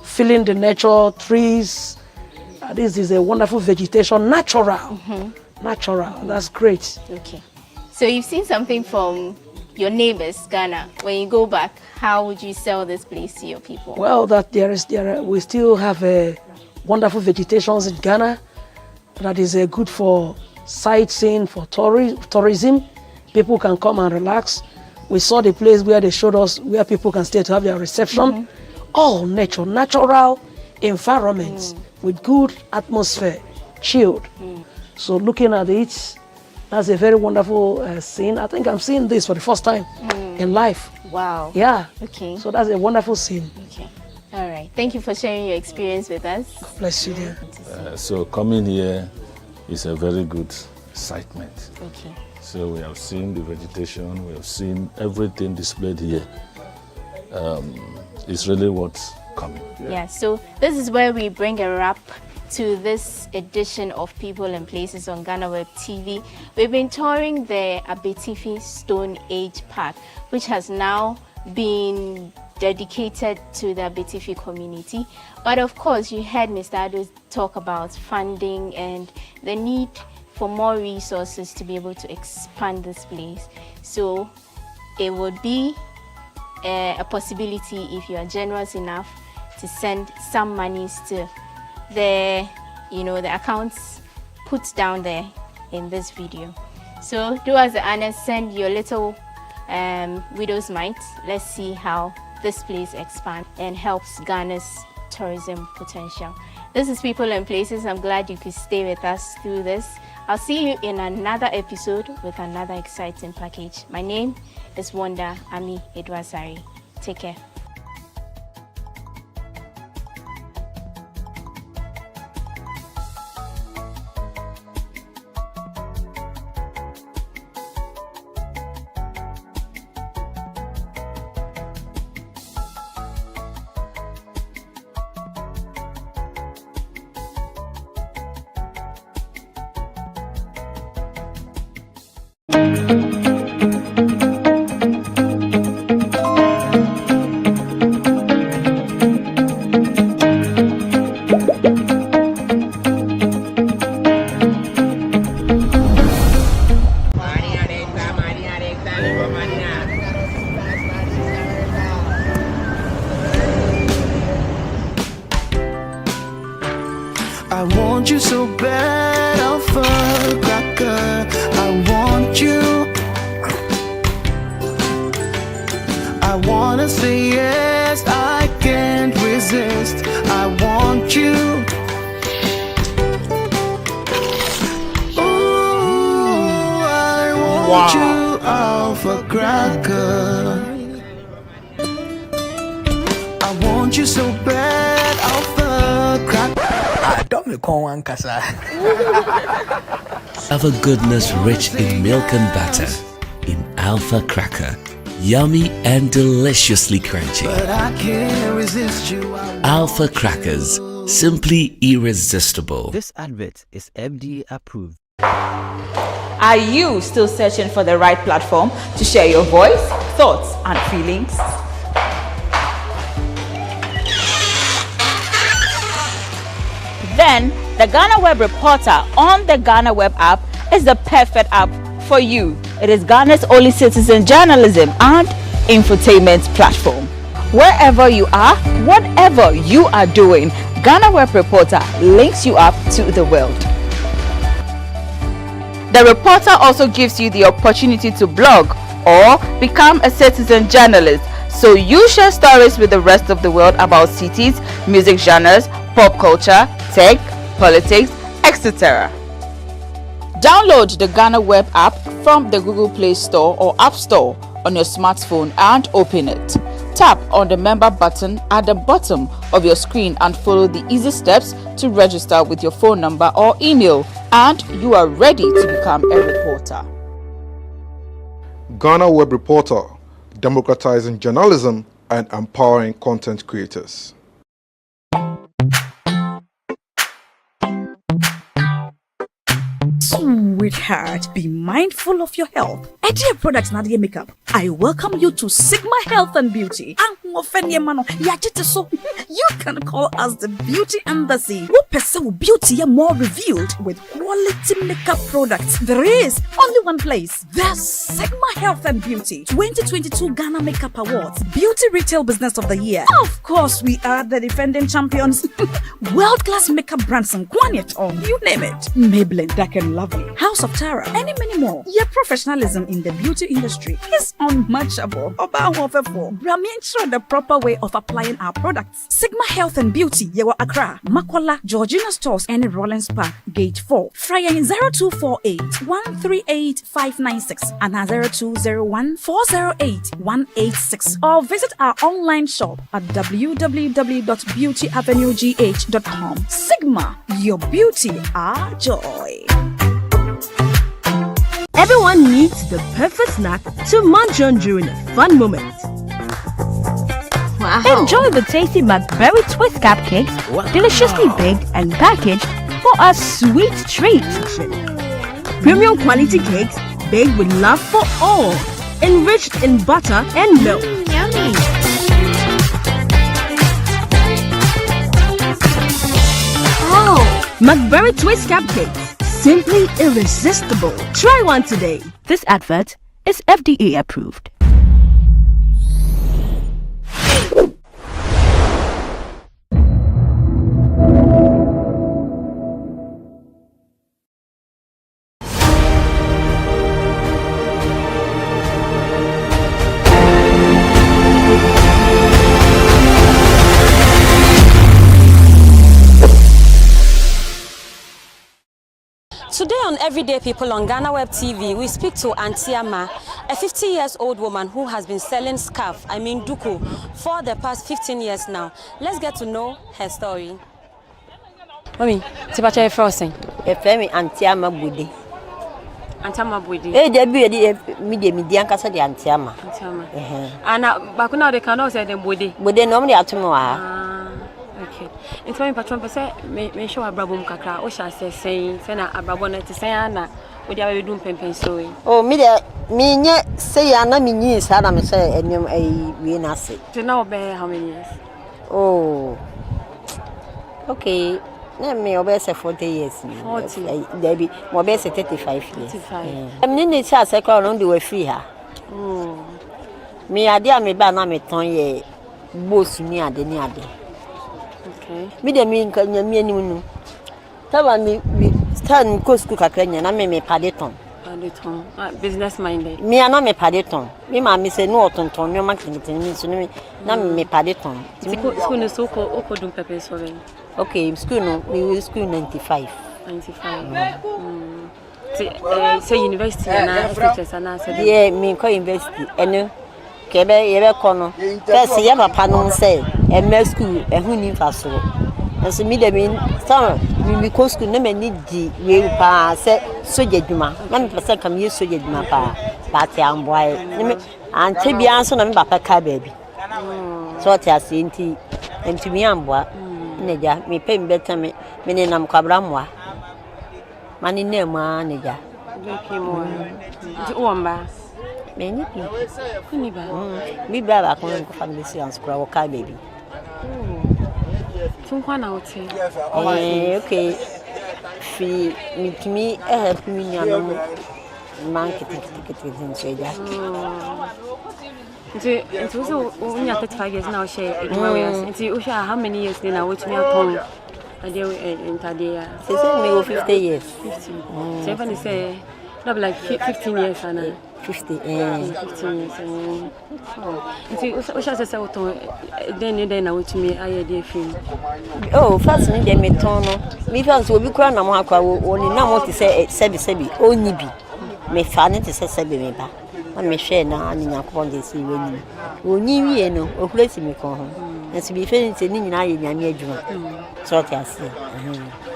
Feeling the nature, trees. This is a wonderful vegetation, natural. Natural, that's great. Okay. So you've seen something from your neighbors, Ghana. When you go back, how would you sell this place to your people? Well, that we still have wonderful vegetations in Ghana that is good for sightseeing, for tourism. People can come and relax. We saw the place where they showed us where people can stay to have their reception. All nature, natural, environment with good atmosphere, chilled. So looking at it, that's a very wonderful scene. I think I'm seeing this for the first time in life. Wow. Yeah. Okay. So that's a wonderful scene. Okay. All right. Thank you for sharing your experience with us. God bless you, dear. So coming here is a very good excitement. Okay. So we have seen the vegetation, we have seen everything displayed here. It's really what's coming. Yeah, so this is where we bring a wrap to this edition of People and Places on GhanaWeb TV. We've been touring the Abetifi Stone Age Park, which has now been dedicated to the Abetifi community. But of course, you heard Mr. Ado talk about funding and the need for more resources to be able to expand this place. So it would be a possibility if you are generous enough to send some monies to the accounts put down there in this video. So do us the honor, send your little widow's mite. Let's see how this place expands and helps Ghana's tourism potential. This is People and Places. I'm glad you could stay with us through this. I'll see you in another episode with another exciting package. My name is Wanda Ami Edwasari. Take care. I want you so bad, Alpha Cracker. I want you. I wanna say yes, I can't resist. I want you. Ooh, I want you, Alpha Cracker. I want you so bad, Alpha Cracker. Alpha goodness rich in milk and butter. In Alpha Cracker. Yummy and deliciously crunchy. But I can't resist you. Alpha Crackers. Simply irresistible. This advert is FDA approved. Are you still searching for the right platform to share your voice, thoughts, and feelings? Then the GhanaWeb Reporter on the GhanaWeb app is the perfect app for you. It is Ghana's only citizen journalism and infotainment platform. Wherever you are, whatever you are doing, GhanaWeb Reporter links you up to the world. The Reporter also gives you the opportunity to blog or become a citizen journalist, so you share stories with the rest of the world about cities, music genres, pop culture, tech, politics, etc. Download the GhanaWeb app from the Google Play Store or App Store on your smartphone and open it. Tap on the member button at the bottom of your screen and follow the easy steps to register with your phone number or email, and you are ready to become a reporter. GhanaWeb Reporter, democratizing journalism and empowering content creators. Sweetheart, be mindful of your health. Dear Products Nadia Makeup, I welcome you to Sigma Health and Beauty. You can call us the Beauty Embassy. Who pursue beauty more revealed with quality makeup products. There is only one place. The Sigma Health and Beauty 2022 Ghana Makeup Awards Beauty Retail Business of the Year. Of course, we are the defending champions. World-class makeup brands and Kwanyet on, you name it. Maybelline, Dark and Lovely, House of Tara, and many more. Your professionalism in the beauty industry is unmatchable. Oba Wofefo, Bramian show the proper way of applying our products. Sigma Health and Beauty, Yewa Accra, Makola, Georgina Stores, and Rollins Park, Gate 4. Fryer 0248 138 596 and 0201 408 186. Or visit our online shop at www.beautyavenuegh.com. Sigma, your beauty, our joy. Everyone needs the perfect snack to munch on during a fun moment. Wow. Enjoy the tasty McBerry Twist cupcakes, deliciously big and packaged for a sweet treat. Premium quality cakes baked with love for all, enriched in butter and milk. Yummy. Oh, McBerry Twist cupcakes, simply irresistible. Try one today. This advert is FDA approved. Today on Everyday People on GhanaWeb TV, we speak to Auntie Ama, a 50-year-old woman who has been selling scarf, duku, for the past 15 years now. Let's get to know her story. Mami, tibacha e frosting. E femi Auntie Ama Budi. Auntie Ama Budi. Debi media ankasa de Auntie Ama. Auntie Ama. Ana bakuna de kan say dem Budi. Budi no me atomo wa. Okay. It's my patron say me show abrabom kakra o sha say say na abrabo na ti say na we dey we do pempen so. Oh me dey me nye say na me nyi sa na me say enyom we na say. So now be how many years? Oh. Okay. Na me obe say 40 years. 40. Debi mo be say 35 years. 35. Me ni say say ko no dey we free ha. Oh. Me ade a me ba na me ton ye boss ni ade ni ade. Okay. Me de me nka nyame anim nu. Taba me stand ko school kakra nya na me padeton. Padeton. Business minded. Me ana me padeton. Me ma me say no otonton no marketing ni so me na me padeton. School no so ko dum pepe so ben. Okay, school no we school 95. 95. Say university na SHS na say. Yeah, me ko university eno kebe yebe kono first ye papa no say em school ehun ni faso enso mi de me some mi ko school na me ni di we pa say soja dwuma na me pese kam ye soja dwuma pa te amboy ni me ante bia so na me papa ka baabi so te ase nti mi amboa neja mi pe mbeta me ne nam kwabra moa mani na ma neja di omba many people. Me brother come family science kura wo ka baby. Tunkwa na wote. Okay. Fi me help me nyano man kiti ncheja. Nti so unya 35 years now share years. Nti usha how many years now what me aton ade entade. Say me go 50 years. 50. So if I say not like 15 years ana. 50 15 years. Nti usha say woton den na wotumi aye dey film. Oh, first ni dem meton no. Me fans obi kura na mo akwa oni na mo ti say sebi onyi bi. Me fa ne ti say sebi me ba. On me share na anya ko dey see we ni. Onyi wie no, okuresi me kon ho. Nti bi fe ni ni nyina aye nyame adwuma. So ti ase.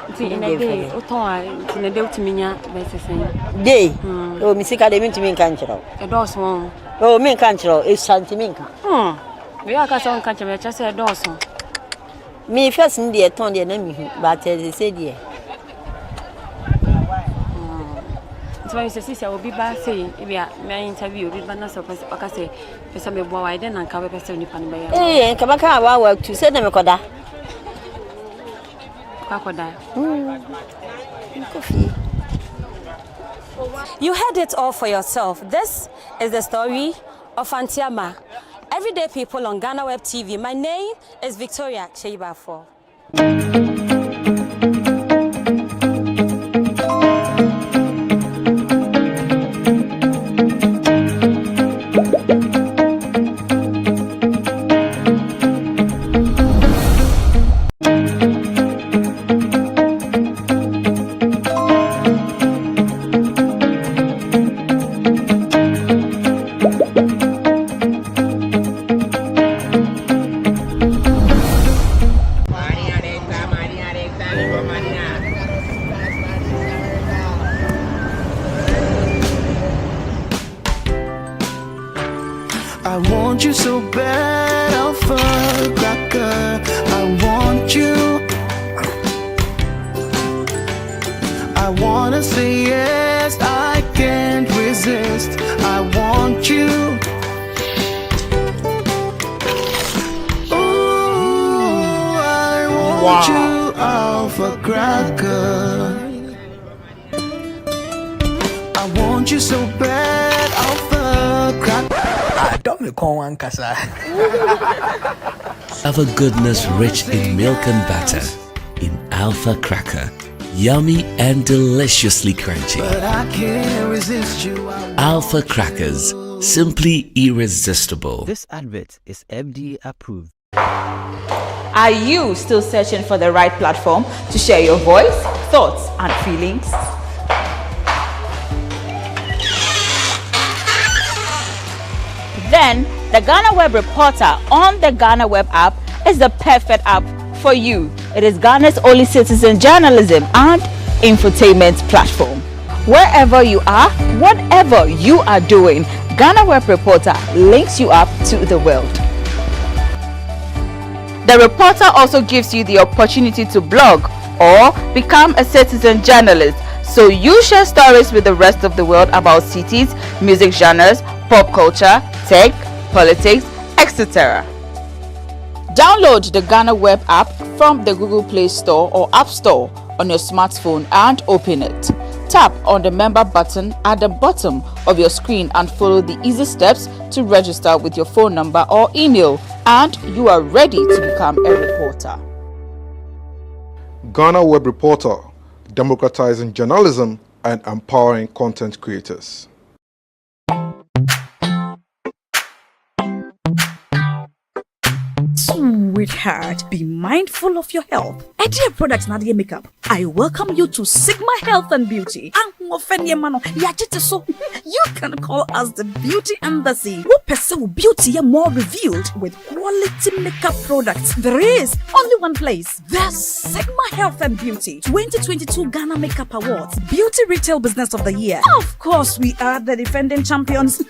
Nti ina dey oton a nti na dey wotumi nya be sesen. Dey. Oh, mi sika dey mi ntumi nka nkyerɛ. E dɔɔso won. Oh, mi nka nkyerɛ, e santi mi nka. We aka say nka nkyerɛ, cha say e dɔɔso. Mi first ni dey ton dey na mi hu, but they say dey. Nti wa say sisi obi ba say e bia me interview obi ba na so aka say pesa me boa wa dey na nka be pesa ni pan ba ya. Nka ba ka wa tu say na me koda. Koda. Coffee. You heard it all for yourself. This is the story of Auntie Ama. Everyday People on GhanaWeb TV. My name is Victoria Cheibafo. I say yes, I can't resist. I want you. Ooh, I want you, Alpha Cracker. I want you so bad, Alpha Cracker. I don't make one kasa. Alpha goodness rich in milk and butter. In Alpha Cracker. Yummy and deliciously crunchy. But I can't resist you. Alpha Crackers. Simply irresistible. This advert is FDA approved. Are you still searching for the right platform to share your voice, thoughts, and feelings? Then the GhanaWeb Reporter on the GhanaWeb app is the perfect app for you. It is Ghana's only citizen journalism and infotainment platform. Wherever you are, whatever you are doing, GhanaWeb Reporter links you up to the world. The Reporter also gives you the opportunity to blog or become a citizen journalist, so you share stories with the rest of the world about cities, music genres, pop culture, tech, politics, etc. Download the GhanaWeb app from the Google Play Store or App Store on your smartphone and open it. Tap on the member button at the bottom of your screen and follow the easy steps to register with your phone number or email, and you are ready to become a reporter. GhanaWeb Reporter, democratizing journalism and empowering content creators. Sweetheart, be mindful of your health. Dear products Nadia Makeup, I welcome you to Sigma Health and Beauty. You can call us the Beauty Embassy. We pursue beauty more revealed with quality makeup products. There is only one place. The Sigma Health and Beauty 2022 Ghana Makeup Awards Beauty Retail Business of the Year. Of course, we are the defending champions.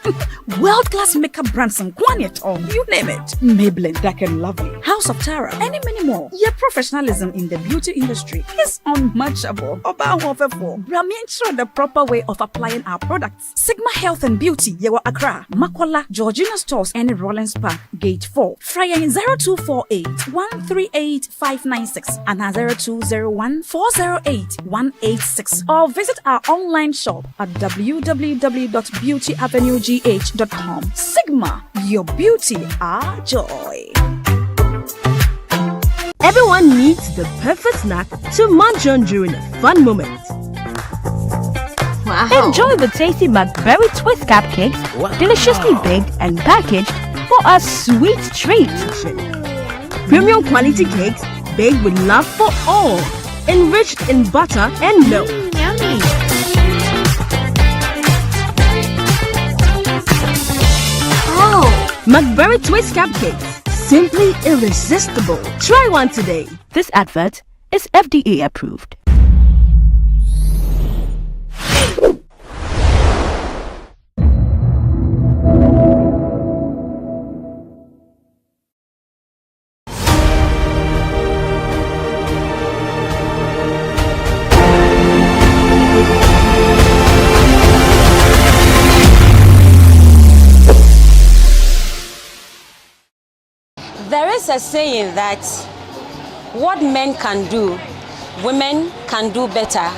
World-class makeup brands and Kwanyetong, you name it. Maybelline, Dark and Lovely, House of Tara, and many more. Your professionalism in the beauty industry is unmatchable. We ensure the proper way of applying our products. Sigma Health and Beauty, Yewa Accra, Makola, Georgina Stores, and Rollins Park, Gate 4. Fryer 0248 138 596 and 0201 408 186. Or visit our online shop at www.beautyavenuegh.com. Sigma, your beauty, our joy. Everyone needs the perfect snack to munch on during a fun moment. Wow. Enjoy the tasty McBerry Twist cupcakes, deliciously baked and packaged for a sweet treat. Premium quality cakes baked with love for all, enriched in butter and milk. Yummy. Oh, McBerry Twist cupcakes. Simply irresistible. Try one today. This advert is FDA approved. There is a saying that what men can do, women can do better.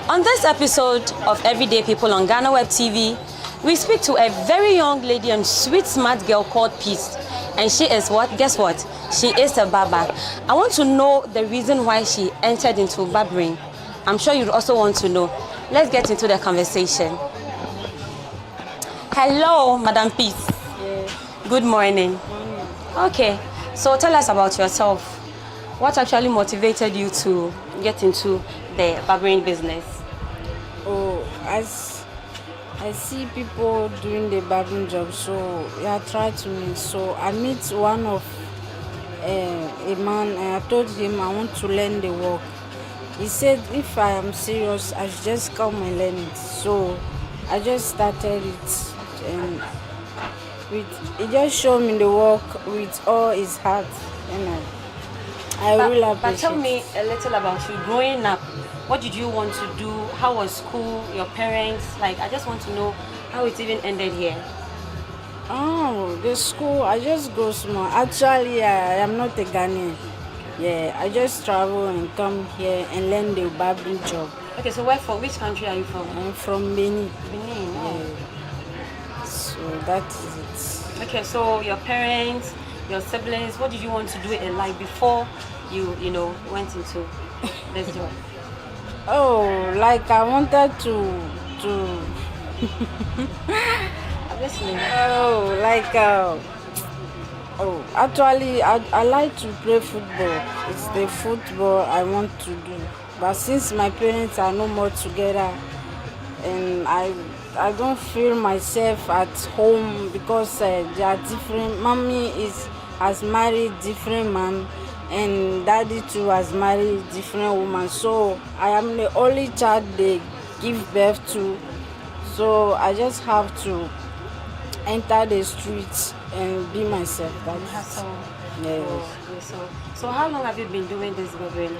On this episode of Everyday People on GhanaWeb TV, we speak to a very young lady and sweet, smart girl called Peace. And she is what? Guess what? She is a barber. I want to know the reason why she entered into barbering. I'm sure you also want to know. Let's get into the conversation. Hello, Madam Peace. Yes. Good morning. Okay, so tell us about yourself. What actually motivated you to get into the barbering business? Oh, as I see people doing the barbering job, so I tried to meet. So I meet one of a man, and I told him I want to learn the work. He said if I am serious, I should just come and learn it. So I just started it, and he just showed me the work with all his heart, and I really appreciate. But tell me a little about you growing up. What did you want to do? How was school? Your parents? Like, I just want to know how it even ended here. Oh, the school, I just go small. Actually, I am not a Ghanaian. Yeah, I just travel and come here and learn the barbering job. Okay, so which country are you from? I'm from Benin. Benin, oh. Yeah. So that is it. Okay, so your parents, your siblings, what did you want to do in life before you went into this job? Oh, like I wanted to Obviously. Oh, like actually I like to play football. It's the football I want to do. But since my parents are no more together, and I don't feel myself at home because they are different. Mommy has married different man, and daddy too has married different woman. So I am the only child they give birth to. So I just have to enter the streets and be myself. That's Yes. So how long have you been doing this, Gabriel?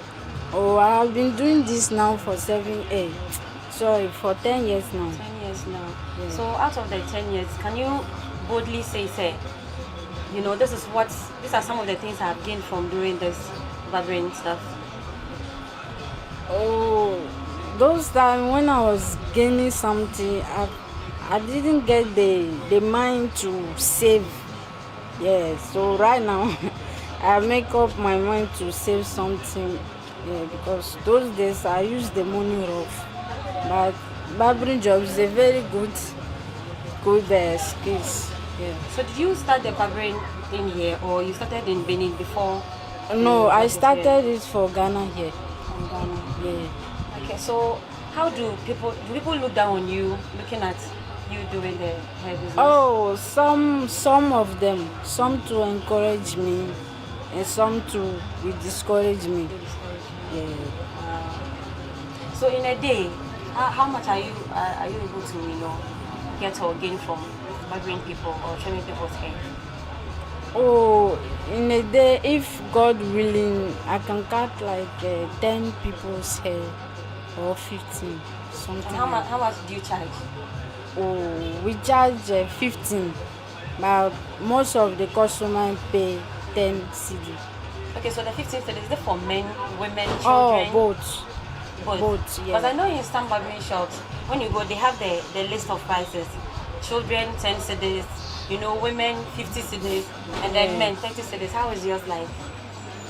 Oh, I have been doing this now for 10 years now. 10 years now. Yeah. So out of the 10 years, can you boldly say, these are some of the things I've gained from doing this barbering stuff? Oh, those times when I was gaining something, I didn't get the mind to save. Yeah, so right now I make up my mind to save something. Yeah, because those days I use the money rough. But barbering job is a very good skills. Yeah. So did you start the barbering thing here, or you started in Benin before? No, I started it for Ghana here. From Ghana. Yeah. Okay, so how do people look down on you, looking at you doing the hair business? Oh, some of them, some to encourage me, and some to discourage me. Yeah. So in a day, how much are you able to get or gain from barbering people or trimming people's hair? Oh, in a day, if God willing, I can cut like 10 people's hair or 15, something. And how much do you charge? Oh, we charge 15, but most of the customers pay 10 CD. Okay, so the 15 CD, is it for men, women, children? Oh, both. Both, yeah. Because I know in some barbering shops, when you go, they have the list of prices. Children 10 cedis, women 50 cedis, and then men 30 cedis. How is yours like?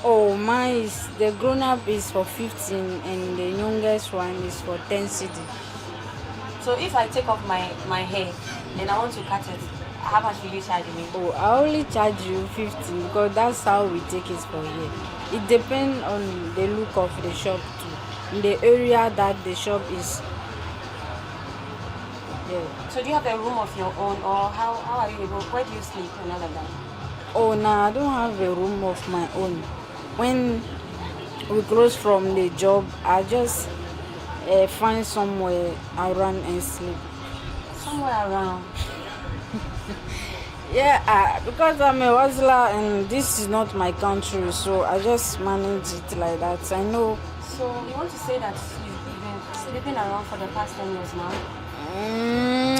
Oh, mine is, the grown-up is for 15 and the youngest one is for 10 cedi. So if I take off my hair and I want to cut it, how much will you charge me? Oh, I only charge you 50 because that's how we take it for here. It depends on the look of the shop too, in the area that the shop is. Yeah. So do you have a room of your own, or how are you able? Where do you sleep and all of that? Oh, no, I don't have a room of my own. When we close from the job, I just find somewhere around and sleep. Somewhere around? Yeah, because I'm a hustler and this is not my country, so I just manage it like that. I know. So you want to say that you've been sleeping around for the past 10 years now?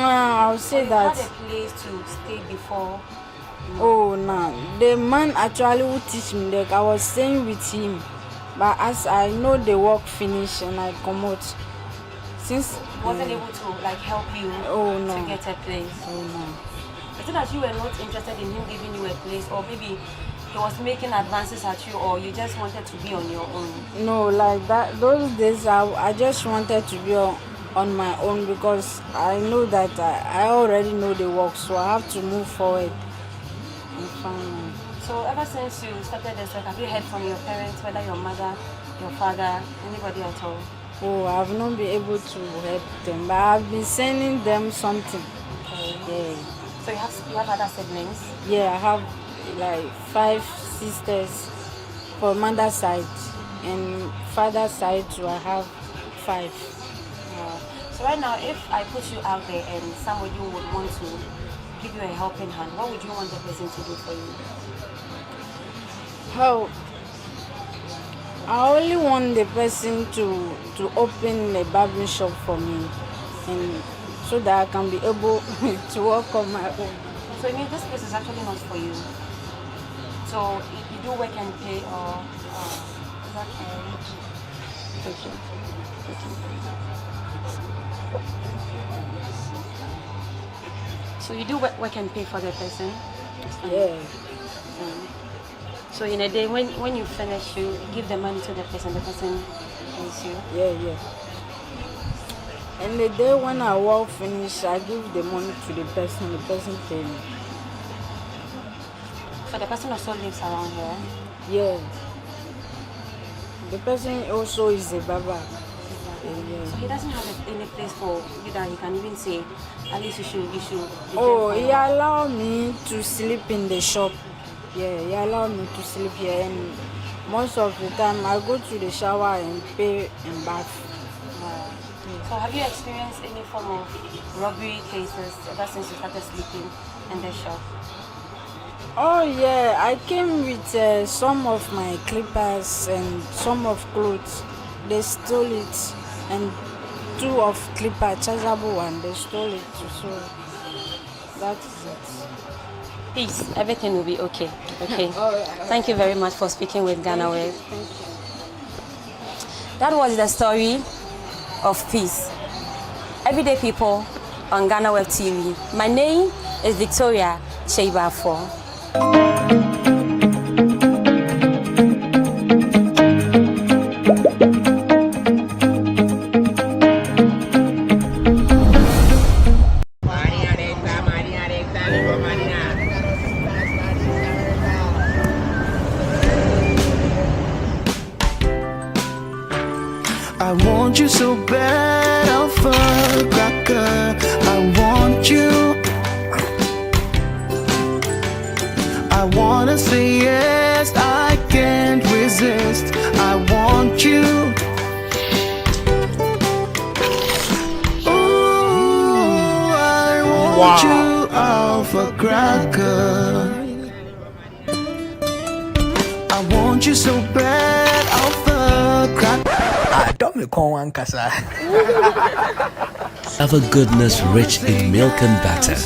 I'll say that. You had a place to stay before? Oh, no. The man actually would teach me, like I was staying with him. But as I know the work finished and I come out, since wasn't able to help you to get a place. Oh no. Is it that you were not interested in him giving you a place, or maybe he was making advances at you, or you just wanted to be on your own? No, like that. Those days I just wanted to be on my own because I know that I already know the work, so I have to move forward and find. So ever since you started this work, have you heard from your parents, whether your mother, your father, anybody at all? Oh, I have not been able to help them, but I've been sending them something. Okay. Yeah. So you have other siblings? Yeah, I have like 5 sisters for mother's side, and father's side too. I have 5. So right now, if I put you out there and somebody would want to give you a helping hand, what would you want the person to do for you? I only want the person to open a barbering shop for me, and so that I can be able to work on my own. So you mean this place is actually not for you? So you do work and pay, or is that okay? So you do work and pay for the person? Yeah. So in a day, when you finish, you give the money to the person pays you? Yeah. And the day when I work finish, I give the money to the person pay me. So the person also lives around here? Yeah. The person also is a barber. Yeah. So he doesn't have any place for you that he can even say, at least you should. Oh, he allowed me to sleep in the shop. Yeah, he allowed me to sleep here, and most of the time I go to the shower and pay and bath. So have you experienced any form of robbery cases ever since you started sleeping in the shop? Oh yeah, I came with some of my clippers and some of clothes. They stole it, and 2 of clipper chargeable one. They stole it too, so that's it. Peace. Everything will be okay. Okay. Thank you very much for speaking with GhanaWeb. Thank you. That was the story of peace. Everyday people on GhanaWeb TV. My name is Victoria Cheibafo. I want you so bad, Alpha Cracker. I want you. I wanna say yes, I can't resist. I want you. Ooh, I want you, Alpha Cracker. I want you so bad, Alpha Cracker. Have a goodness rich in milk and butter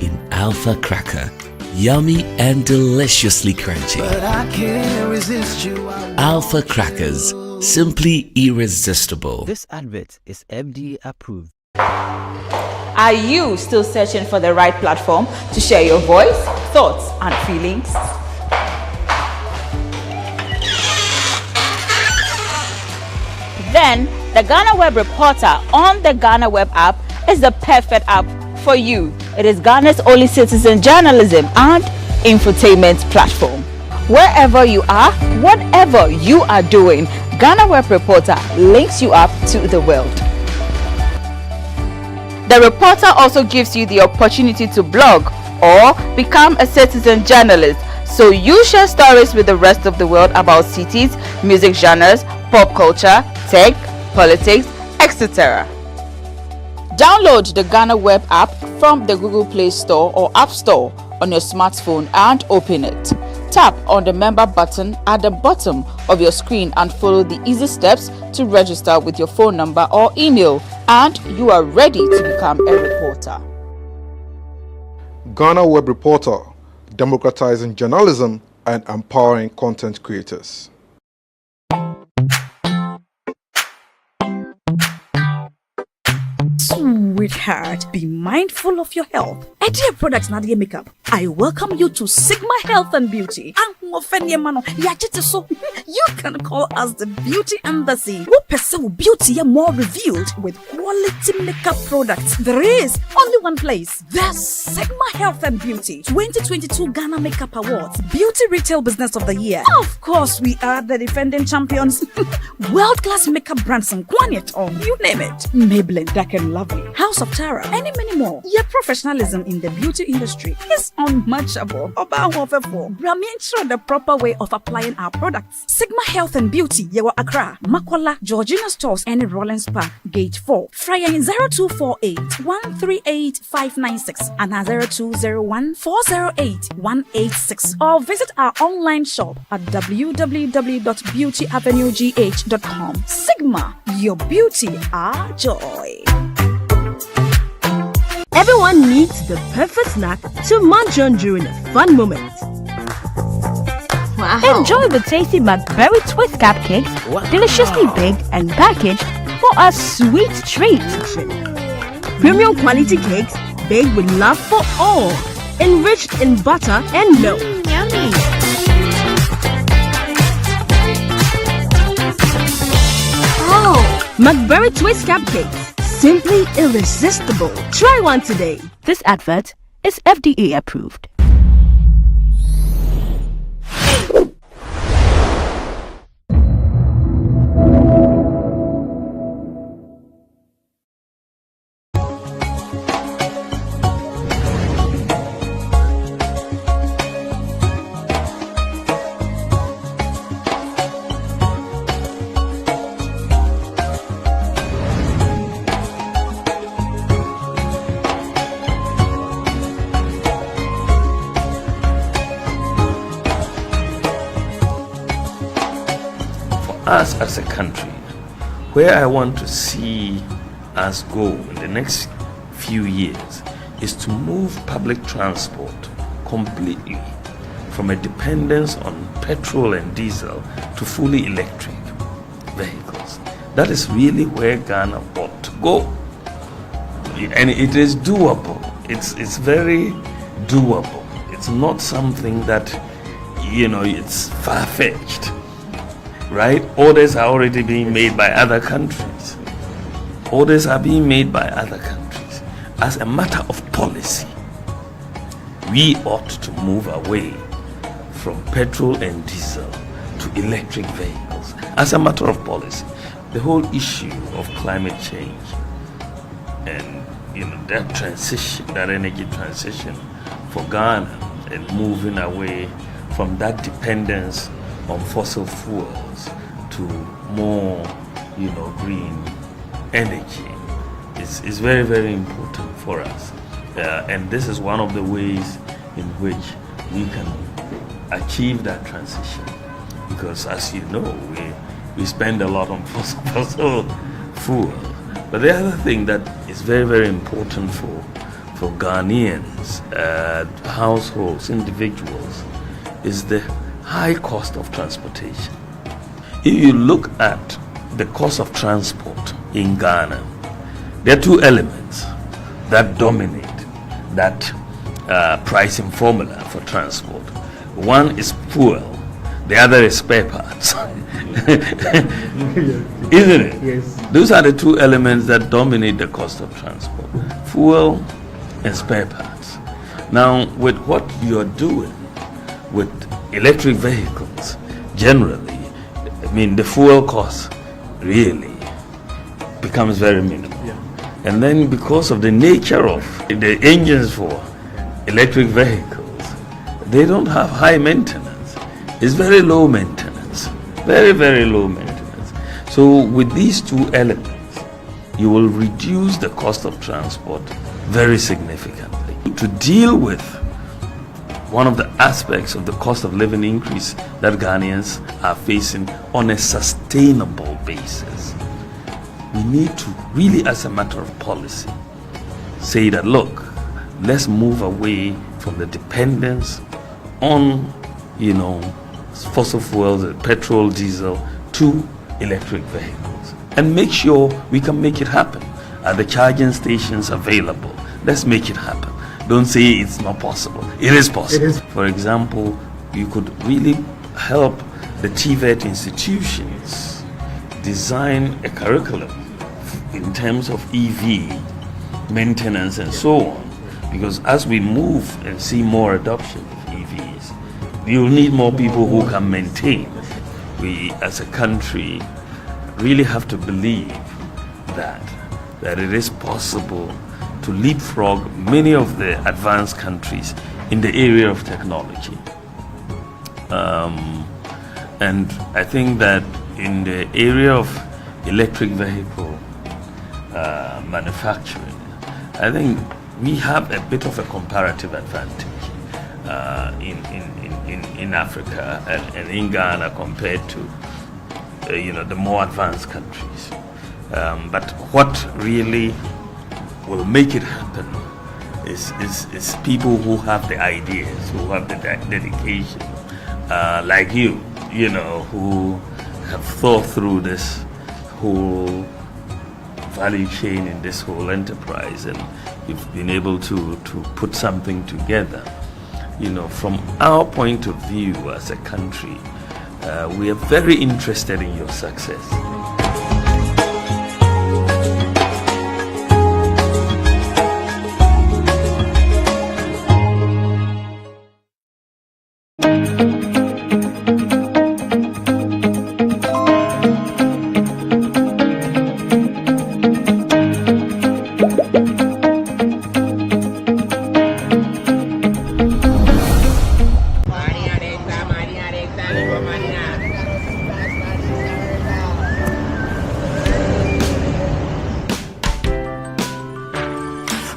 in Alpha Cracker. Yummy and deliciously crunchy. But I can't resist you. Alpha Crackers, simply irresistible. This advert is FDA approved. Are you still searching for the right platform to share your voice, thoughts, and feelings? Then the GhanaWeb Reporter on the GhanaWeb app is the perfect app for you. It is Ghana's only citizen journalism and infotainment platform. Wherever you are, whatever you are doing, GhanaWeb Reporter links you up to the world. The Reporter also gives you the opportunity to blog or become a citizen journalist, so you share stories with the rest of the world about cities, music genres, pop culture, tech, politics, etc. Download the GhanaWeb app from the Google Play Store or App Store on your smartphone and open it. Tap on the member button at the bottom of your screen and follow the easy steps to register with your phone number or email, and you are ready to become a reporter. GhanaWeb Reporter, democratizing journalism and empowering content creators. Sweetheart, be mindful of your health. Idea Products Nadia Makeup. I welcome you to Sigma Health and Beauty. You can call us the Beauty Embassy. We pursue beauty more revealed with quality makeup products. There is only one place. The Sigma Health and Beauty 2022 Ghana Makeup Awards Beauty Retail Business of the Year. Of course, we are the defending champions. World-class makeup brands and Kwanyet, you name it. Maybelline, Dark and Lovely, House of Tara, and many more. Your professionalism in the beauty industry is unmatchable. Brahmi ensure the proper way of applying our products. Sigma Health and Beauty, Yewa Accra, Makola, Georgina Stores, and Rollins Park, Gate 4. Fryer in 0248 138 596 and 0201 408 186. Or visit our online shop at www.beautyavenuegh.com. Sigma, your beauty, our joy. Everyone needs the perfect snack to munch on during a fun moment. Wow. Enjoy the tasty McBerry Twist cupcakes, deliciously baked and packaged for a sweet treat. Premium quality cakes baked with love for all, enriched in butter and milk. Yummy. Oh, McBerry Twist cupcakes, simply irresistible. Try one today. This advert is FDA approved. Us as a country, where I want to see us go in the next few years is to move public transport completely from a dependence on petrol and diesel to fully electric vehicles. That is really where Ghana ought to go. And it is doable. It's very doable. It's not something that, it's far-fetched. Right? Orders are already being made by other countries. Orders are being made by other countries. As a matter of policy, we ought to move away from petrol and diesel to electric vehicles. As a matter of policy, the whole issue of climate change and that transition, that energy transition for Ghana and moving away from that dependence on fossil fuels to more, green energy is very, very important for us. And this is one of the ways in which we can achieve that transition. Because as you know, we spend a lot on fossil fuel. But the other thing that is very, very important for Ghanaians, households, individuals, is the high cost of transportation. If you look at the cost of transport in Ghana, there are two elements that dominate that pricing formula for transport. One is fuel, the other is spare parts. Isn't it? Yes. Those are the two elements that dominate the cost of transport: fuel and spare parts. Now, with what you're doing with electric vehicles, generally, the fuel cost really becomes very minimal. Yeah. And then because of the nature of the engines for electric vehicles, they don't have high maintenance. It's very low maintenance. Very, very low maintenance. So with these two elements, you will reduce the cost of transport very significantly. To deal with one of the aspects of the cost of living increase that Ghanaians are facing on a sustainable basis, we need to really, as a matter of policy, say that, look, let's move away from the dependence on, fossil fuels, petrol, diesel, to electric vehicles. And make sure we can make it happen. Are the charging stations available? Let's make it happen. Don't say it's not possible. It is possible. It is. For example, you could really help the TVET institutions design a curriculum in terms of EV maintenance and so on. Because as we move and see more adoption of EVs, you'll need more people who can maintain. We as a country really have to believe that it is possible to leapfrog many of the advanced countries in the area of technology. And I think that in the area of electric vehicle manufacturing, I think we have a bit of a comparative advantage in Africa and in Ghana compared to the more advanced countries. But what really will make it happen is people who have the ideas, who have the dedication, like you who have thought through this whole value chain in this whole enterprise, and you've been able to put something together. From our point of view as a country, we are very interested in your success.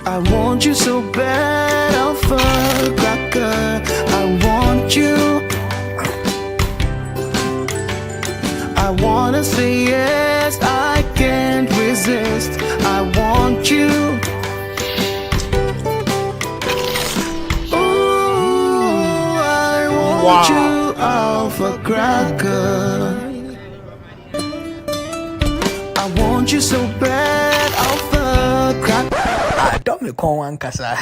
I want you so bad, Alpha Cracker. I want you. I wanna say yes, I can't resist. I want you. Ooh, I want you, Alpha Cracker. I want you so bad, Alpha Cracker. Don't me call one casa.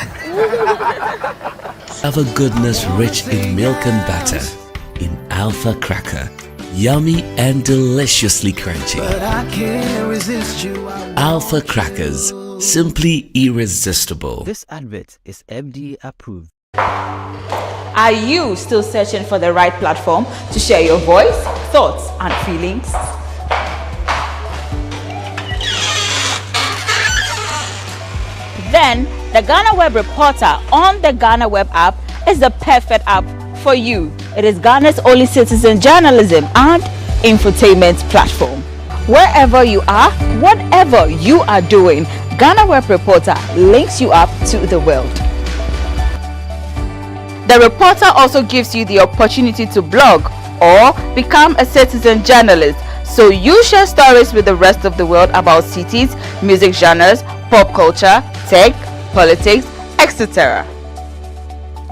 Alpha goodness rich in milk and butter. In Alpha Cracker. Yummy and deliciously crunchy. But I can't resist you. Alpha Crackers. Simply irresistible. This advert is FDA approved. Are you still searching for the right platform to share your voice, thoughts, and feelings? Then the GhanaWeb Reporter on the GhanaWeb app is the perfect app for you. It is Ghana's only citizen journalism and infotainment platform. Wherever you are, whatever you are doing, GhanaWeb Reporter links you up to the world. The Reporter also gives you the opportunity to blog or become a citizen journalist, so you share stories with the rest of the world about cities, music genres, pop culture, tech, politics, etc.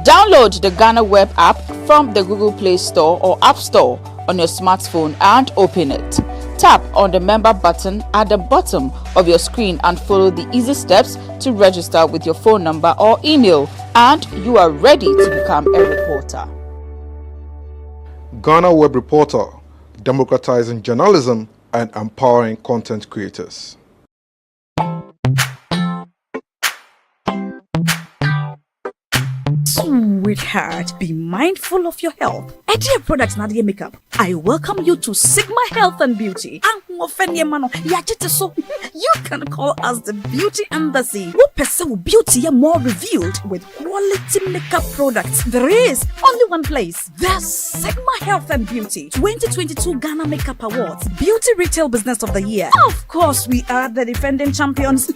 Download the GhanaWeb app from the Google Play Store or App Store on your smartphone and open it. Tap on the member button at the bottom of your screen and follow the easy steps to register with your phone number or email, and you are ready to become a reporter. GhanaWeb Reporter, democratizing journalism and empowering content creators. Sweetheart, be mindful of your health. Idea Products Nadia Makeup. I welcome you to Sigma Health and Beauty. You can call us the Beauty Embassy. Who pursue beauty more revealed with quality makeup products. There is only one place. The Sigma Health and Beauty 2022 Ghana Makeup Awards. Beauty Retail Business of the Year. Of course, we are the defending champions.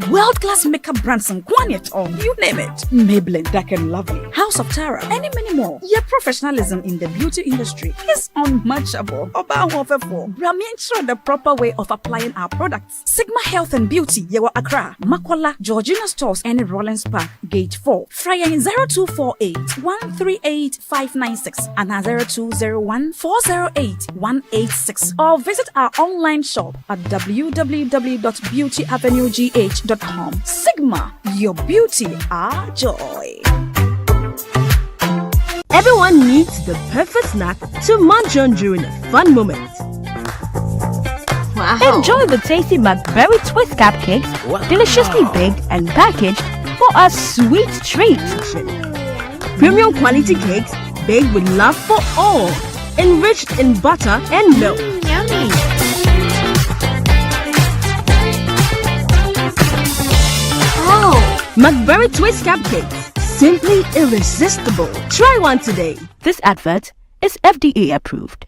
World-class makeup brands and Kwanyet on. You name it. Maybelline, Dark and Lovely, House of Tara, and many more. Your professionalism in the beauty industry is unmatchable. Ensure the proper way of applying our products. Sigma Health and Beauty, Yewa Accra, Makwala, Georgina Stores, and Rollins Park, Gate 4. Fryer 0248 138 596 and 0201 408 186. Or visit our online shop at www.beautyavenuegh.com. Sigma, your beauty, our joy. Everyone needs the perfect snack to munch on during a fun moment. Wow. Enjoy the tasty McBerry Twist cupcakes, deliciously baked and packaged for a sweet treat. Premium quality cakes baked with love for all, enriched in butter and milk. Yummy. Oh, McBerry Twist cupcakes, simply irresistible. Try one today. This advert is FDA approved.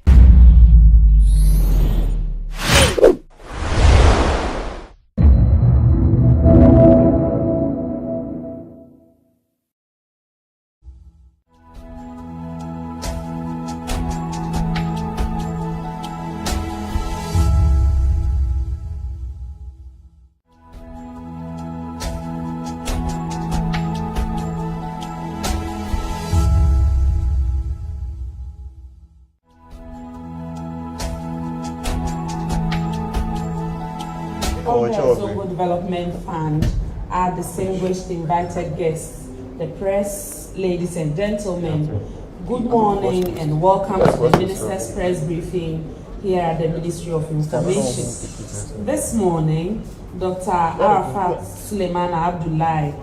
from the Zongo Development Fund, our distinguished invited guests, the press, ladies and gentlemen, good morning and welcome to the Minister's Press Briefing here at the Ministry of Information. This morning, Dr. Arafat Suleiman Abdullahi,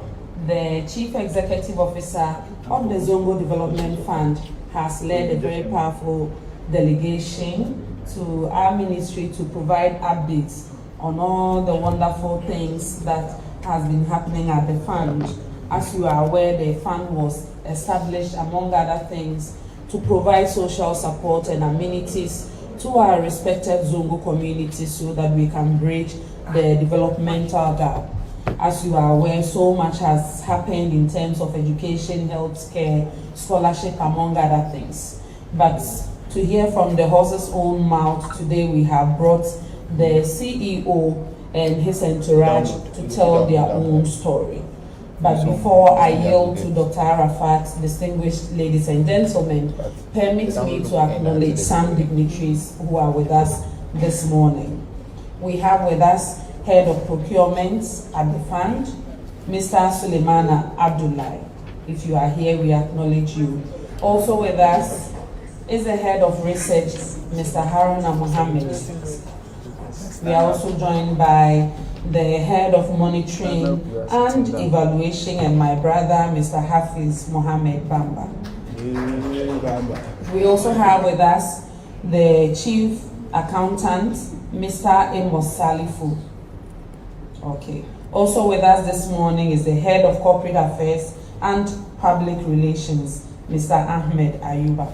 the Chief Executive Officer of the Zongo Development Fund, has led a very powerful delegation to our ministry to provide updates on all the wonderful things that has been happening at the fund. As you are aware, the fund was established, among other things, to provide social support and amenities to our respected Zongo communities so that we can bridge the developmental gap. As you are aware, so much has happened in terms of education, health care, scholarship, among other things. But to hear from the horse's own mouth, today we have brought the CEO and his entourage to tell their own story. But before I yield to Dr. Arafat, distinguished ladies and gentlemen, permit me to acknowledge some dignitaries who are with us this morning. We have with us Head of Procurement at the Fund, Mr. Suleimana Abdullahi. If you are here, we acknowledge you. Also with us is the Head of Research, Mr. Haruna Mohammed. We are also joined by the Head of Monitoring and Evaluation and my brother, Mr. Hafiz Mohammed Bamba. We also have with us the Chief Accountant, Mr. Amos Salifu. Okay. Also with us this morning is the Head of Corporate Affairs and Public Relations, Mr. Ahmed Ayuba.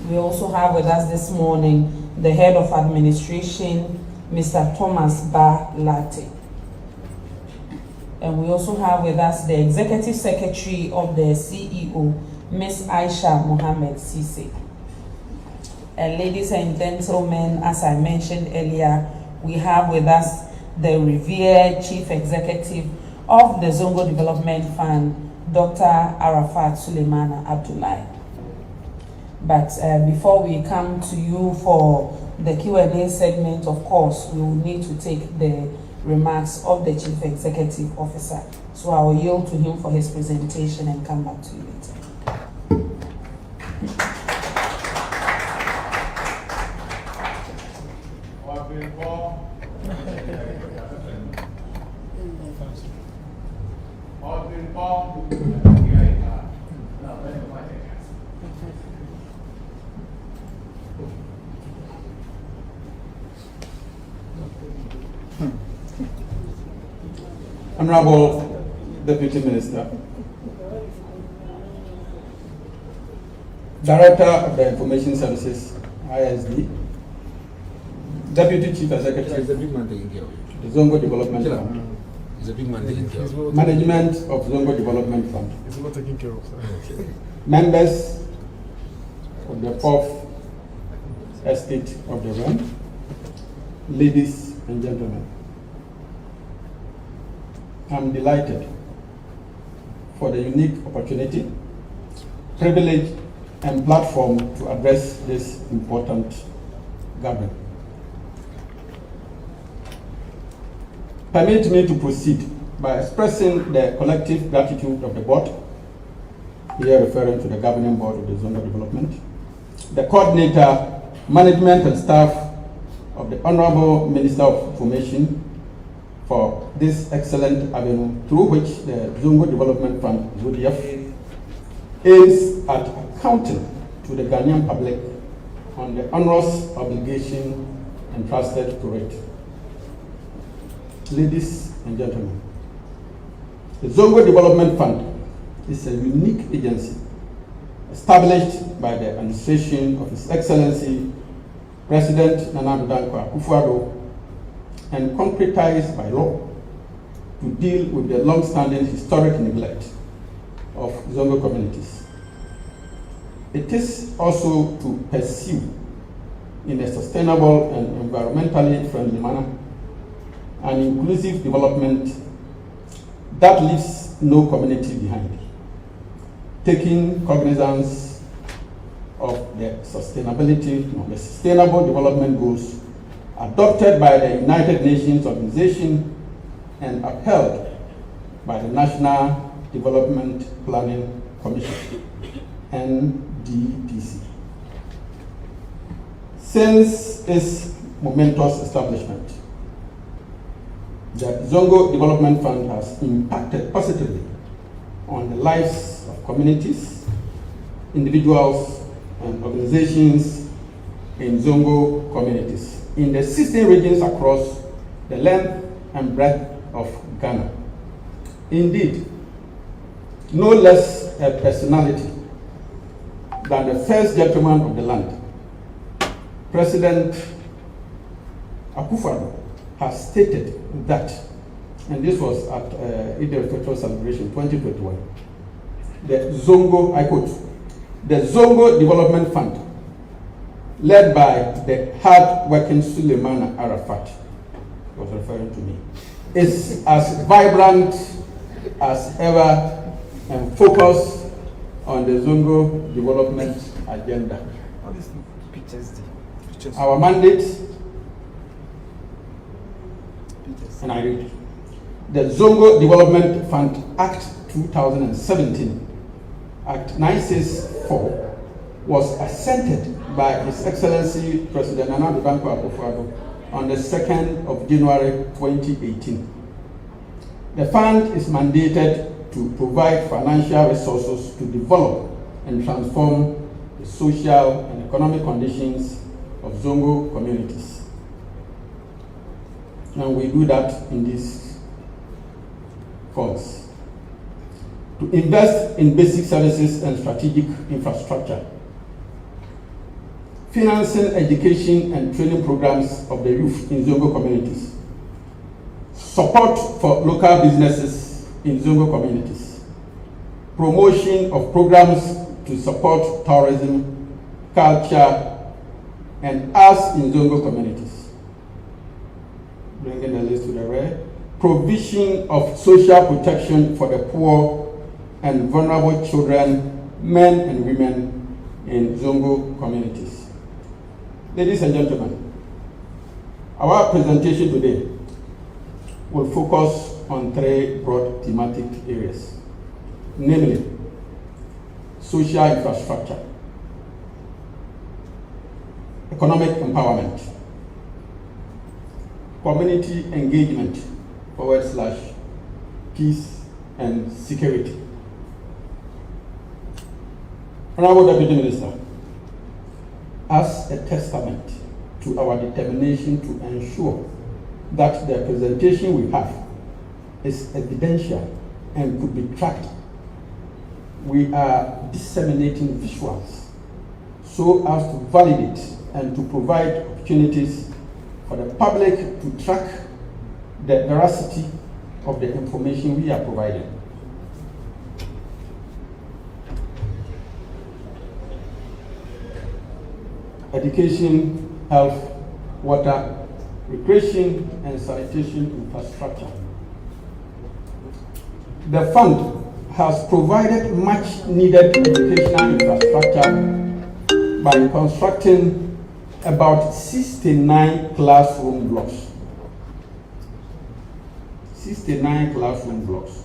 We also have with us this morning the Head of Administration, Mr. Thomas Ba Latte. And we also have with us the Executive Secretary of the CEO, Ms. Aisha Mohammed Sise. And ladies and gentlemen, as I mentioned earlier, we have with us the revered Chief Executive of the Zongo Development Fund, Dr. Arafat Suleiman Abdullahi. But before we come to you for the Q&A segment, of course, we will need to take the remarks of the Chief Executive Officer. So I will yield to him for his presentation and come back to you later. Honorable Deputy Minister, Director of the Information Services, ISD, Deputy Chief Executive, the Zongo Development Fund, He's a big man taking care of. Management of Zongo Development Fund, He's not taking care of. members of the 4th Estate of the realm, ladies and gentlemen. I'm delighted for the unique opportunity, privilege, and platform to address this important gathering. Permit me to proceed by expressing the collective gratitude of the board, here referring to the governing board of the Zongo Development, the coordinator, management and staff of the Honorable Minister of Information for this excellent avenue through which the Zongo Development Fund, ZODF, aims at accounting to the Ghanaian public on the onerous obligation entrusted to it. Ladies and gentlemen, the Zongo Development Fund is a unique agency established by the administration of His Excellency President Nana Dankwa Akufo-Addo and concretized by law to deal with the long-standing historic neglect of Zongo communities. It is also to pursue in a sustainable and environmentally friendly manner an inclusive development that leaves no community behind, taking cognizance of the sustainable development goals adopted by the United Nations Organization and upheld by the National Development Planning Commission, NDPC. Since its momentous establishment, the Zongo Development Fund has impacted positively on the lives of communities, individuals, and organizations in Zongo communities in the 16 regions across the length and breadth of Ghana. Indeed, no less a personality than the first gentleman of the land, President Akufo-Addo, has stated that, and this was at Eid al-Fitr celebration 2021, the Zongo, I quote, the Zongo Development Fund, led by the hard-working Suleiman Arafat, was referring to me, is as vibrant as ever and focused on the Zongo development agenda. Our mandate, and I read, the Zongo Development Fund Act 2017, Act 964, was assented by His Excellency President Nana Addo Dankwa Akufo-Addo on the 2nd of January 2018. The fund is mandated to provide financial resources to develop and transform the social and economic conditions of Zongo communities. And we do that in these forms: to invest in basic services and strategic infrastructure, financing education and training programs of the youth in Zongo communities, support for local businesses in Zongo communities, promotion of programs to support tourism, culture, and arts in Zongo communities. Bringing the list to the rear, provision of social protection for the poor and vulnerable children, men and women in Zongo communities. Ladies and gentlemen, our presentation today will focus on 3 broad thematic areas, namely social infrastructure, economic empowerment, community engagement / peace and security. Honorable Deputy Minister, as a testament to our determination to ensure that the presentation we have is evidential and could be tracked, we are disseminating visuals so as to validate and to provide opportunities for the public to track the veracity of the information we are providing. Education, health, water, recreation, and sanitation infrastructure. The fund has provided much needed educational infrastructure by constructing about 69 classroom blocks. 69 classroom blocks,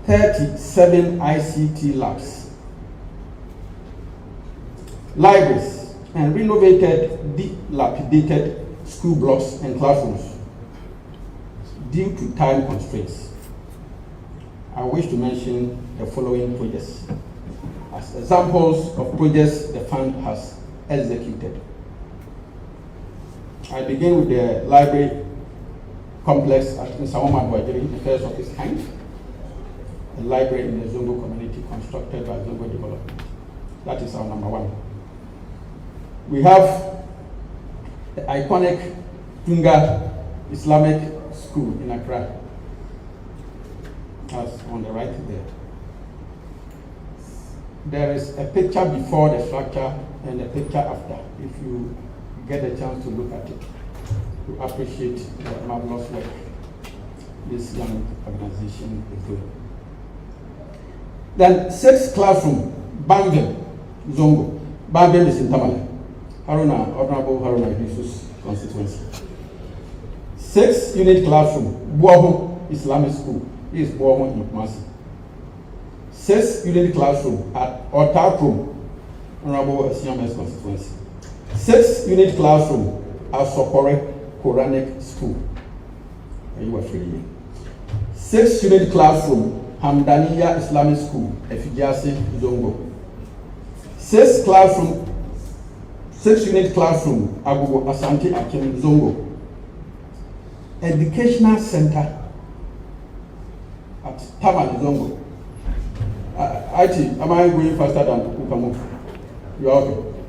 37 ICT labs, libraries, and renovated, dilapidated school blocks and classrooms due to time constraints. I wish to mention the following projects as examples of projects the fund has executed. I begin with the library complex at Nsawama Bwajiri, the first of its kind, a library in the Zongo community constructed by Zongo Development. That is our number 1. We have the iconic Tunga Islamic School in Accra. That's on the right there. There is a picture before the structure and a picture after, if you get a chance to look at it, to appreciate the marvelous work this young organization is doing. Then 6 classroom, Bambem, Zongo. Bambem is in Tamale. Honorable Haruna Jesus constituency. 6-unit classroom, Boahu Islamic School. This is Boahu in Kumasi. 6-unit classroom at Otakrum, Honorable CMS constituency. 6-unit classroom at Sokore Quranic School. You are free. 6-unit classroom, Hamdaniya Islamic School, Efijasi Zongo. 6-unit classroom, Agugo Asante Akim Zongo. Educational center at Taman Zongo. IT, am I going faster than Ukamu? You are okay.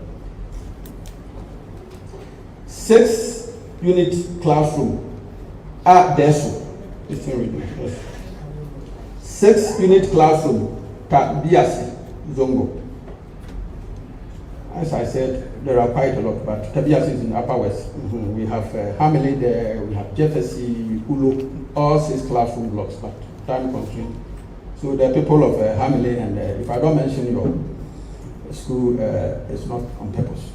6-unit classroom at Desu. 6-unit classroom at Biasi Zongo. As I said, there are quite a lot, but Tabias is in Upper West. We have Hamley there, we have Jefferson, Ulu, all 6 classroom blocks, but time constraint. So the people of Hamley, and if I don't mention your school, it's not on purpose.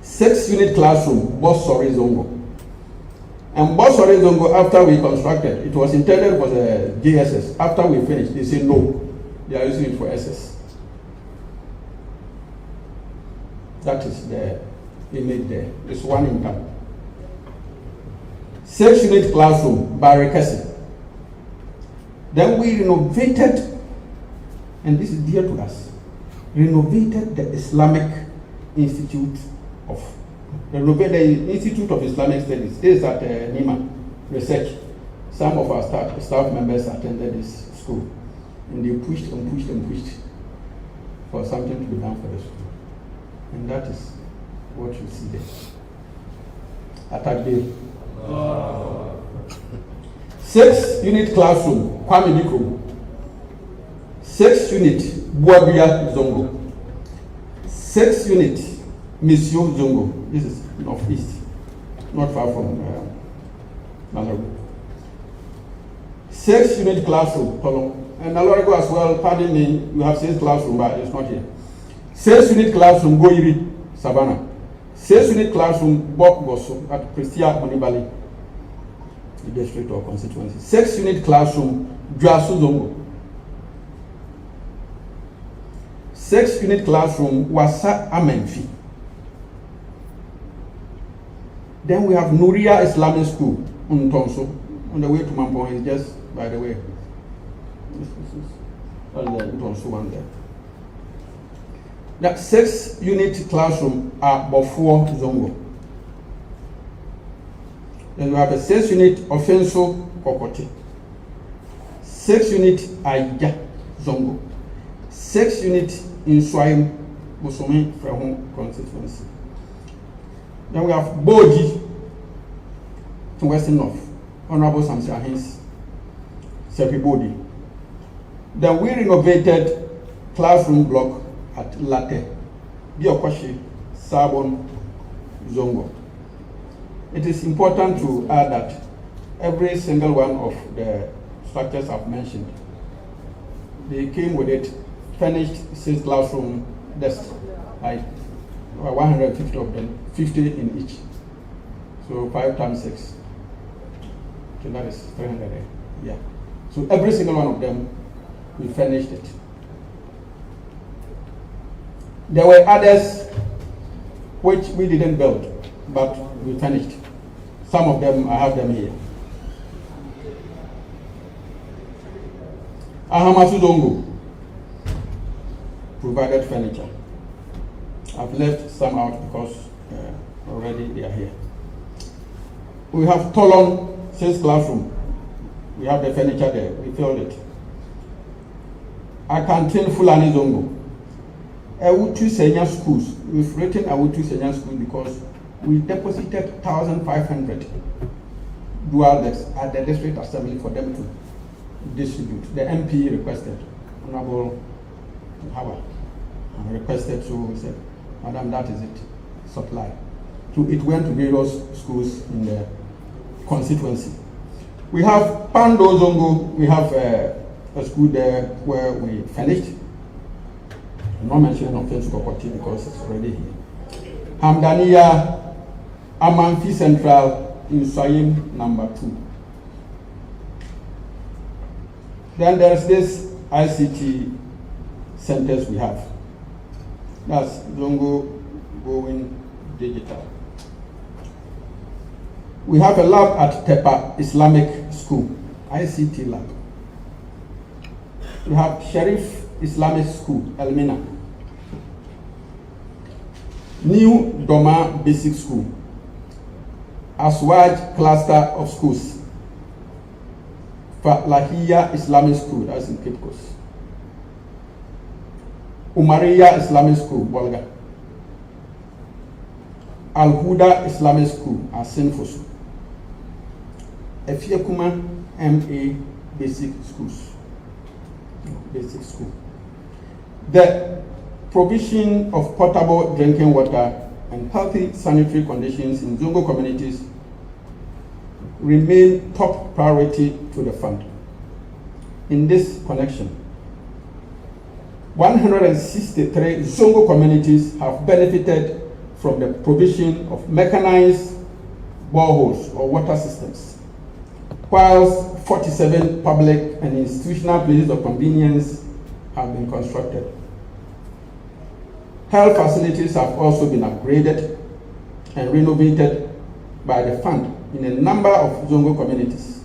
6-unit classroom, Bossori Zongo. And Bossori Zongo, after we constructed, it was intended for the JSS. After we finished, they said no, they are using it for SS. That is the image there. It's one income. 6-unit classroom, Barakasi. Then we renovated, and this is dear to us, renovated the Islamic Institute of Islamic Studies. This is at Nima Research. Some of our staff members attended this school, and they pushed and pushed and pushed for something to be done for the school. And that is what you see there. Attack day. 6-unit classroom, Kwame Nkrumah. 6-unit, Buabia Zongo. 6-unit, Monsieur Zongo. This is northeast, not far from Malawi. 6-unit classroom, Tolong. And Alorigo as well, pardon me, you have 6 classroom, but it's not here. 6-unit classroom, Goiri, Savannah. 6-unit classroom, Bob Gosso at Pristia Monibali, the district or constituency. 6-unit classroom, Juasu Zongo. 6-unit classroom, Wasa Amenfi. Then we have Nuria Islamic School, Untonso, on the way to Mampong, is just by the way. This is Untonso one there. That 6-unit classroom at Bofuo Zongo. Then we have a 6-unit Offenso Kokoti. 6-unit Aija Zongo. 6-unit Inswaim Bosomi Frahon constituency. Then we have Boji to Western North. Honorable Samson Ahins Sepi Bodi. Then we renovated classroom block at Latte, Biokoshi, Sabon, Zongo. It is important to add that every single one of the structures I've mentioned, they came with it finished 6 classroom desks, like 150 of them, 50 in each. So 5 times 6. So that is 300. Yeah. So every single one of them, we finished it. There were others which we didn't build, but we finished. Some of them, I have them here. Ahamasu Zongo provided furniture. I've left some out because already they are here. We have Tolon 6 classroom. We have the furniture there. We filled it. Akantin Fulani Zongo. Awutu Senior Schools. We've written Awutu Senior Schools because we deposited 1,500 dual decks at the district assembly for them to distribute. The MP requested, Honorable Howard requested, so we said, Madam, that is it, supply. So it went to various schools in the constituency. We have Pando Zongo, we have a school there where we finished. I'm not mentioning offense property because it's already here. Hamdania Amanfi Central in Swayim number 2. Then there's this ICT centers we have. That's Zongo Going Digital. We have a lab at Tepa Islamic School, ICT lab. We have Sharif Islamic School, Elmina. New Doma Basic School, Aswaj Cluster of Schools, Lahia Islamic School, that's in Cape Coast. Umariya Islamic School, Bolga. Al Huda Islamic School, Asenfosu. Efiekuma MA Basic Schools. Basic School. The provision of potable drinking water and healthy sanitary conditions in Zongo communities remain top priority to the fund. In this connection, 163 Zongo communities have benefited from the provision of mechanized boreholes or water systems, whilst 47 public and institutional places of convenience have been constructed. Health facilities have also been upgraded and renovated by the fund in a number of Zongo communities,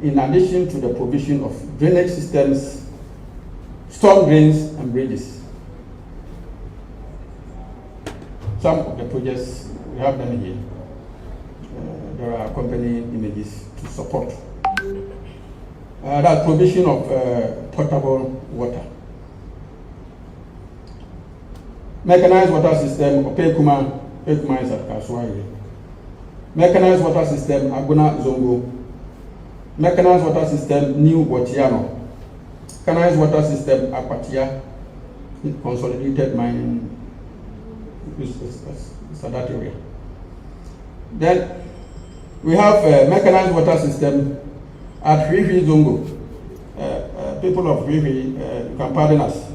in addition to the provision of drainage systems, storm drains, and bridges. Some of the projects, we have them here. There are accompanying images to support. That provision of potable water. Mechanized water system, Opekuma is at Kaswai. Mechanized water system, Aguna Zongo. Mechanized water system, New Botiano. Mechanized water system, Apatia. Consolidated mining. It's that area. Then we have a mechanized water system at Rivi Zongo. People of Rivi, you can pardon us.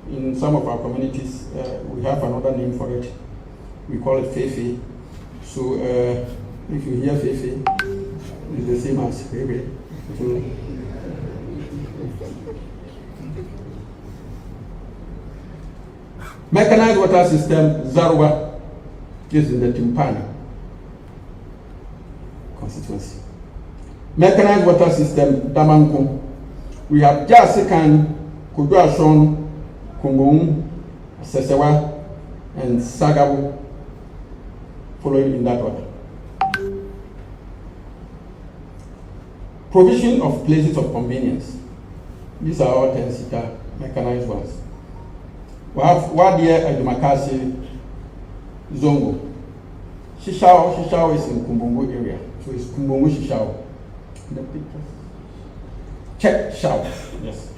In some of our communities, we have another name for it. We call it Fefe. So if you hear Fefe, it's the same as Fefe. So, mechanized water system, Zarwa, is in the Timpani constituency. Mechanized water system, Damanko. We have Jasikan, Kuduashon, Kungung, Sesewa, and Sagabu, following in that order. Provision of places of convenience. These are all 10-seater mechanized ones. We have Wadia Edumakasi Zongo. Shishao is in Kumbungu area. So it's Kumbungu Shishao. The picture. Check Shao. Yes.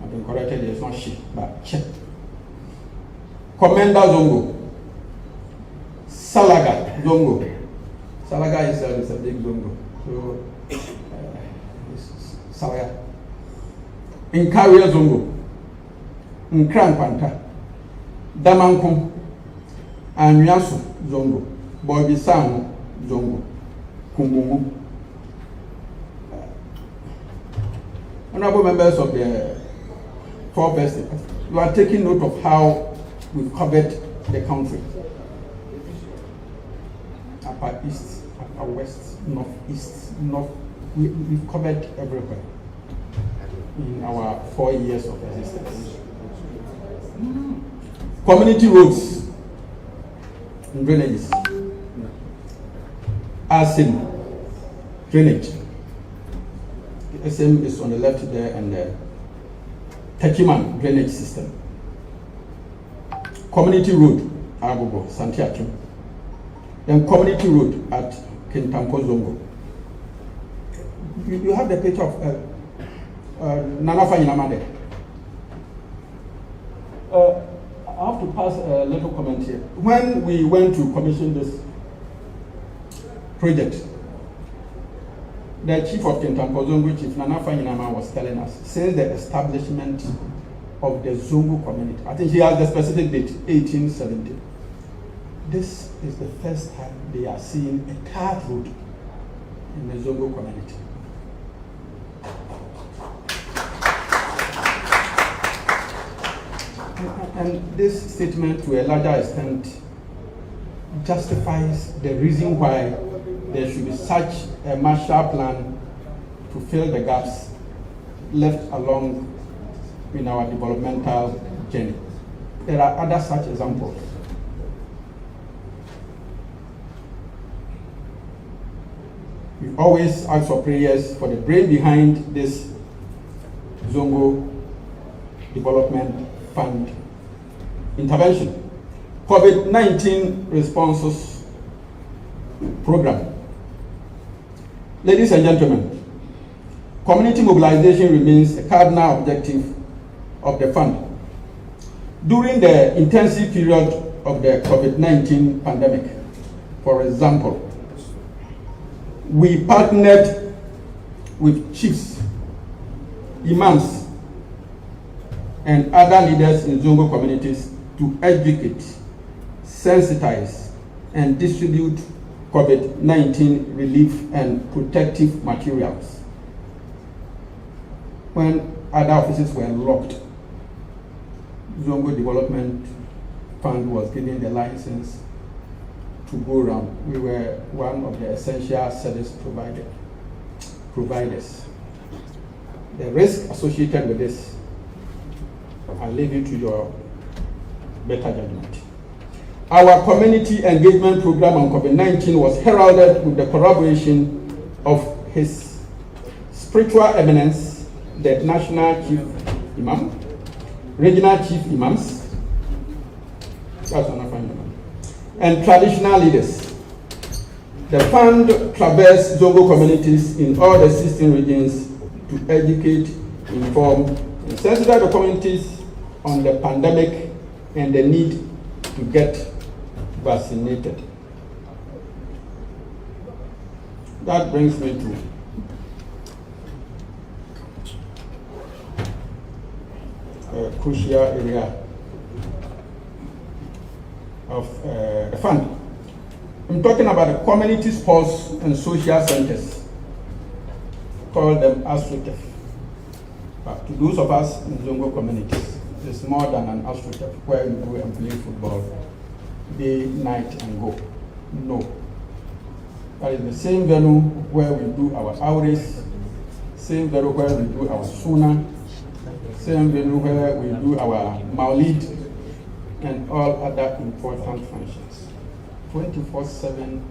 I've been corrected, it's not she, but check. Commander Zongo. Salaga Zongo. Salaga is a big Zongo. So, Salaga. Inkaria Zongo. Nkran Panta. Damankum. Anyasu Zongo. Bobisan Zongo. Kumbungu. Honorable members of the four best, you are taking note of how we've covered the country. Upper East, Upper West, Northeast, North. We've covered everywhere in our 4 years of existence. Community roads and drainages. ASIM, drainage. The SM is on the left there, and the Techiman drainage system. Community road, Agogo, Santiago. Then community road at Kintampo Zongo. You have the picture of Nanafa Yinamade. I have to pass a little comment here. When we went to commission this project, the chief of Kintampo Zongo, Chief Nanafa Yinama, was telling us, since the establishment of the Zongo community, I think he has the specific date, 1870. this is the first time they are seeing a tarred road in the Zongo community. And this statement, to a larger extent, justifies the reason why there should be such a Marshall Plan to fill the gaps left along in our developmental journey. There are other such examples. We always ask for prayers for the brain behind this Zongo Development Fund intervention. COVID-19 responses program. Ladies and gentlemen, community mobilization remains a cardinal objective of the fund. During the intensive period of the COVID-19 pandemic, for example, we partnered with chiefs, imams, and other leaders in Zongo communities to educate, sensitize, and distribute COVID-19 relief and protective materials. When other offices were locked, Zongo Development Fund was given the license to go around. We were one of the essential service providers. The risk associated with this, I'll leave you to your better judgment. Our community engagement program on COVID-19 was heralded with the collaboration of His Spiritual Eminence, the National Chief Imam, Regional Chief Imams, and traditional leaders. The fund traversed Zongo communities in all the 16 regions to educate, inform, and sensitize the communities on the pandemic and the need to get vaccinated. That brings me to a crucial area of the fund. I'm talking about the community sports and social centers. Call them AstroTurf. But to those of us in Zongo communities, it's more than an AstroTurf where you go and play football day, night, and go. No. That is the same venue where we do our outreach, same venue where we do our Suna, same venue where we do our Maulid, and all other important functions. 24/7,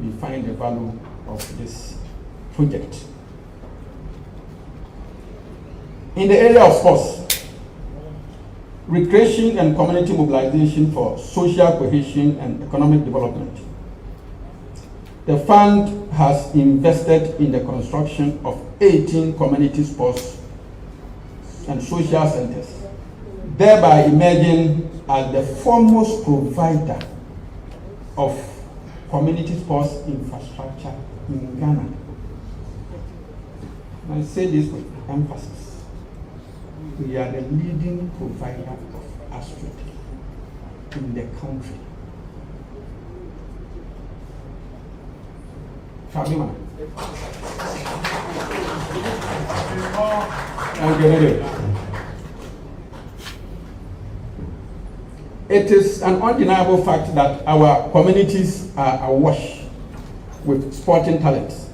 we find the value of this project. In the area of sports, recreation and community mobilization for social cohesion and economic development, the fund has invested in the construction of 18 community sports and social centers, thereby emerging as the foremost provider of community sports infrastructure in Ghana. I say this with emphasis. We are the leading provider of AstroTurf in the country. Fabima. It is an undeniable fact that our communities are awash with sporting talents.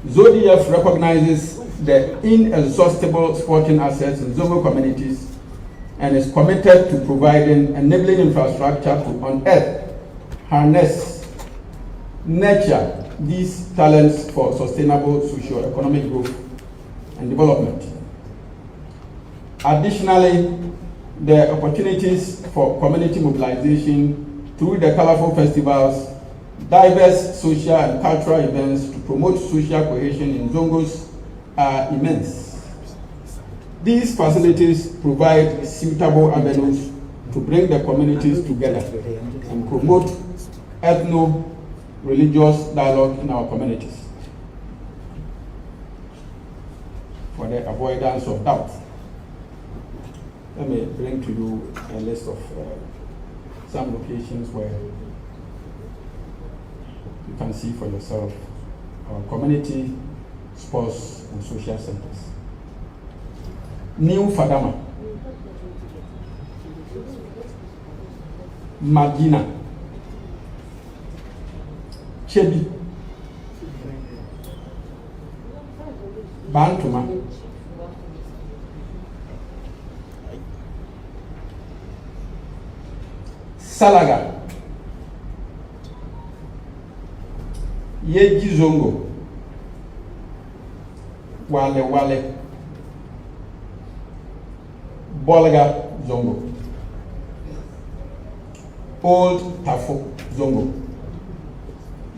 ZODF recognizes the inexhaustible sporting assets in Zongo communities and is committed to providing enabling infrastructure to unearth, harness, nurture these talents for sustainable socio-economic growth and development. Additionally, there are opportunities for community mobilization through the colorful festivals, diverse social and cultural events to promote social cohesion in Zongos are immense. These facilities provide suitable avenues to bring the communities together and promote ethno-religious dialogue in our communities. For the avoidance of doubt, let me bring to you a list of some locations where you can see for yourself our community, sports, and social centers. New Fadama, Madina, Chebi, Bantuma, Salaga, Yeji Zongo, Wale Wale, Bolga Zongo, Old Tafo Zongo.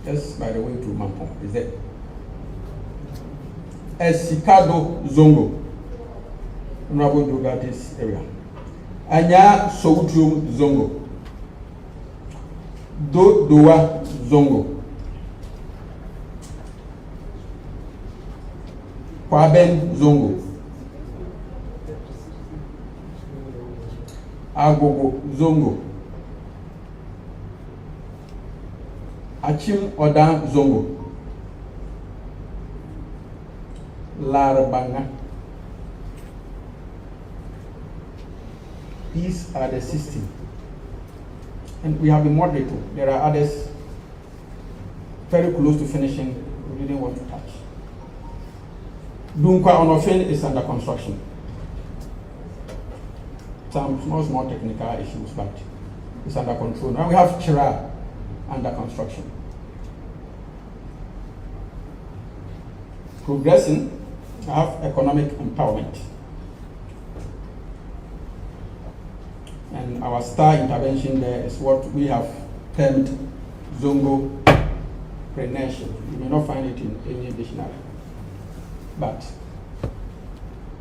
Just by the way to Mampong, is there? Esikado Zongo, Honorable Dugatis area. Anya Soutium Zongo, Doa Zongo, Kwaben Zongo, Agogo Zongo, Achim Odan Zongo, Larabanga. These are the 16. And we have been moderated. There are others very close to finishing we didn't want to touch. Dunkwa Onofen is under construction. Some small technical issues, but it's under control. Now we have Chira under construction. Progressing, I have economic empowerment. And our star intervention there is what we have termed Zongo Preneurship. You may not find it in any dictionary, but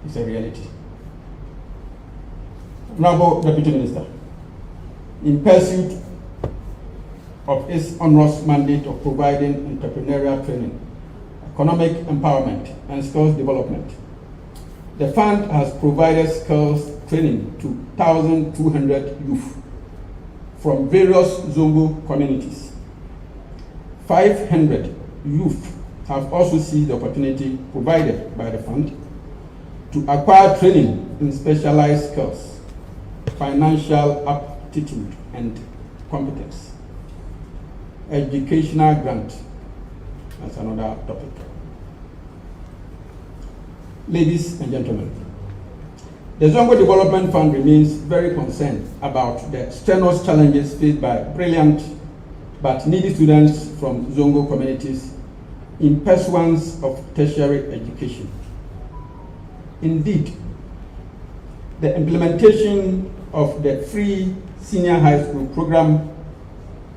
it's a reality. Honorable Deputy Minister, in pursuit of its onerous mandate of providing entrepreneurial training, economic empowerment, and skills development, the fund has provided skills training to 1,200 youth from various Zongo communities. 500 youth have also seized the opportunity provided by the fund to acquire training in specialized skills, financial aptitude, and competence. Educational grant, that's another topic. Ladies and gentlemen, the Zongo Development Fund remains very concerned about the strenuous challenges faced by brilliant but needy students from Zongo communities in pursuance of tertiary education. Indeed, the implementation of the free senior high school program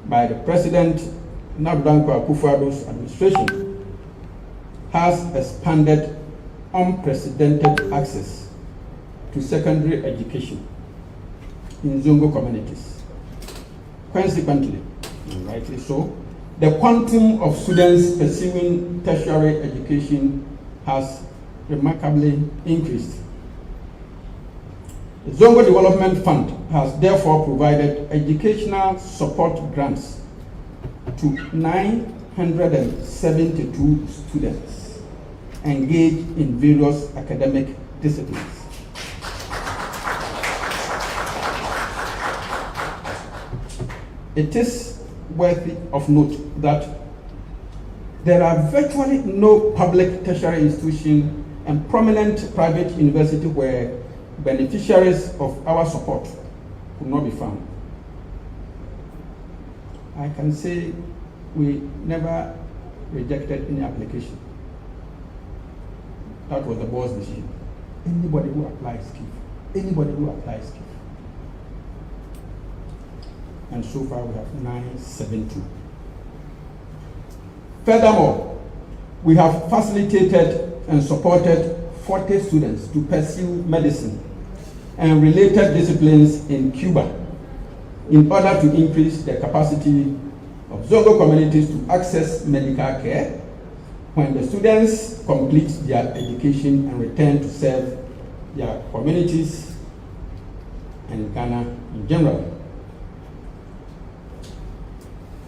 by the President Nabdanko Akufo-Addo's administration has expanded unprecedented access to secondary education in Zongo communities. Consequently, and rightly so, the quantum of students pursuing tertiary education has remarkably increased. The Zongo Development Fund has therefore provided educational support grants to 972 students engaged in various academic disciplines. It is worthy of note that there are virtually no public tertiary institution and prominent private university where beneficiaries of our support could not be found. I can say we never rejected any application. That was the board's decision. Anybody who applies, give. Anybody who applies, give. And so far we have 972. Furthermore, we have facilitated and supported 40 students to pursue medicine and related disciplines in Cuba in order to increase the capacity of Zongo communities to access medical care when the students complete their education and return to serve their communities and Ghana in general.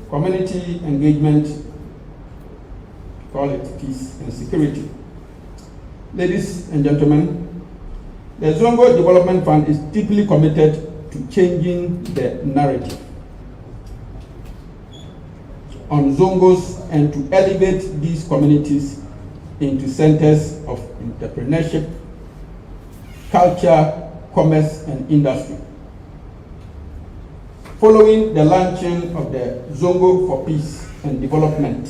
community engagement, call it peace and security. Ladies and gentlemen, the Zongo Development Fund is deeply committed to changing the narrative on Zongos and to elevate these communities into centers of entrepreneurship, culture, commerce, and industry. Following the launching of the Zongo for Peace and Development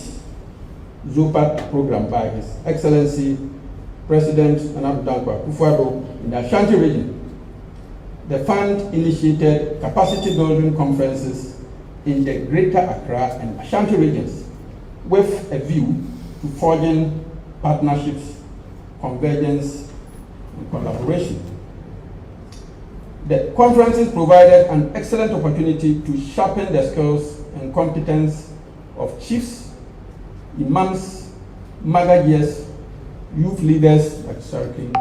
ZOPAT program by His Excellency President Nana Dankwa Akufo-Addo in the Ashanti region, the fund initiated capacity building conferences in the Greater Accra and Ashanti regions with a view to forging partnerships, convergence, and collaboration. The conferences provided an excellent opportunity to sharpen the skills and competence of chiefs, imams, magajias, youth leaders like Sarkin,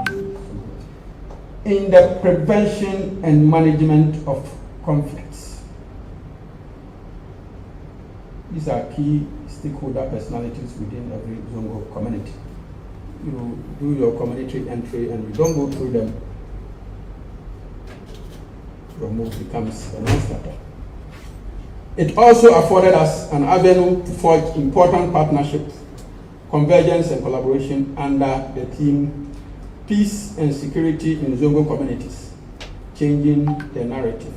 in the prevention and management of conflicts. These are key stakeholder personalities within every Zongo community. You do your community entry and you don't go through them, your move becomes a non-starter. It also afforded us an avenue to forge important partnerships, convergence and collaboration under the theme Peace and Security in Zongo Communities, Changing the Narrative.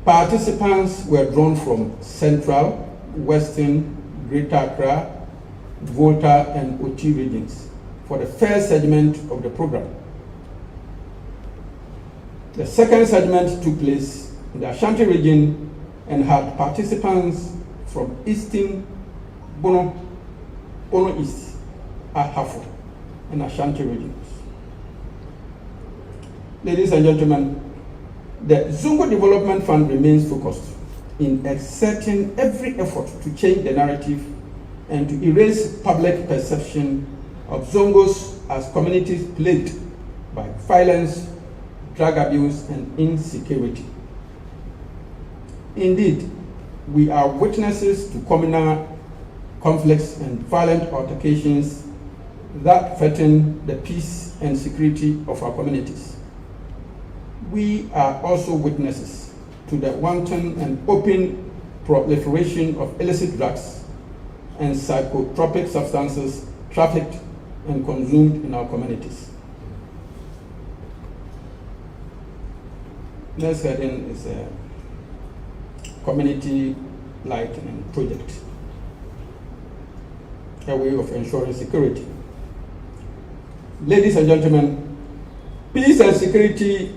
Participants were drawn from Central, Western, Greater Accra, Volta, and Oti regions for the first segment of the program. The second segment took place in the Ashanti region and had participants from Eastern Bono East, Ahafo, and Ashanti regions. Ladies and gentlemen, the Zongo Development Fund remains focused in exerting every effort to change the narrative and to erase public perception of Zongos as communities plagued by violence, drug abuse, and insecurity. Indeed, we are witnesses to communal conflicts and violent altercations that threaten the peace and security of our communities. We are also witnesses to the wanton and open proliferation of illicit drugs and psychotropic substances trafficked and consumed in our communities. Next heading is a community lightening project, a way of ensuring security. Ladies and gentlemen, peace and security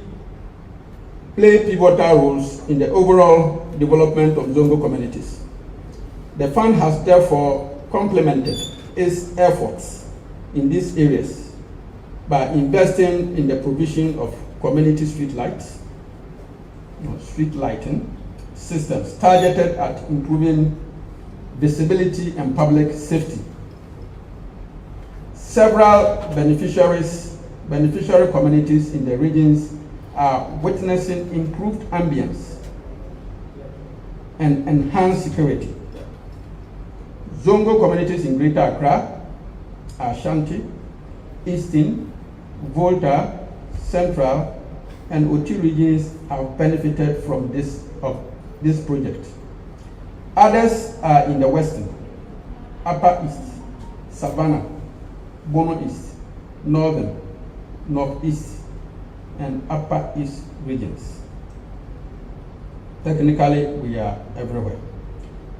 play pivotal roles in the overall development of Zongo communities. The fund has therefore complemented its efforts in these areas by investing in the provision of community street lights, street lighting systems targeted at improving visibility and public safety. Several beneficiary communities in the regions are witnessing improved ambience and enhanced security. Zongo communities in Greater Accra, Ashanti, Eastern, Volta, Central, and Oti regions have benefited from this project. Others are in the Western, Upper East, Savannah, Bono East, Northern, Northeast, and Upper East regions. Technically, we are everywhere.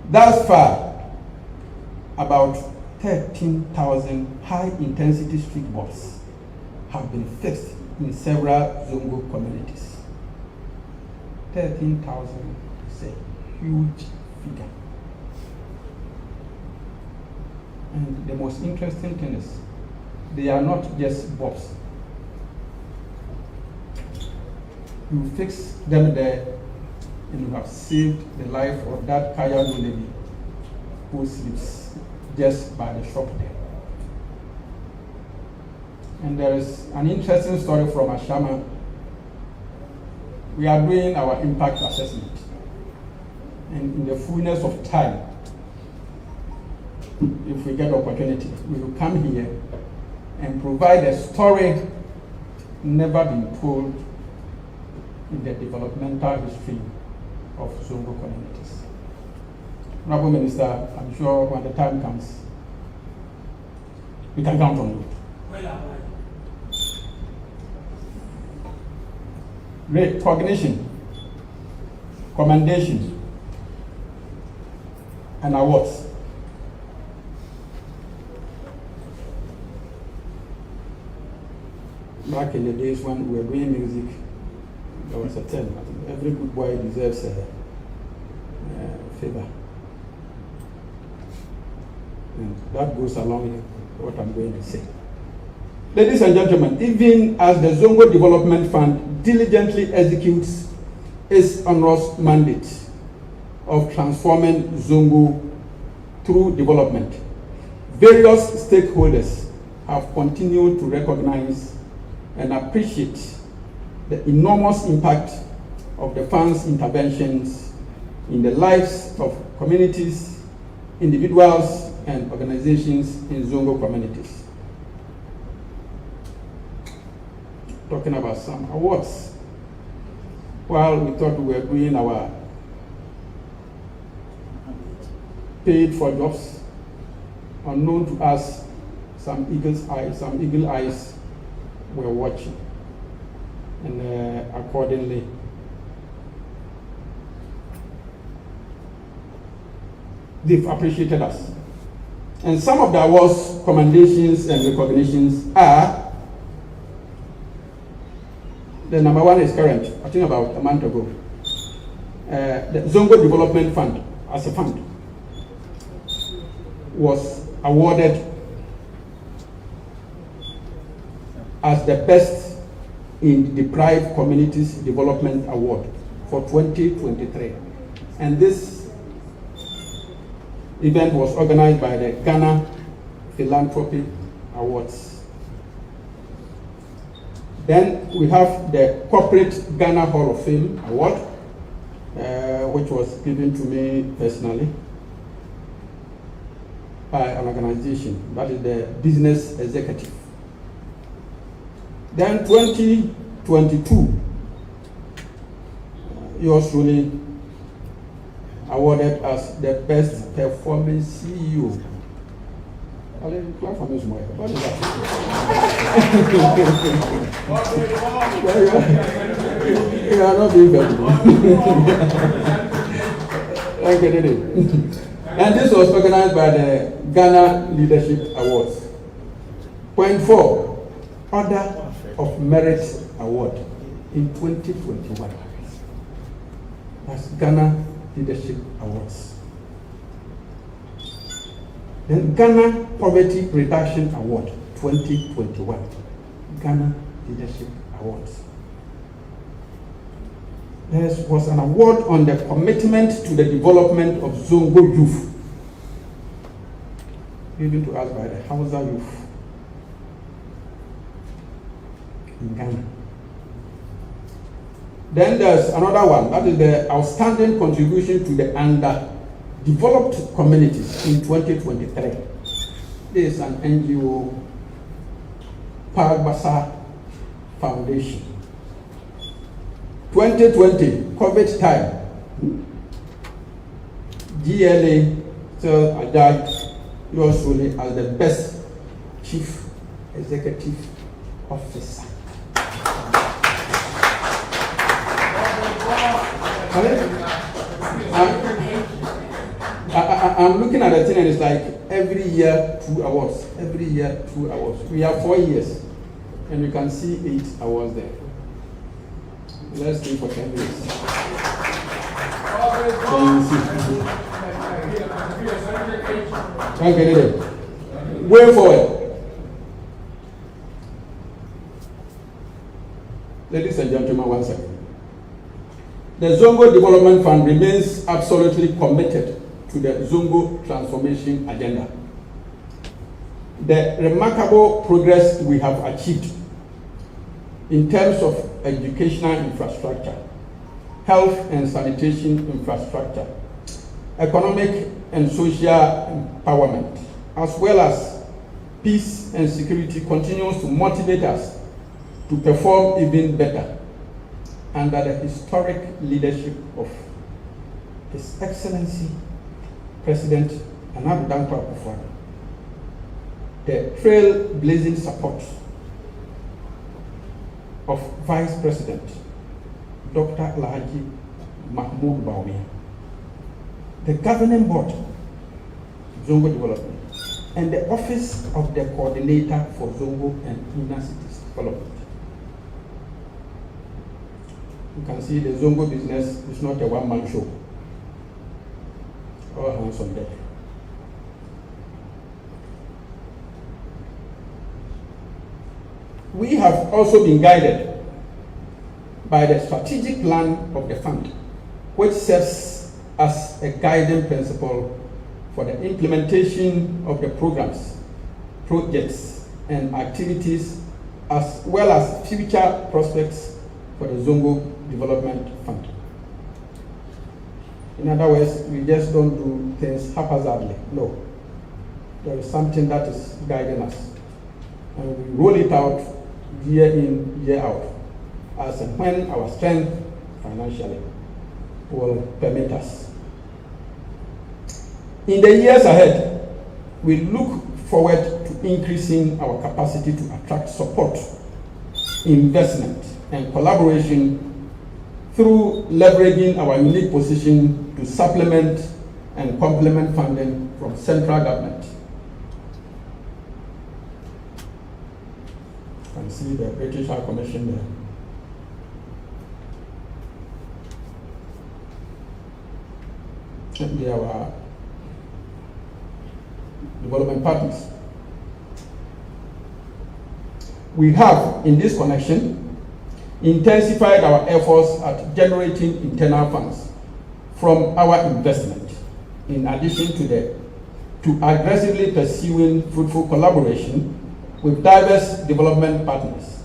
Thus far, about 13,000 high-intensity street bulbs have been fixed in several Zongo communities. 13,000 is a huge figure. And the most interesting thing is, they are not just bulbs. You fix them there and you have saved the life of that Kayanu lady who sleeps just by the shop there. And there is an interesting story from Ashama. We are doing our impact assessment. and in the fullness of time, if we get opportunity, we will come here and provide a story never been told in the developmental history of Zongo communities. Honorable Minister, I'm sure when the time comes, we can count on you. Recognition, commendation, and awards. Back in the days when we were doing music, there was a term, I think every good boy deserves a favor. And that goes along with what I'm going to say. Ladies and gentlemen, even as the Zongo Development Fund diligently executes its onerous mandate of transforming Zongo through development, various stakeholders have continued to recognize and appreciate the enormous impact of the fund's interventions in the lives of communities, individuals, and organizations in Zongo communities. Talking about some awards. While we thought we were doing our paid for jobs, unknown to us, some eagle eyes were watching, and accordingly, they've appreciated us. And some of the awards, commendations, and recognitions are, the number one is current, I think about a month ago. The Zongo Development Fund, as a fund, was awarded as the Best in Deprived Communities Development Award for 2023. And this event was organized by the Ghana Philanthropy Awards. Then we have the Corporate Ghana Hall of Fame Award, which was given to me personally by an organization, that is the Business Executive. Then 2022, yours truly awarded as the Best Performing CEO. What is that? You are not being very good. And this was organized by the Ghana Leadership Awards. Point 4, Order of Merit Award in 2021. That's Ghana Leadership Awards. Then Ghana Poverty Reduction Award 2021. Ghana Leadership Awards. There was an award on the commitment to the development of Zongo youth, given to us by the Hausa youth in Ghana. Then there's another one, that is the Outstanding Contribution to the Underdeveloped Communities in 2023. This is an NGO, Pagbasa Foundation. 2020, COVID time, GLA still Ajay, yours truly as the Best Chief Executive Officer. I'm looking at the thing and it's like every year 2 awards. Every year 2 awards. We have 4 years and you can see 8 awards there. Let's do for 10 years. Okay, way forward. Ladies and gentlemen, one second. The Zongo Development Fund remains absolutely committed to the Zongo transformation agenda. The remarkable progress we have achieved in terms of educational infrastructure, health and sanitation infrastructure, economic and social empowerment, as well as peace and security, continues to motivate us to perform even better under the historic leadership of His Excellency President Nana Addo Dankwa Akufo-Addo. The trailblazing support of Vice President Dr. Alhaji Mahmoud Bawumia, the governing board, Zongo Development, and the office of the coordinator for Zongo and Inner Cities Development. You can see the Zongo business is not a one-man show. All hands on deck. We have also been guided by the strategic plan of the fund, which serves as a guiding principle for the implementation of the programs, projects, and activities, as well as future prospects for the Zongo Development Fund. In other words, we just don't do things haphazardly. No. There is something that is guiding us. And we roll it out year in, year out, as and when our strength financially will permit us. In the years ahead, we look forward to increasing our capacity to attract support, investment, and collaboration through leveraging our unique position to supplement and complement funding from central government. You can see the British High Commission there. And they are our development partners. We have, in this connection, intensified our efforts at generating internal funds from our investment, in addition to aggressively pursuing fruitful collaboration with diverse development partners.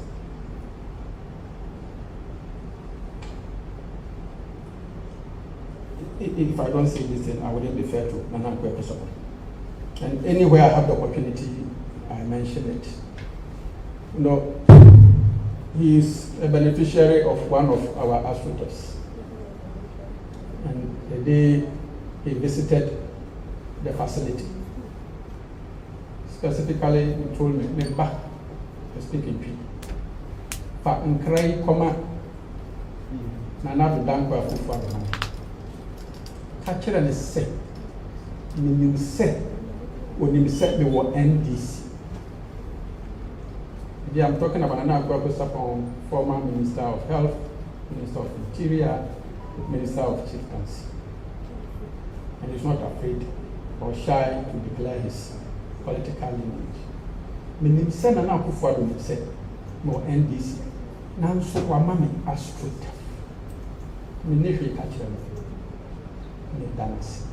If I don't say this thing, I wouldn't be fair to Nana Akufo-Addo. And anywhere I have the opportunity, I mention it. You know, he is a beneficiary of one of our astronauts. And the day he visited the facility, specifically he told me, "Memba, I speak in P. Fa nkrai koma Nana Addo Dankwa Akufo-Addo. Kachira ne se, minim se, onim se me wo NDC." I'm talking about Nana Akufo-Addo, former Minister of Health, Minister of Interior, Minister of Chieftaincy. And he's not afraid or shy to declare his political lineage. Meaning, send Nana Akufo-Addo said, no NDC. Now, so Wamami Astrut. Minifi Kachel. Dance.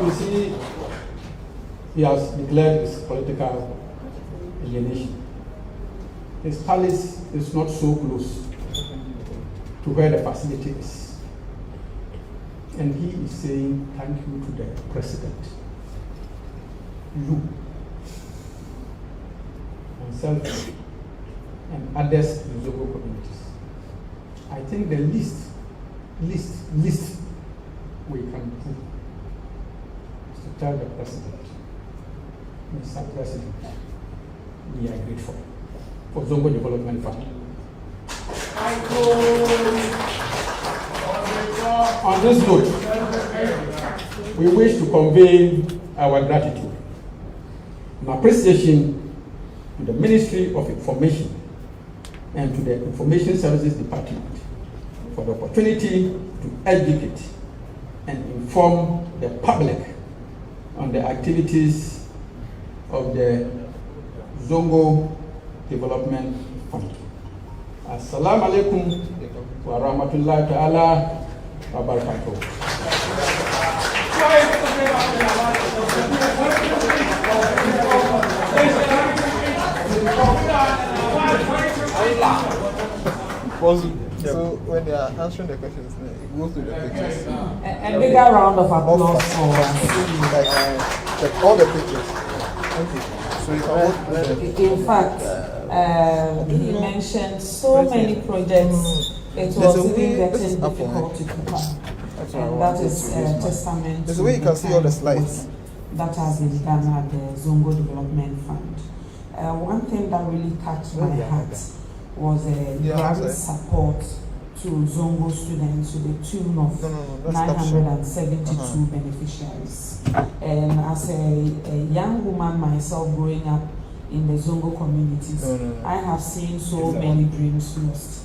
You see, he has declared his political alienation. His palace is not so close to where the facility is. And he is saying thank you to the president. You, myself, and others in the local communities. I think the least we can do is to tell the president, Mr. President, we are grateful for Zongo Development Fund. On this note, we wish to convey our gratitude and appreciation to the Ministry of Information and to the Information Services Department for the opportunity to educate and inform the public on the activities of the Zongo Development Fund. Assalamu alaikum wa rahmatullahi ta'ala wa barakatuh. So when they are answering the questions, go through the pictures. A bigger round of applause for like all the pictures. Okay. So you can in fact, he mentioned so many projects. It was even getting difficult to keep up. And that is a testament There's a way you can see all the slides that has been done at the Zongo Development Fund. One thing that really touched my heart was a grant support to Zongo students to the tune of 972 beneficiaries. And as a young woman myself growing up in the Zongo communities, I have seen so many dreams lost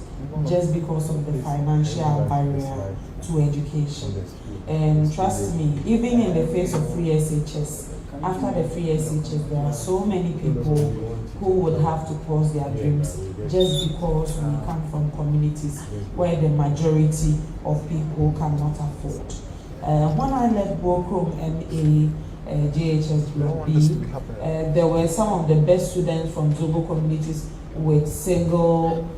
just because of the financial barrier to education. And trust me, even in the face of free SHS, after the free SHS, there are so many people who would have to pause their dreams just because we come from communities where the majority of people cannot afford. When I left Bokrom MA JHS Block B, there were some of the best students from Zobo communities with single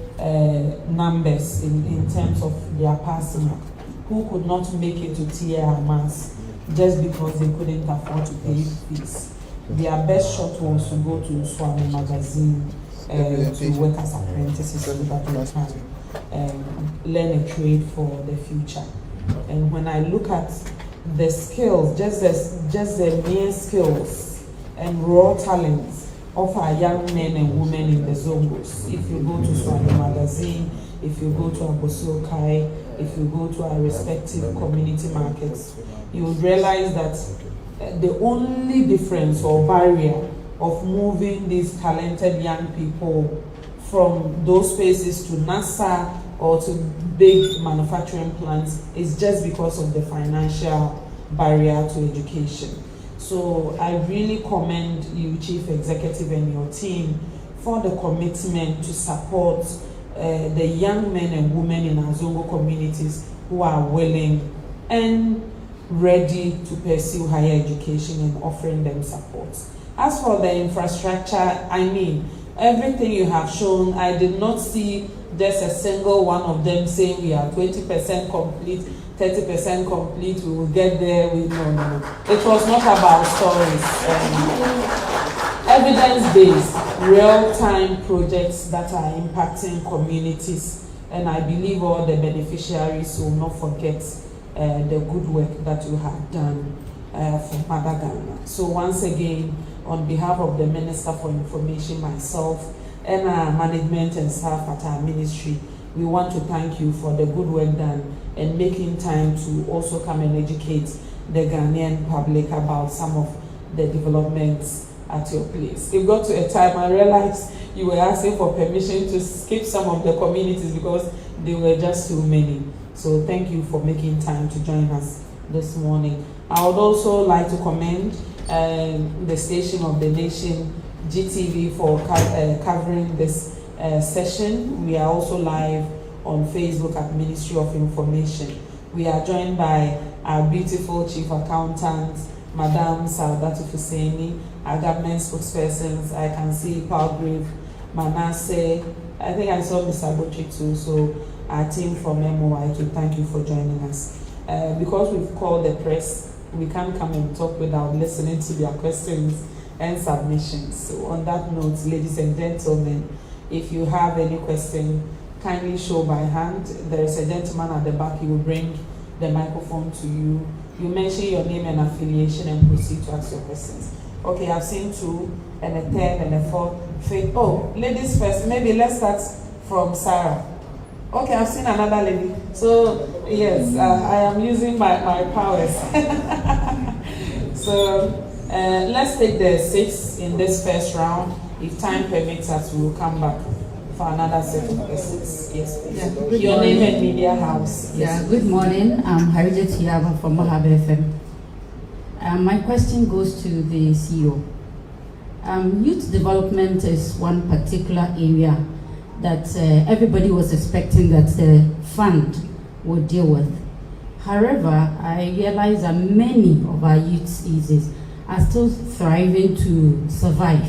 numbers in terms of their passing mark, who could not make it to TR Mass just because they couldn't afford to pay fees. Their best shot was to go to Swami Magazine to work as apprentices so that they can learn a trade for the future. And when I look at the skills, just the mere skills and raw talents of our young men and women in the Zongos, if you go to Swami Magazine, if you go to Abosiokai, if you go to our respective community markets, you will realize that the only difference or barrier of moving these talented young people from those spaces to NASA or to big manufacturing plants is just because of the financial barrier to education. So I really commend you, Chief Executive, and your team for the commitment to support the young men and women in our Zongo communities who are willing and ready to pursue higher education and offering them support. As for the infrastructure, I mean, everything you have shown, I did not see just a single one of them saying we are 20% complete, 30% complete, we will get there. No. It was not about stories. Evidence-based, real-time projects that are impacting communities, and I believe all the beneficiaries will not forget the good work that you have done for Mother Ghana. So once again, on behalf of the Minister for Information, myself, and our management and staff at our ministry, we want to thank you for the good work done and making time to also come and educate the Ghanaian public about some of the developments at your place. It got to a time I realized you were asking for permission to skip some of the communities because there were just too many. So thank you for making time to join us this morning. I would also like to commend the Station of the Nation, GTV, for covering this session. We are also live on Facebook at Ministry of Information. We are joined by our beautiful Chief Accountant, Madam Saudatu Fuseni, our government spokespersons. I can see Palgrave, Manasseh. I think I saw Mr. Botri too. So our team from MOIK, thank you for joining us. Because we've called the press, we can't come and talk without listening to their questions and submissions. So on that note, ladies and gentlemen, if you have any question, kindly show by hand. There is a gentleman at the back, he will bring the microphone to you. You mention your name and affiliation and proceed to ask your questions. Okay, I've seen two, and a third, and a fourth. Oh, ladies first. Maybe let's start from Sarah. Okay, I've seen another lady. So, yes, I am using my powers. So, let's take the 6 in this first round. If time permits us, we will come back for another set of questions. Yes, please. Yeah, your morning. name and media house. Yes, good morning. I'm Harriet Hiaba from Mahab FM. My question goes to the CEO. Youth development is one particular area that everybody was expecting that the fund would deal with. However, I realize that many of our youth seizes are still thriving to survive,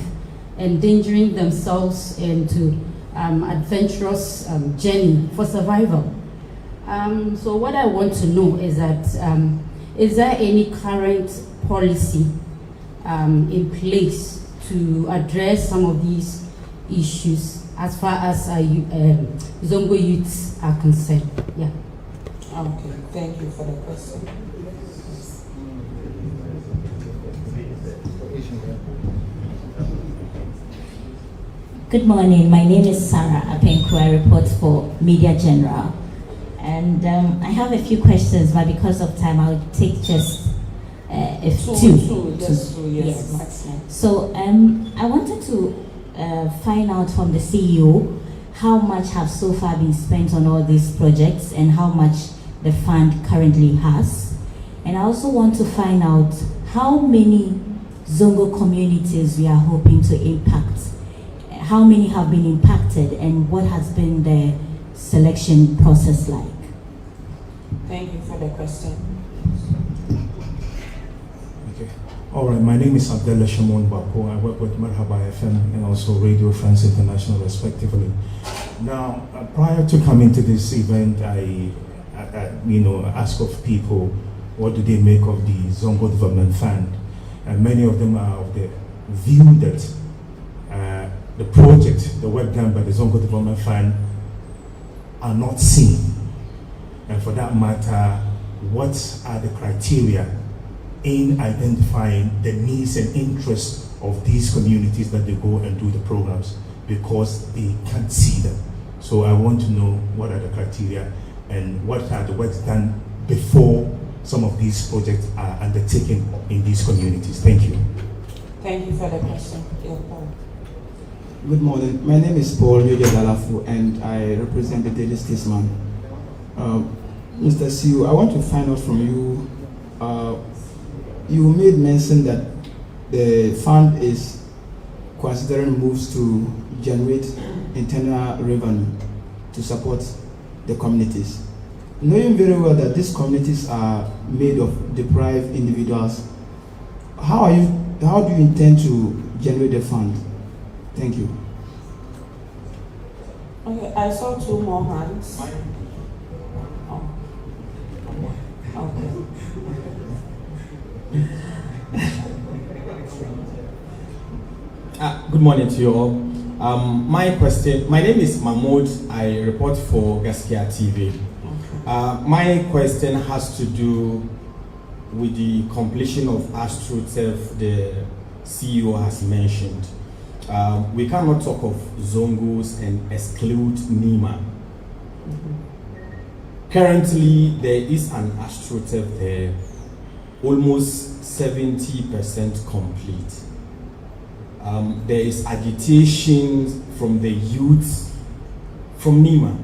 endangering themselves and to adventurous journey for survival. So what I want to know is that is there any current policy in place to address some of these issues as far as Zongo youths are concerned? Yeah. Okay, thank you for the question. Good morning, my name is Sarah Apenku. I report for Media General. And I have a few questions, but because of time, I'll take just two. Yes, maximum. So I wanted to find out from the CEO how much have so far been spent on all these projects and how much the fund currently has. And I also want to find out how many Zongo communities we are hoping to impact. How many have been impacted and what has been the selection process like? Thank you for the question. Okay. All right, my name is Abdullah Shimon Bako. I work with Marhaba FM and also Radio France International respectively. Now, prior to coming to this event, I ask of people what do they make of the Zongo Development Fund, and many of them are of the view that the project, the work done by the Zongo Development Fund are not seen. And for that matter, what are the criteria in identifying the needs and interests of these communities that they go and do the programs, because they can't see them. So I want to know what are the criteria and what are the works done before some of these projects are undertaken in these communities. Thank you. Thank you for the question. Yeah, Paul. Good morning. My name is Paul Dalafu and I represent the Daily Statesman. Mr. CEO, I want to find out from you, you made mention that the fund is considering moves to generate internal revenue to support the communities. Knowing very well that these communities are made of deprived individuals, how do you intend to generate the fund? Thank you. Okay, I saw two more hands. Oh. Okay. Good morning to you all. My name is Mahmoud. I report for Gaskia TV. My question has to do with the completion of AstroTurf the CEO has mentioned. We cannot talk of Zongos and exclude Nima. Currently, there is an AstroTurf there, almost 70% complete. There is agitation from the youth from Nima.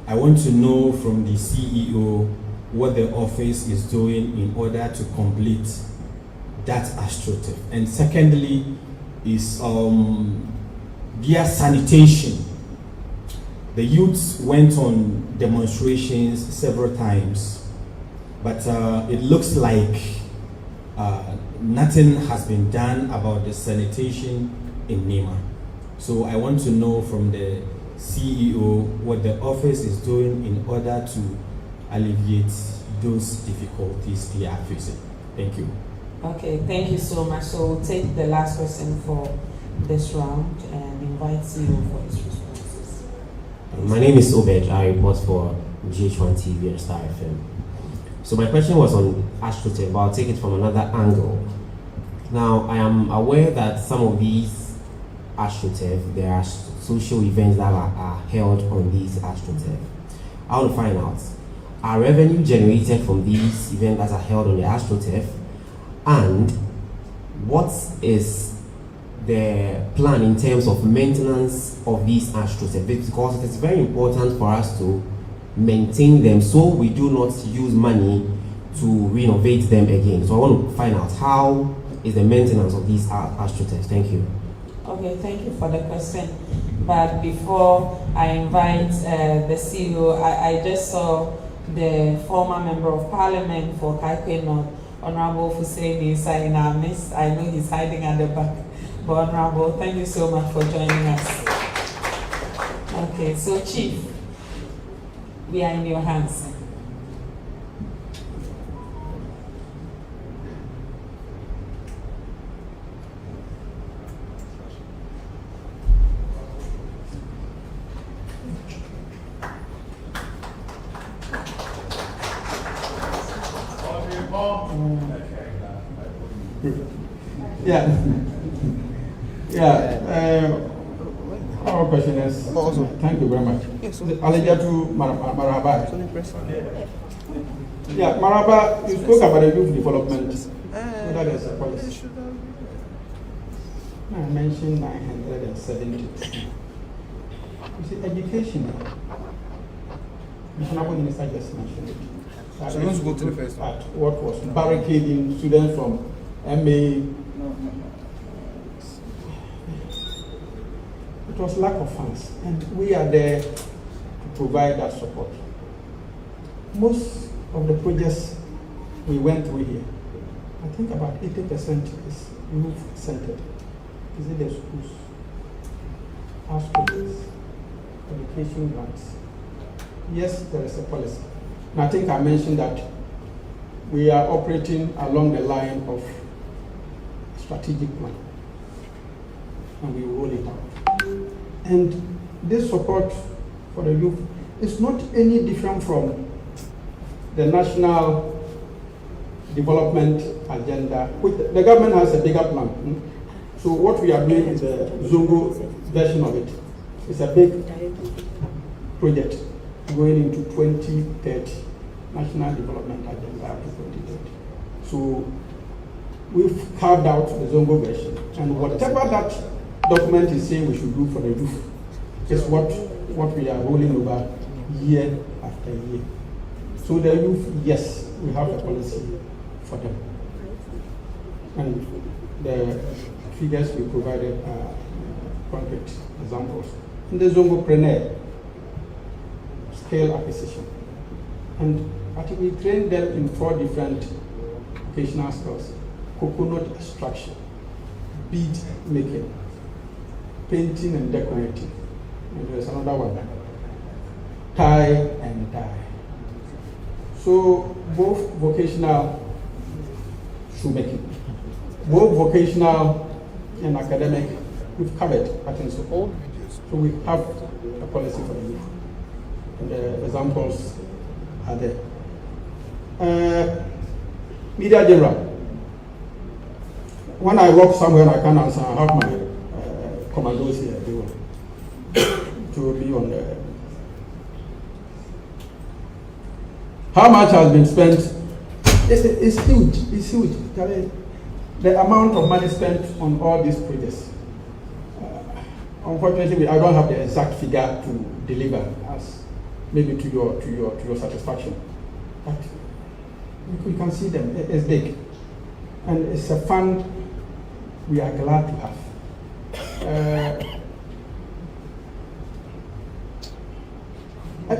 I want to know from the CEO what the office is doing in order to complete that AstroTurf. And secondly, is their sanitation. The youths went on demonstrations several times, but it looks like nothing has been done about the sanitation in Nima. So I want to know from the CEO what the office is doing in order to alleviate those difficulties they are facing. Thank you. Okay, thank you so much. So we'll take the last question for this round and invite CEO for his responses. My name is Obed. I report for GH1 TV and Star FM. So my question was on AstroTurf, but I'll take it from another angle. Now, I am aware that some of these AstroTurf, there are social events that are held on these AstroTurf. I want to find out, are revenue generated from these events that are held on the AstroTurf? And what is the plan in terms of maintenance of these AstroTurf? Because it is very important for us to maintain them so we do not use money to renovate them again. So I want to find out, how is the maintenance of these AstroTurf? Thank you. Okay, thank you for the question. But before I invite the CEO, I just saw the former member of parliament for Kaikwe North, Honorable Hussein Issa, in our midst. I know he's hiding at the back. But Honorable, thank you so much for joining us. Okay, so Chief, we are in your hands. Our question is, thank you very much. Alejatu Maraba. Yeah, Maraba, you spoke about the youth development. That is a policy. I mentioned 970. You see, education. The Honorable Minister just mentioned it. So let's go to the first one. What was barricading students from MA. It was lack of funds, and we are there to provide that support. Most of the projects we went through here, I think about 80% is youth-centered. Is it the schools, hospitals, education grants? Yes, there is a policy. And I think I mentioned that we are operating along the line of strategic plan, and we roll it out. And this support for the youth is not any different from the national development agenda, which the government has a bigger plan. So what we are doing is a Zongo version of it. It's a big project going into 2030, national development agenda up to 2030. So we've carved out the Zongo version, and whatever that document is saying we should do for the youth is what we are rolling over year after year. So the youth, yes, we have a policy for them. And the figures we provided are concrete examples. In the Zongopreneur, scale acquisition. And I think we trained them in 4 different vocational skills: coconut extraction, bead making, painting and decorating, and there's another one, tie and dye. So both vocational shoemaking, both vocational and academic, we've covered, I think so. So we have a policy for the youth, and the examples are there. Media general. When I work somewhere I can't answer, I have my commandos here, they will to be on the. How much has been spent? It's huge. It's huge. The amount of money spent on all these projects. Unfortunately, I don't have the exact figure to deliver as maybe to your satisfaction. But you can see them. It's big, and it's a fund we are glad to have.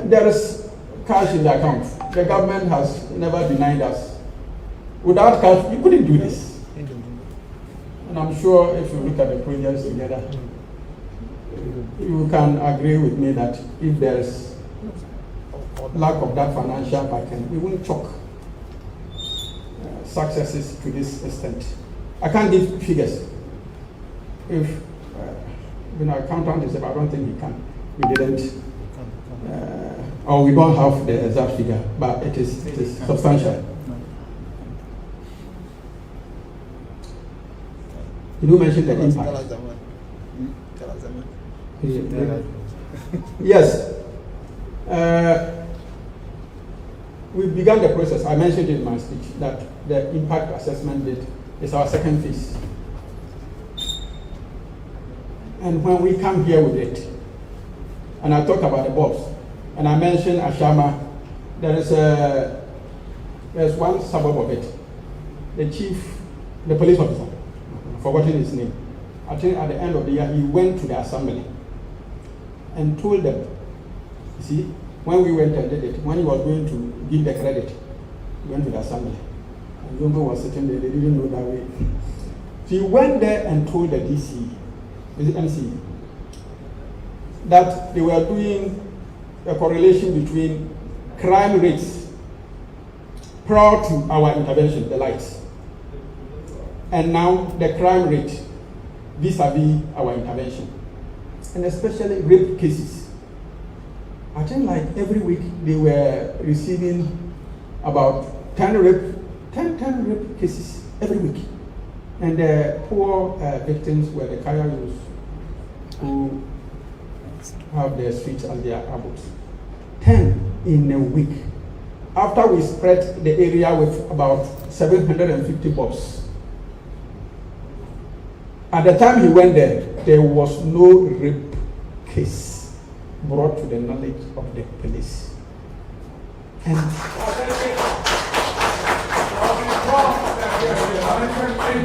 There is cash in the account. The government has never denied us. Without cash, we couldn't do this. And I'm sure if you look at the projects together, you can agree with me that if there's lack of that financial backing, we won't chalk successes to this extent. I can't give figures. If accountant is, I don't think he can. We didn't, or we don't have the exact figure, but it is substantial. You mentioned the impact. Yes. We began the process. I mentioned in my speech that the impact assessment bit is our second phase. And when we come here with it, and I talk about the box, and I mentioned Ashama, there's one suburb of it. The chief, the police officer, I've forgotten his name. I think at the end of the year, he went to the assembly and told them, you see, when we went and did it, when he was going to give the credit, he went to the assembly. And Zongo was sitting there, they didn't know that way. So he went there and told the DC, is it MC? that they were doing a correlation between crime rates prior to our intervention, the lights, and now the crime rate vis-a-vis our intervention, and especially rape cases. I think like every week they were receiving about 10 rape cases every week. And the poor victims were the Kayayos who have their streets as their abbots. 10 in a week. After we spread the area with about 750 bobs. At the time he went there was no rape case brought to the knowledge of the police. And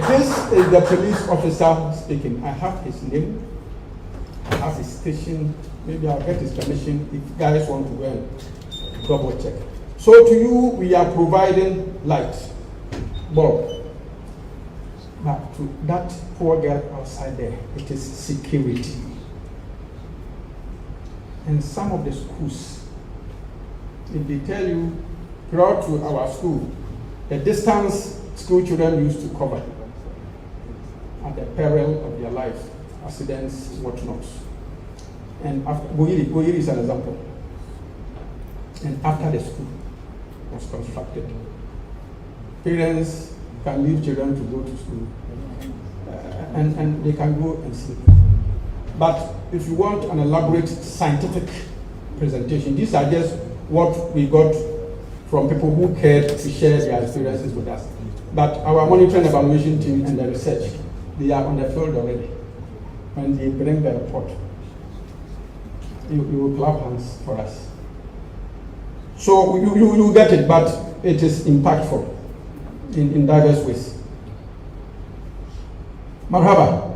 this is the police officer speaking. I have his name, I have his station. Maybe I'll get his permission if guys want to go and double check. So to you, we are providing light, bulb. But to that poor girl outside there, it is security. And some of the schools, if they tell you, prior to our school, the distance school children used to cover at the peril of their life, accidents, whatnot. And after Goyiri is an example. And after the school was constructed, parents can leave children to go to school, and they can go and sleep. But if you want an elaborate scientific presentation, these are just what we got from people who cared to share their experiences with us. But our monitoring evaluation team and the research, they are on the field already. When they bring the report, you will clap hands for us. So you get it, but it is impactful in diverse ways. Marhaba.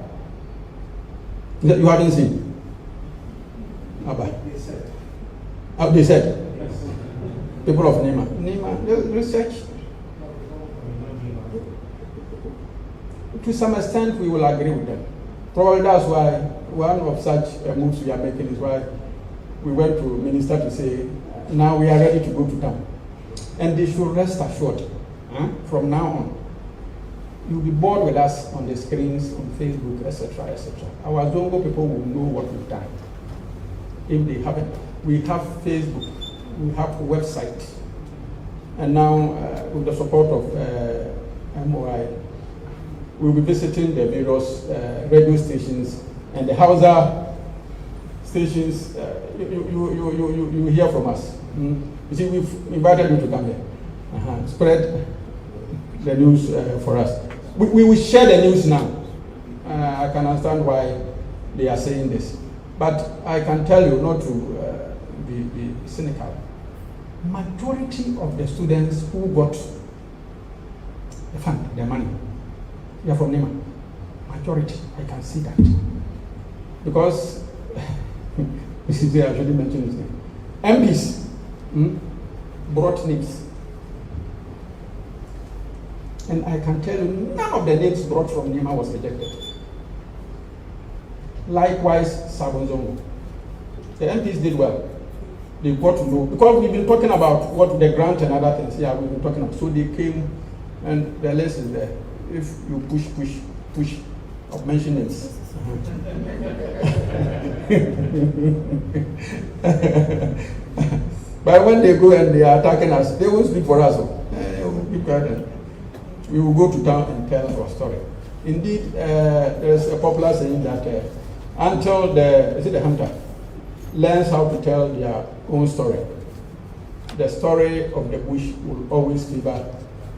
You haven't seen? Abba. They said. People of Nima. The research. To some extent, we will agree with them. Probably that's why one of such moves we are making is why we went to minister to say, now we are ready to go to town. And they should rest assured, from now on, you'll be bored with us on the screens, on Facebook, etc., etc. Our Zongo people will know what we've done. If they haven't, we have Facebook, we have a website, and now with the support of MOI, we'll be visiting the various radio stations and the Hausa stations. You hear from us. You see, we've invited you to come here. Spread the news for us. We will share the news now. I can understand why they are saying this. But I can tell you, not to be cynical, majority of the students who got the fund, their money, they are from Nema. Majority, I can see that. Because, this is where I already mentioned his name. MPs brought names. And I can tell you, none of the names brought from Nema was rejected. Likewise, Sabonzongo. The MPs did well. They got to know, because we've been talking about what the grant and other things. Yeah, we've been talking about. So they came, and the list is there. If you push, I'll mention names. But when they go and they are attacking us, they won't speak for us. They will keep quiet. We will go to town and tell our story. Indeed, there's a popular saying that until the hunter learns how to tell their own story, the story of the bush will always favor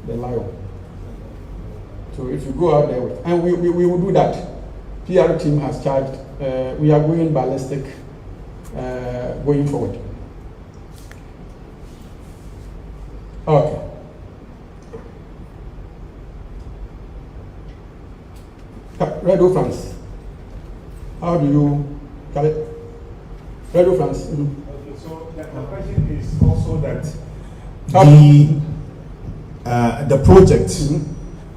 the lion. So if you go out there with, and we will do that. PR team has charged, we are going ballistic going forward. Okay. Radio France. How do you call it? Radio France. Okay, so the question is also that the project,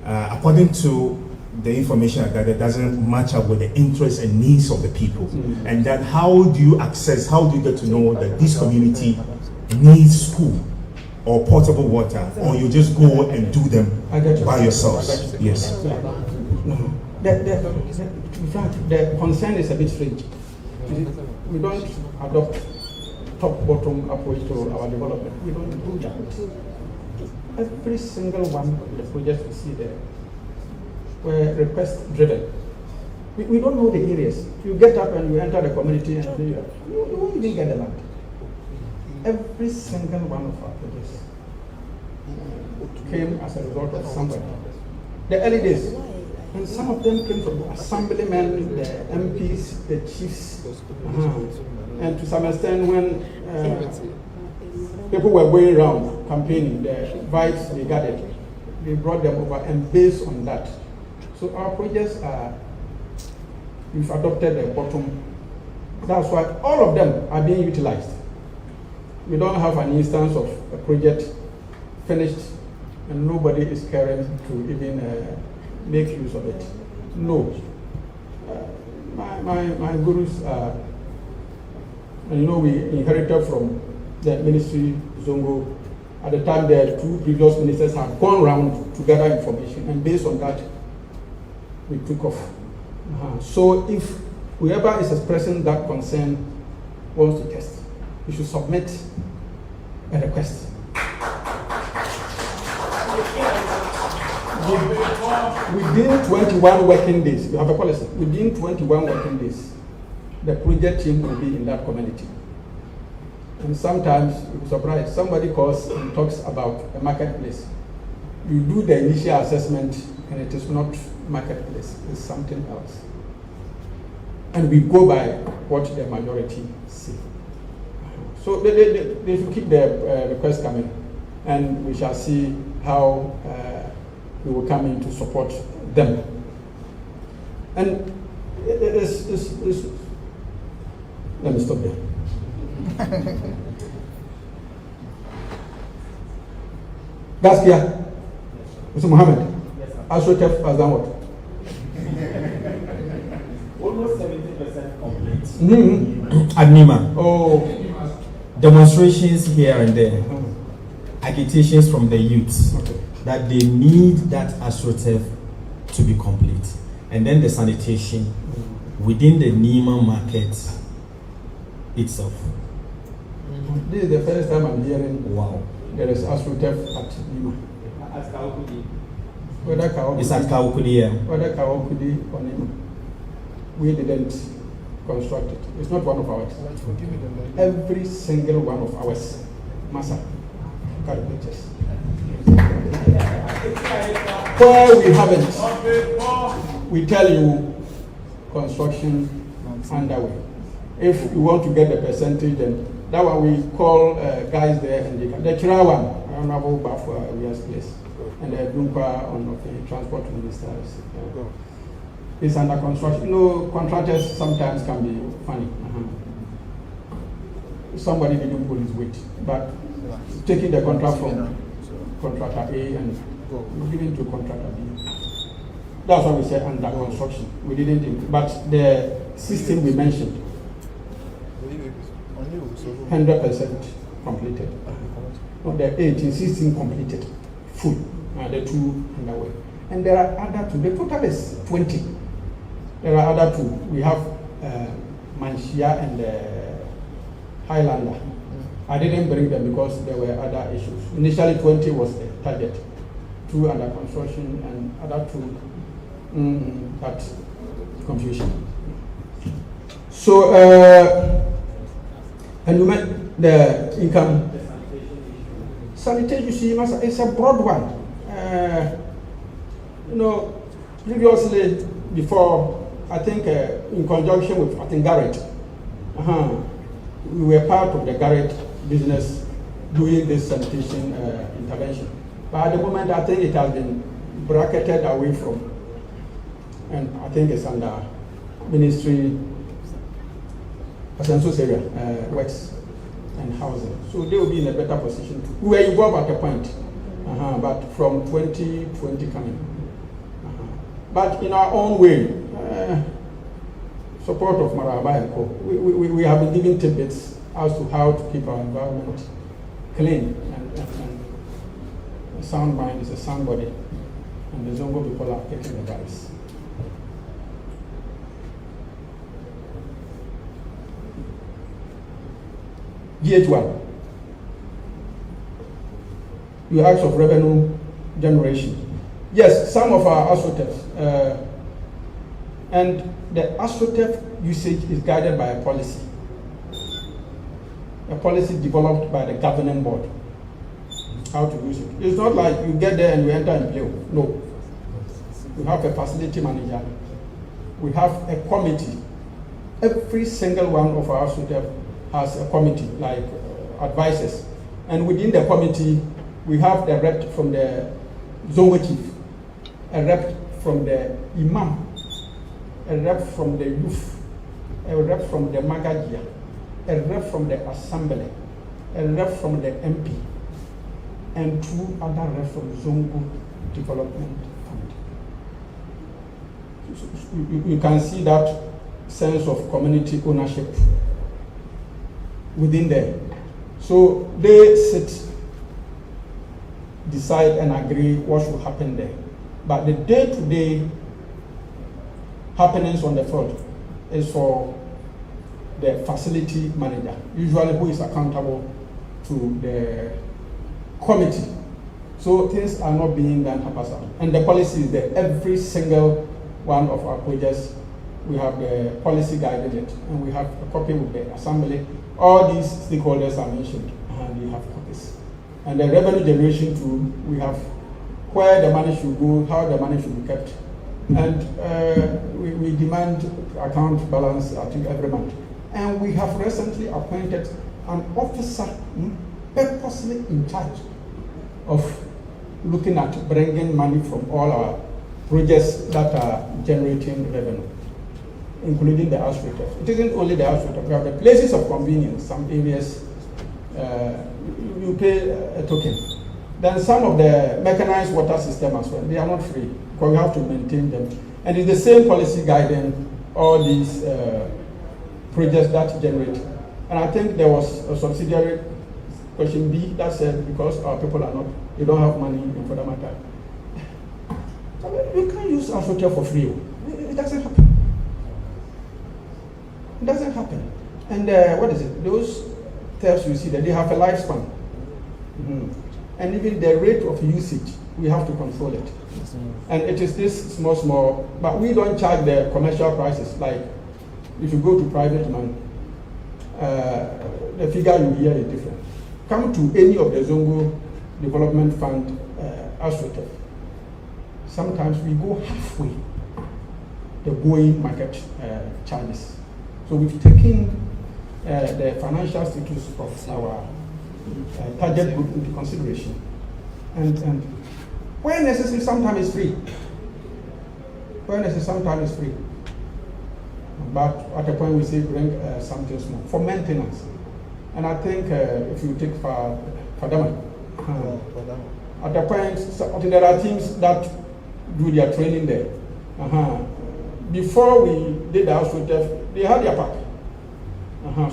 according to the information I gathered doesn't match up with the interests and needs of the people. And that how do you get to know that this community needs school or potable water, or you just go and do them by yourselves? Yes. The concern is a bit strange. We don't adopt top-bottom approach to our development. We don't do that. Every single one of the projects we see there were request-driven. We don't know the areas. You get up and you enter the community and you won't even get the land. Every single one of our projects came as a result of somebody. The early days, and some of them came from assemblymen, the MPs, the chiefs, and to some extent when people were going around campaigning, the vibes they gathered, they brought them over, and based on that. So our projects we've adopted the bottom. That's why all of them are being utilized. We don't have an instance of a project finished and nobody is caring to even make use of it. No. My gurus and you know, we inherited from the ministry, Zongo. At the time, the two previous ministers had gone around to gather information, and based on that, we took off. So if whoever is expressing that concern wants to test, you should submit a request. Within 21 working days, we have a policy. Within 21 working days, the project team will be in that community. And sometimes, you'll be surprised, somebody calls and talks about a marketplace. You do the initial assessment, and it is not marketplace, it's something else. And we go by what the majority say. So they should keep the request coming, and we shall see how we will come in to support them. And let me stop there. Gaskia, Mr. Mohammed, Ashrotef has done what? Almost 70% complete. At Nima. Oh. Demonstrations here and there. Agitations from the youths that they need that Ashrotef to be complete. And then the sanitation within the Nima market itself. This is the first time I'm hearing there is AstroTurf at Nima. At Kawukudi. Whether Kawukudi. It's at Kawukudi, yeah. Whether Kawukudi or Nima. We didn't construct it. It's not one of ours. Every single one of ours. Massa. Calculators. Where we haven't, we tell you construction underway. If you want to get the percentage, then that one we call guys there, and they can. The Chira one, I don't know about for Ria's place, and the Dunqua on the transport ministers. It's under construction. You know, contractors sometimes can be funny. Somebody didn't pull his weight, but taking the contract from contractor A and giving to contractor B. That's why we said under construction. We didn't, but the system we mentioned, 100% completed. On the 18, 16 completed, full. The two underway. And there are other two. The total is 20. There are other two. We have Manshia and Highlander. I didn't bring them because there were other issues. Initially, 20 was the target. 2 under construction and other 2 at confusion. So, and you met the income. Sanitation, you see, it's a broad one. You know, previously, before, I think in conjunction with, Garrett, we were part of the Garrett business doing this sanitation intervention. But at the moment, I think it has been bracketed away from, and I think it's under ministry, Census area, works and housing. So they will be in a better position. We were involved at a point, but from 2020 coming, But in our own way, support of Maraba and Co., we have been giving tidbits as to how to keep our environment clean, and a sound mind is a sound body, and the Zongo people are taking advice. GH1, you asked of revenue generation. Yes, some of our AstroTurf, and the AstroTurf usage is guided by a policy developed by the governing board, how to use it. It's not like you get there and you enter and play. No. We have a facility manager. We have a committee. Every single one of our AstroTurf has a committee, like advisors. And within the committee, we have the rep from the Zongo chief, a rep from the imam, a rep from the youth, a rep from the Magagia, a rep from the assembly, a rep from the MP, and 2 other reps from Zongo Development Fund. You can see that sense of community ownership within there. So they sit, decide and agree what should happen there. But the day-to-day happenings on the field is for the facility manager, usually who is accountable to the committee. So things are not being done haphazardly. And the policy is there. Every single one of our projects, we have the policy guiding it, and we have a copy with the assembly. All these stakeholders are mentioned, and we have copies. And the revenue generation too, we have where the money should go, how the money should be kept. And we demand account balance, I think, every month. And we have recently appointed an officer purposely in charge of looking at bringing money from all our projects that are generating revenue, including the AstroTurf. It isn't only the AstroTurf. We have the places of convenience. Some areas you pay a token. Then some of the mechanized water system as well, they are not free because we have to maintain them. And it's the same policy guiding all these projects that generate. And I think there was a subsidiary question B that said because our people are not, they don't have money for the matter. You can't use AstroTurf for free. It doesn't happen. It doesn't happen. And what is it? Those turfs you see that they have a lifespan. And even the rate of usage, we have to control it. And it is this small, but we don't charge the commercial prices. Like if you go to private man, the figure you hear is different. Come to any of the Zongo Development Fund AstroTurf. Sometimes we go halfway the going market charges. So we've taken the financial status of our target group into consideration. And where necessary, sometimes it's free. Where necessary, sometimes it's free. But at a point we say bring something small for maintenance. And I think if you take for them, at a point, there are teams that do their training there. Before we did the AstroTurf, they had their pack.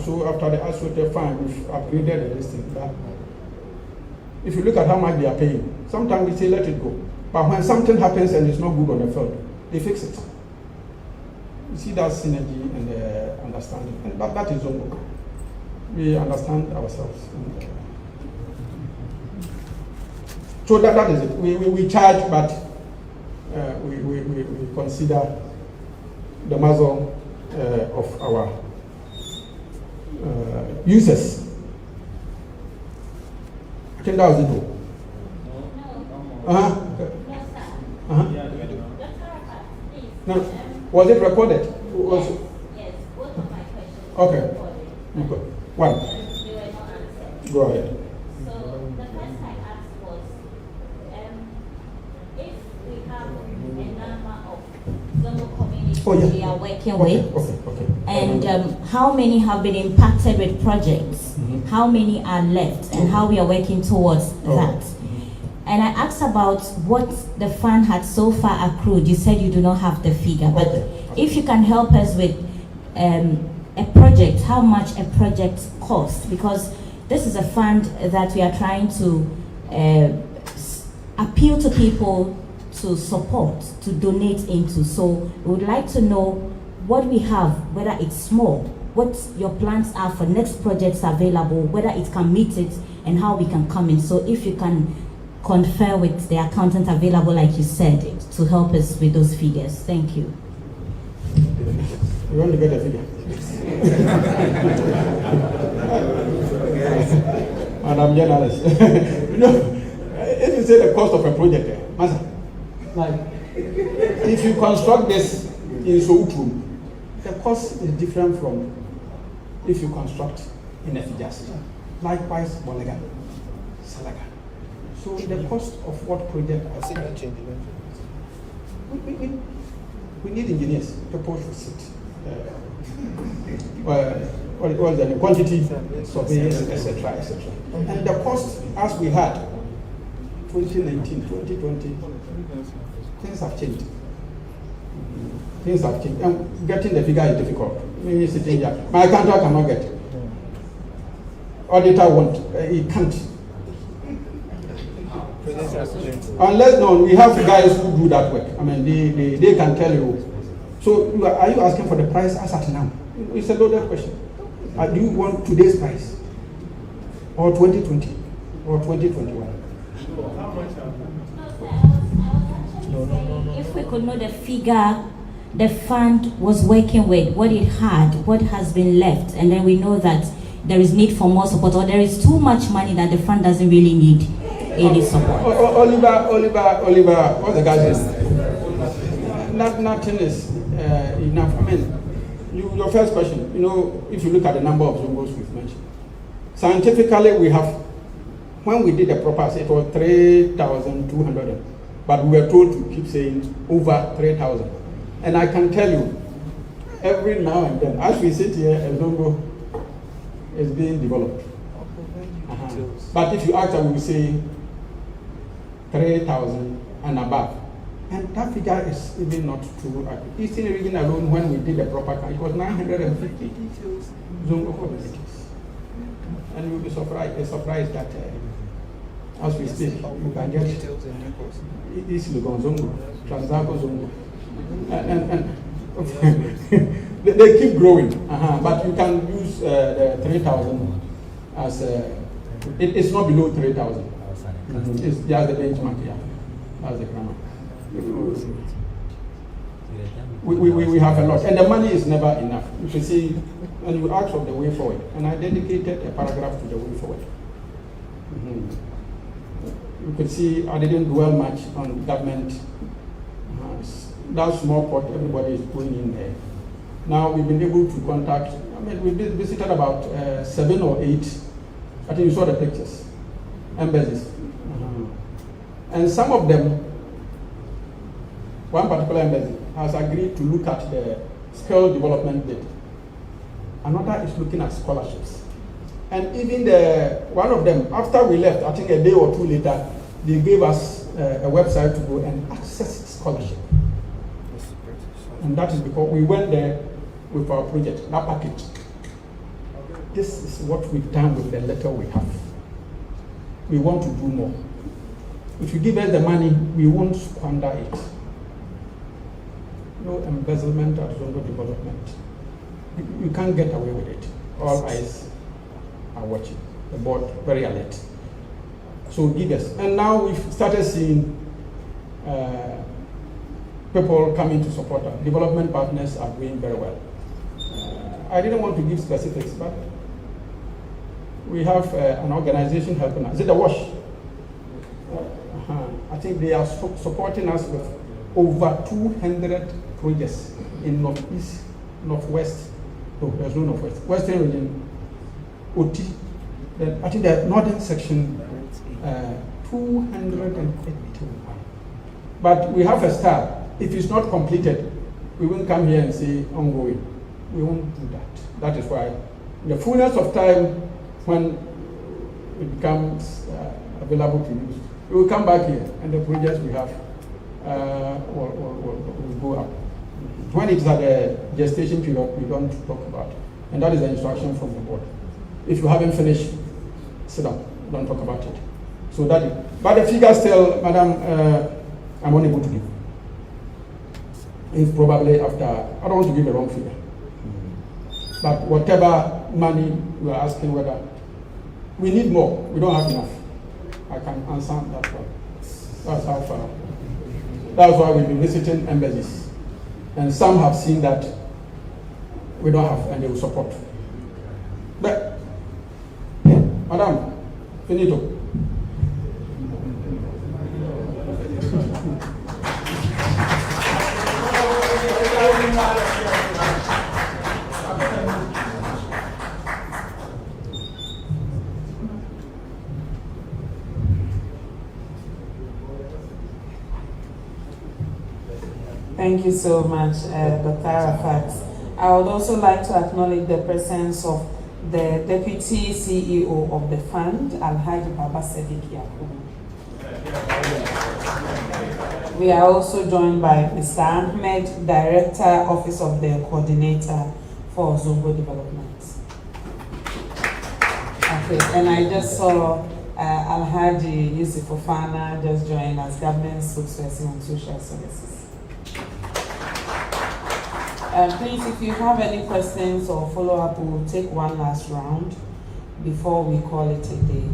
So after the AstroTurf fund, we've upgraded the listing. If you look at how much they are paying, sometimes we say let it go. But when something happens and it's not good on the field, they fix it. You see that synergy and understanding. And that is Zongo. We understand ourselves. So that is it. We charge, but we consider the muzzle of our users. I think that was it. No. Was it recorded? Yes, both of my questions. Okay. One. Go ahead. So the first I asked was, if we have a number of Zongo communities we are working with, and how many have been impacted with projects, how many are left, and how we are working towards that. And I asked about what the fund had so far accrued. You said you do not have the figure, but if you can help us with a project, how much a project costs, because this is a fund that we are trying to appeal to people to support, to donate into. So we would like to know what we have, whether it's small, what your plans are for next projects available, whether it can meet it, and how we can come in. So if you can confer with the accountant available, like you said, to help us with those figures. Thank you. You want to get a figure? Madam Journalist. You know, if you say the cost of a project, like if you construct this in Soutrum, the cost is different from if you construct in Effigas. Likewise, Bolega, Salaga. So the cost of what project I see that change. We need engineers, people should sit. What was the quantity, surveillance, etc., etc. And the cost, as we had, 2019, 2020, things have changed. Things have changed. And getting the figure is difficult. Maybe sitting here. My contract cannot get it. Auditor won't. He can't. Unless we have guys who do that work. I mean, they can tell you. So are you asking for the price as at now? It's a loaded question. Do you want today's price? Or 2020? Or 2021? If we could know the figure the fund was working with, what it had, what has been left, and then we know that there is need for more support, or there is too much money that the fund doesn't really need any support. Oliver, what's the guy's name? Nothing is enough. I mean, your first question, if you look at the number of zongos we've mentioned, scientifically we have, when we did the proper, it was 3,200, but we were told to keep saying over 3,000. And I can tell you, every now and then, as we sit here, a zongo is being developed. But if you ask, we will say 3,000 and above. And that figure is even not true. Eastern region alone, when we did the proper count, it was 950 zongo communities. And you'll be surprised that as we speak, you can get East Lugon Zongo, Transaco Zongo. And they keep growing, but you can use the 3,000 as it's not below 3,000. It's just the benchmark here. That's the grammar. We have a lot, and the money is never enough. You can see, and you ask of the way forward, and I dedicated a paragraph to the way forward. You can see I didn't dwell much on government. That small pot, everybody is going in there. Now we've been able to contact, we visited about 7 or 8, I think you saw the pictures, embassies. And some of them, one particular embassy has agreed to look at the skill development bid. Another is looking at scholarships. And even one of them, after we left, I think a day or two later, they gave us a website to go and access scholarship. And that is because we went there with our project, that package. This is what we've done with the letter we have. We want to do more. If you give us the money, we won't squander it. No embezzlement at zongo development. You can't get away with it. All eyes are watching. The board very alert. So give us. And now we've started seeing people coming to support us. Development partners are doing very well. I didn't want to give specifics, but we have an organization helping us. Is it the WASH? I think they are supporting us with over 200 projects in Northeast, Northwest. No, there's no Northwest. Western region, OT. Then I think the northern section, 282. But we have a start. If it's not completed, we won't come here and say ongoing. We won't do that. That is why, in the fullness of time, when it becomes available to use, we will come back here and the projects we have will go up. When it's at the gestation period, we don't talk about it. And that is the instruction from the board. If you haven't finished, sit down, don't talk about it. So that is, but the figures tell, Madam, I'm unable to give. It's probably after, I don't want to give a wrong figure. But whatever money we are asking, whether we need more, we don't have enough. I can answer that one. That's how far. That's why we've been visiting embassies. And some have seen that we don't have, and they will support. But, Madam, finito. Thank you so much, Dr. Arafat. I would also like to acknowledge the presence of the Deputy CEO of the fund, Alhaji Baba Sadiq Yakubu. We are also joined by Mr. Ahmed, Director, Office of the Coordinator for Zongo Development. Okay, and I just saw Alhaji Yusuf Ofana just joined as Government Spokesperson on Social Services. Please, if you have any questions or follow-up, we'll take one last round before we call it a day.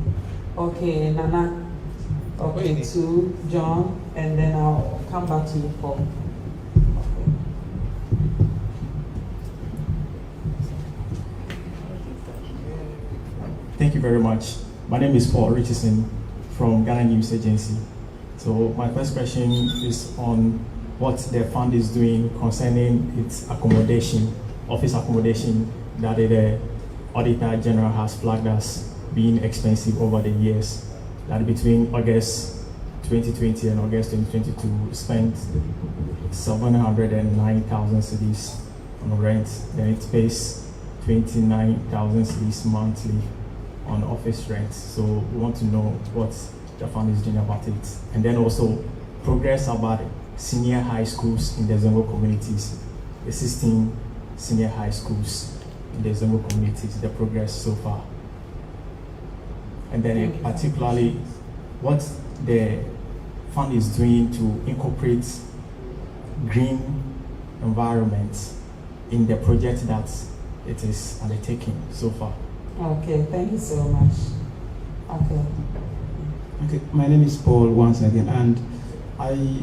Okay, Nana. Okay, 2, John, and then I'll come back to you, Paul. Okay. Thank you very much. My name is Paul Richardson from Ghana News Agency. So my first question is on what the fund is doing concerning its accommodation, office accommodation that the Auditor General has flagged as being expensive over the years. That between August 2020 and August 2022 spent 709,000 cedis on rent. Then it pays 29,000 cedis monthly on office rent. So we want to know what the fund is doing about it. And then also progress about senior high schools in the Zongo communities, the 16 senior high schools in the Zongo communities, the progress so far. And then particularly what the fund is doing to incorporate green environment in the project that it is undertaking so far. Okay, thank you so much. Okay. Okay, my name is Paul once again, and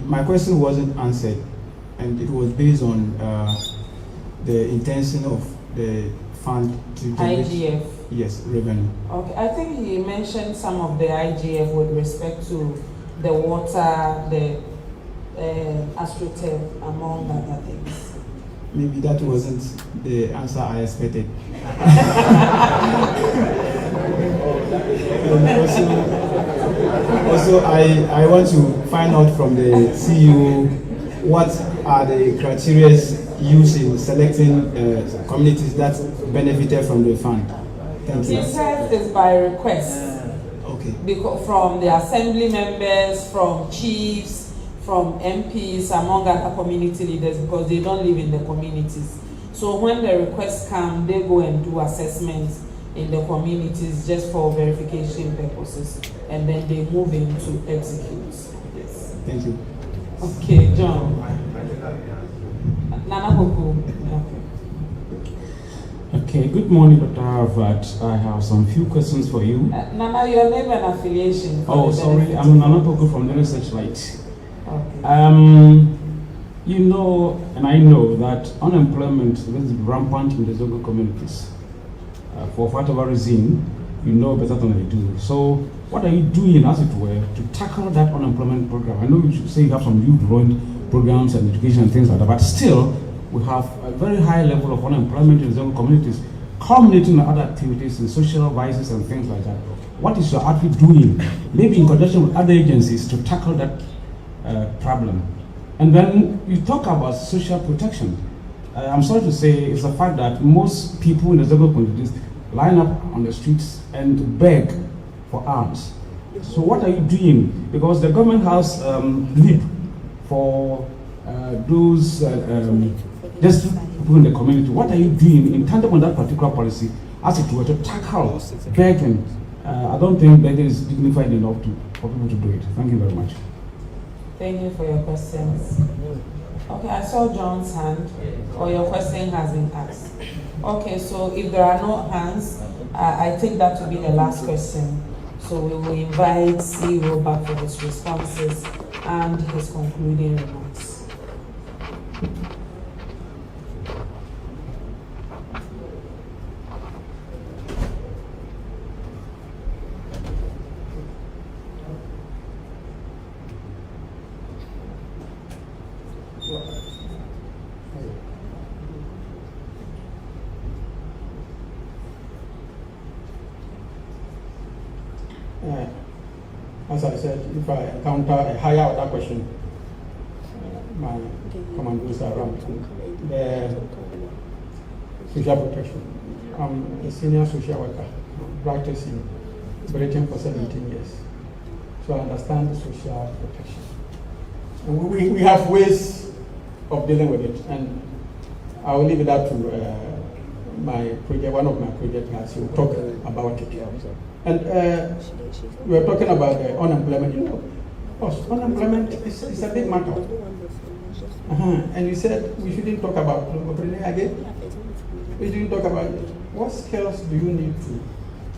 my question wasn't answered, and it was based on the intention of the fund to generate IGF. Yes, revenue. Okay, I think he mentioned some of the IGF with respect to the water, the AstroTurf, among other things. Maybe that wasn't the answer I expected. Also, I want to find out from the CEO what are the criteria used in selecting communities that benefited from the fund. Thank you. He says it's by request. Okay. Because from the assembly members, from chiefs, from MPs, among other community leaders, because they don't live in the communities. So when the requests come, they go and do assessments in the communities just for verification purposes, and then they move in to execute. Yes. Thank you. Okay, John. Nana Hoku. Okay, good morning, Dr. Harvard. I have some few questions for you. Nana, your name and affiliation. Oh, sorry, I'm Nana Hoku from the Research Light. Okay. You know, and I know that unemployment is rampant in the Zongo communities. For whatever reason, you know better than I do. So, what are you doing, as it were, to tackle that unemployment program? I know you should say you have some youth-oriented programs and education and things like that, but still, we have a very high level of unemployment in the Zongo communities, culminating in other activities in social vices and things like that. What is your outfit doing, maybe in conjunction with other agencies, to tackle that problem? And then you talk about social protection. I'm sorry to say it's a fact that most people in the Zongo communities line up on the streets and beg for arms. So what are you doing? Because the government has LEAP for those just people in the community. What are you doing in tandem with that particular policy as it were to tackle begging? I don't think begging is dignified enough for people to do it. Thank you very much. Thank you for your questions. Okay, I saw John's hand, or your question has been asked. Okay, so if there are no hands, I think that will be the last question. So we will invite CEO back for his responses and his concluding remarks. As I said, if I encounter a higher order question, my commandos are around. The social protection. I'm a senior social worker, practicing Britain for 17 years. So I understand the social protection. And we have ways of dealing with it, and I will leave it up to my project, one of my project guys who will talk about it. And we are talking about unemployment. You know, unemployment is a big matter. And you said we shouldn't talk about again. We shouldn't talk about it. What skills do you need to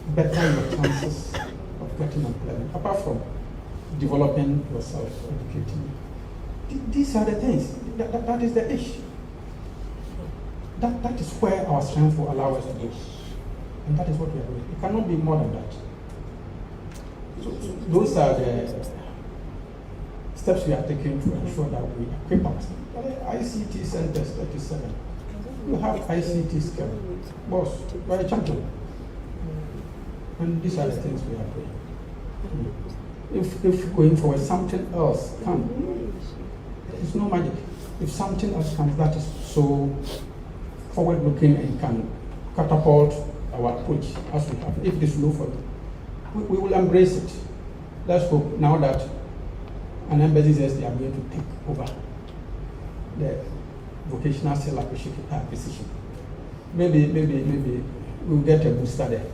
better your chances of getting employment, apart from developing yourself, educating? These are the things. That is the issue. That is where our strength will allow us to go. And that is what we are doing. It cannot be more than that. So those are the steps we are taking to ensure that we equip us. ICT Centers 37. You have ICT skill. Boss, you are a champion. And these are the things we are doing. If going forward something else comes, it's no magic. If something else comes that is so forward-looking and can catapult our approach as we have, if it is low for you, we will embrace it. Let's hope now that an embassy says they are going to take over the vocational skill acquisition. Maybe we'll get a booster there.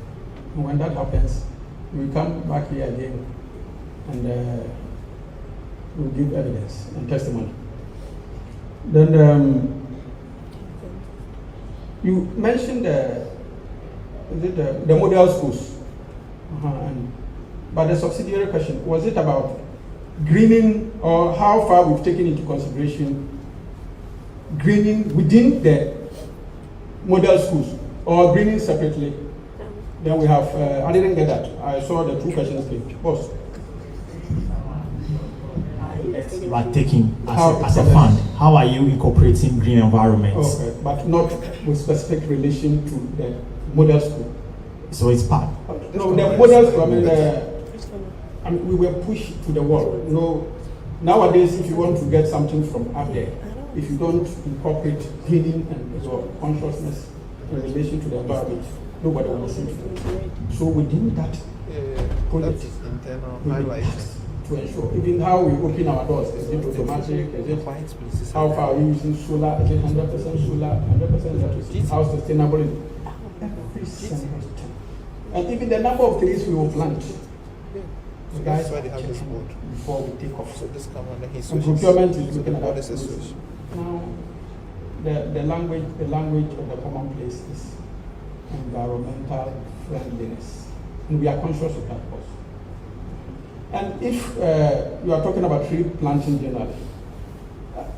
And when that happens, we'll come back here again and we'll give evidence and testimony. Then you mentioned the model schools. But the subsidiary question, was it about greening, or how far we've taken into consideration greening within the model schools, or greening separately? Then we have, I didn't get that. I saw the two questions came. Boss. Like taking as a fund, how are you incorporating green environments? Okay, but not with specific relation to the model school. So it's part. No, the model school, I mean, we were pushed to the wall. No, nowadays, if you want to get something from up there, if you don't incorporate greening and your consciousness in relation to the environment, nobody will listen to you. So within that project, we to ensure even how we open our doors, is it automatic, is it how far are we using solar, is it 100% solar, 100% electricity, how sustainable is it? Every single thing. And even the number of trees we will plant. The guys are checking before we take off. So this come under his procurement is looking at that. Now the language of the commonplace is environmental friendliness. And we are conscious of that also. And if you are talking about tree planting generally,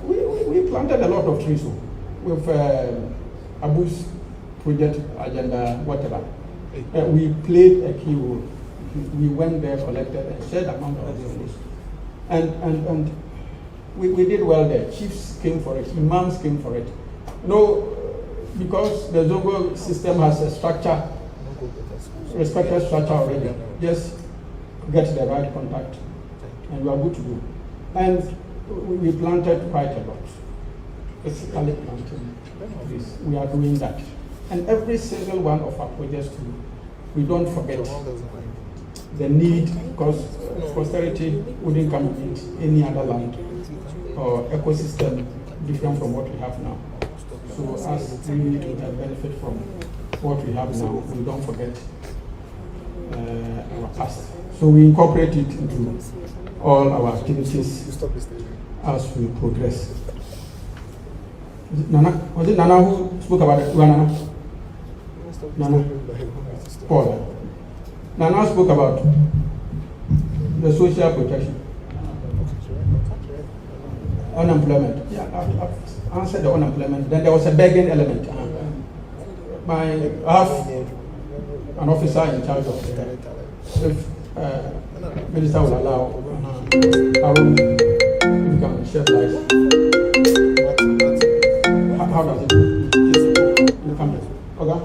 we planted a lot of trees with Abu's project agenda, whatever. We played a key role. We went there, collected a shared amount of resources. And we did well there. Chiefs came for it, imams came for it. No, because the Zongo system has a structure, respected structure already. Just get the right contact, and we are good to go. And we planted quite a lot. Physically planting. We are doing that. And every single one of our projects too, we don't forget the need, because posterity wouldn't come with any other land or ecosystem different from what we have now. So as we need to benefit from what we have now, we don't forget our past. So we incorporate it into all our activities as we progress. Nana, was it Nana who spoke about it? Nana? Paul. Nana spoke about the social protection. Unemployment. Yeah, I've answered the unemployment. Then there was a begging element. I have an officer in charge of if minister will allow, I will become chef license. How does it do? You come here. Okay.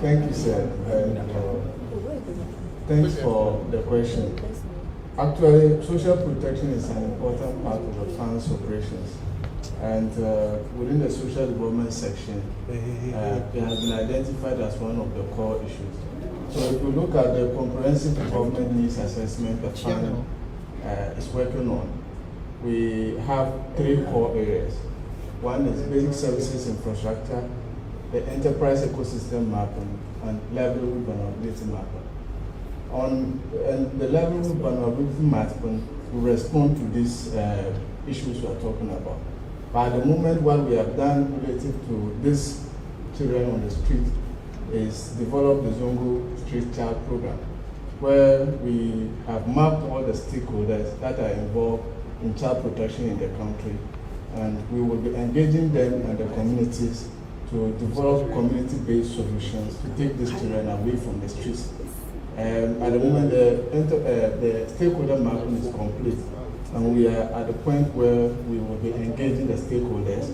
Thank you, sir. Thanks for the question. Actually, social protection is an important part of the fund's operations. And within the social development section, it has been identified as one of the core issues. So if you look at the comprehensive development needs assessment the fund is working on, we have 3 core areas. One is basic services infrastructure, the enterprise ecosystem mapping, and livelihood vulnerability mapping. On the livelihood vulnerability mapping, we respond to these issues we are talking about. But at the moment, what we have done related to these children on the street is develop the Zongo Street Child Program, where we have mapped all the stakeholders that are involved in child protection in the country, and we will be engaging them and the communities to develop community-based solutions to take these children away from the streets. At the moment, the stakeholder mapping is complete, and we are at the point where we will be engaging the stakeholders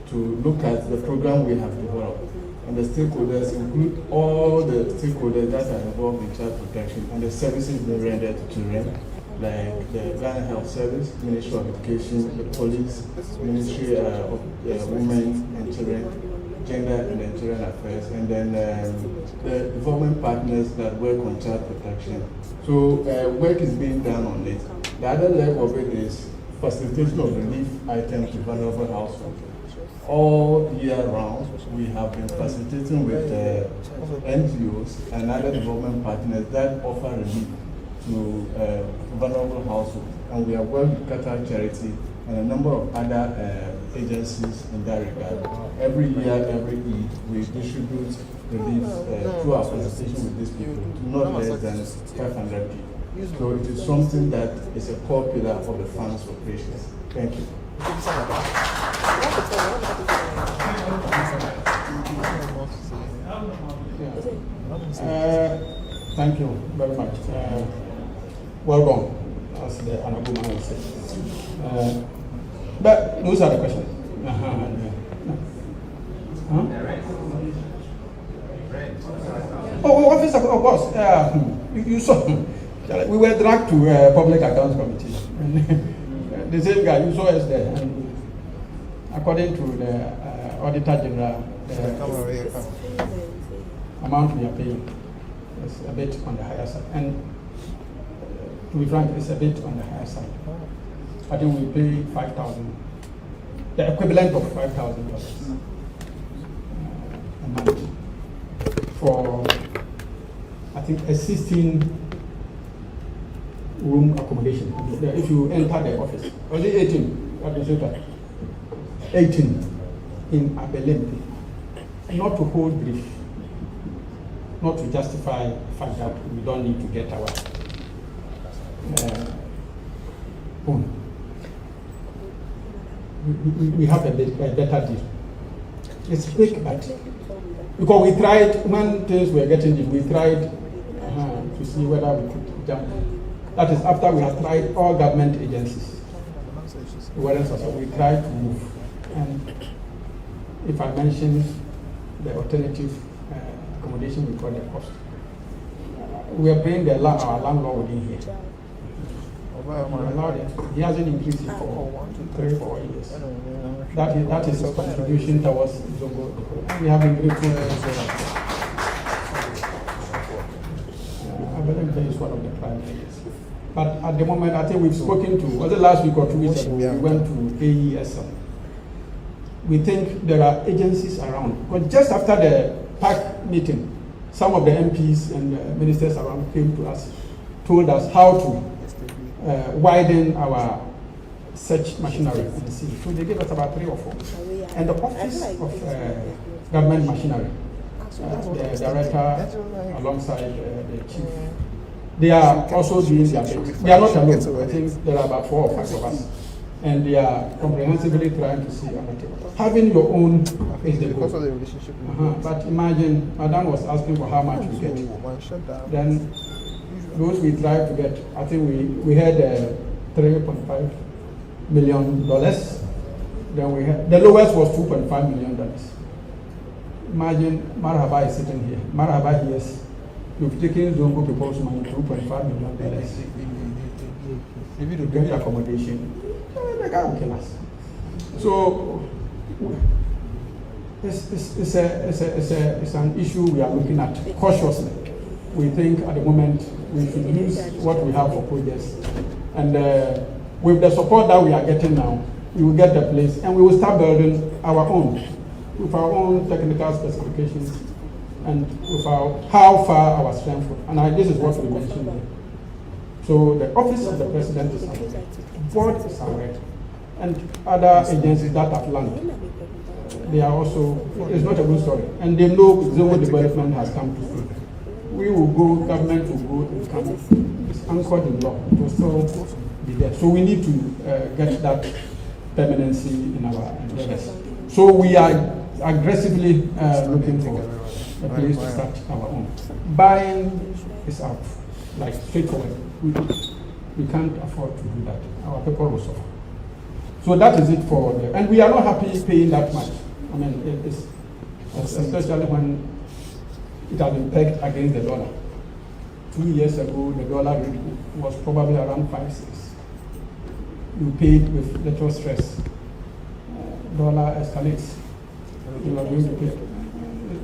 to look at the program we have developed. And the stakeholders include all the stakeholders that are involved in child protection and the services being rendered to children, like the Ghana Health Service, Ministry of Education, the Police, Ministry of Women and Children, Gender and Children Affairs, and then the development partners that work on child protection. So work is being done on it. The other leg of it is facilitation of relief items to vulnerable households. All year round, we have been facilitating with NGOs and other development partners that offer relief to vulnerable households. And we have worked with Qatar Charity and a number of other agencies in that regard. Every year, every Eid, we distribute relief through our facilitation with these people to not less than 500 people. So it is something that is a core pillar of the fund's operations. Thank you. Thank you very much. Well done, as the honorable man will say. But those are the questions. Oh, officer, of course. You saw. We were dragged to Public Accounts Committee. The same guy, you saw us there. And according to the Auditor General, the amount we are paying is a bit on the higher side. And to be frank, it's a bit on the higher side. I think we pay $5,000, the equivalent of $5,000 a month for, I think, a 16-room accommodation. If you enter the office, only 18, what is it? 18 in Abelempi, not to hold brief, not to justify the fact that we don't need to get our home. We have a better deal. It's big, but because we tried, when things were getting deep, we tried to see whether we could jump. That is after we had tried all government agencies. We tried to move. And if I mention the alternative accommodation, we call the cost. We are paying our landlord within here. He hasn't increased it for 3-4 years. That is his contribution towards Zongo. We have been grateful. I believe he is one of the prime players. But at the moment, I think we've spoken to, was it last week or 2 weeks ago, we went to AESL. We think there are agencies around. But just after the PAC meeting, some of the MPs and ministers around came to us, told us how to widen our search machinery in the city. So they gave us about 3 or 4. And the Office of Government Machinery, the director alongside the chief, they are also doing their bit. We are not alone. I think there are about 4 or 5 of us. And they are comprehensively trying to see having your own is the goal. But imagine, Madam was asking for how much we get. Then those we tried to get, I think we had $3.5 million. Then we had, the lowest was $2.5 million. Imagine Marhaba is sitting here. Marhaba hears you've taken Zongo people's money, $2.5 million. If you get accommodation, the guy will kill us. So it's an issue we are looking at cautiously. We think at the moment we should use what we have for projects. And with the support that we are getting now, we will get the place and we will start building our own, with our own technical specifications and with how far our strength is. And this is what we mentioned here. So the Office of the President is aware, Board is aware, and other agencies that have landed, they are also, it's not a good story. And they know Zongo development has come to stay. We will go, government will go and come. It's anchored in law. It will still be there. So we need to get that permanency in our endeavors. So we are aggressively looking for a place to start our own. Buying is out, like straightforward. We can't afford to do that. Our people will suffer. So that is it for them. And we are not happy paying that much. I mean, it's, especially when it has been pegged against the dollar. 2 years ago, the dollar rate was probably around 5-6. You paid with little stress. Dollar escalates. You are going to pay.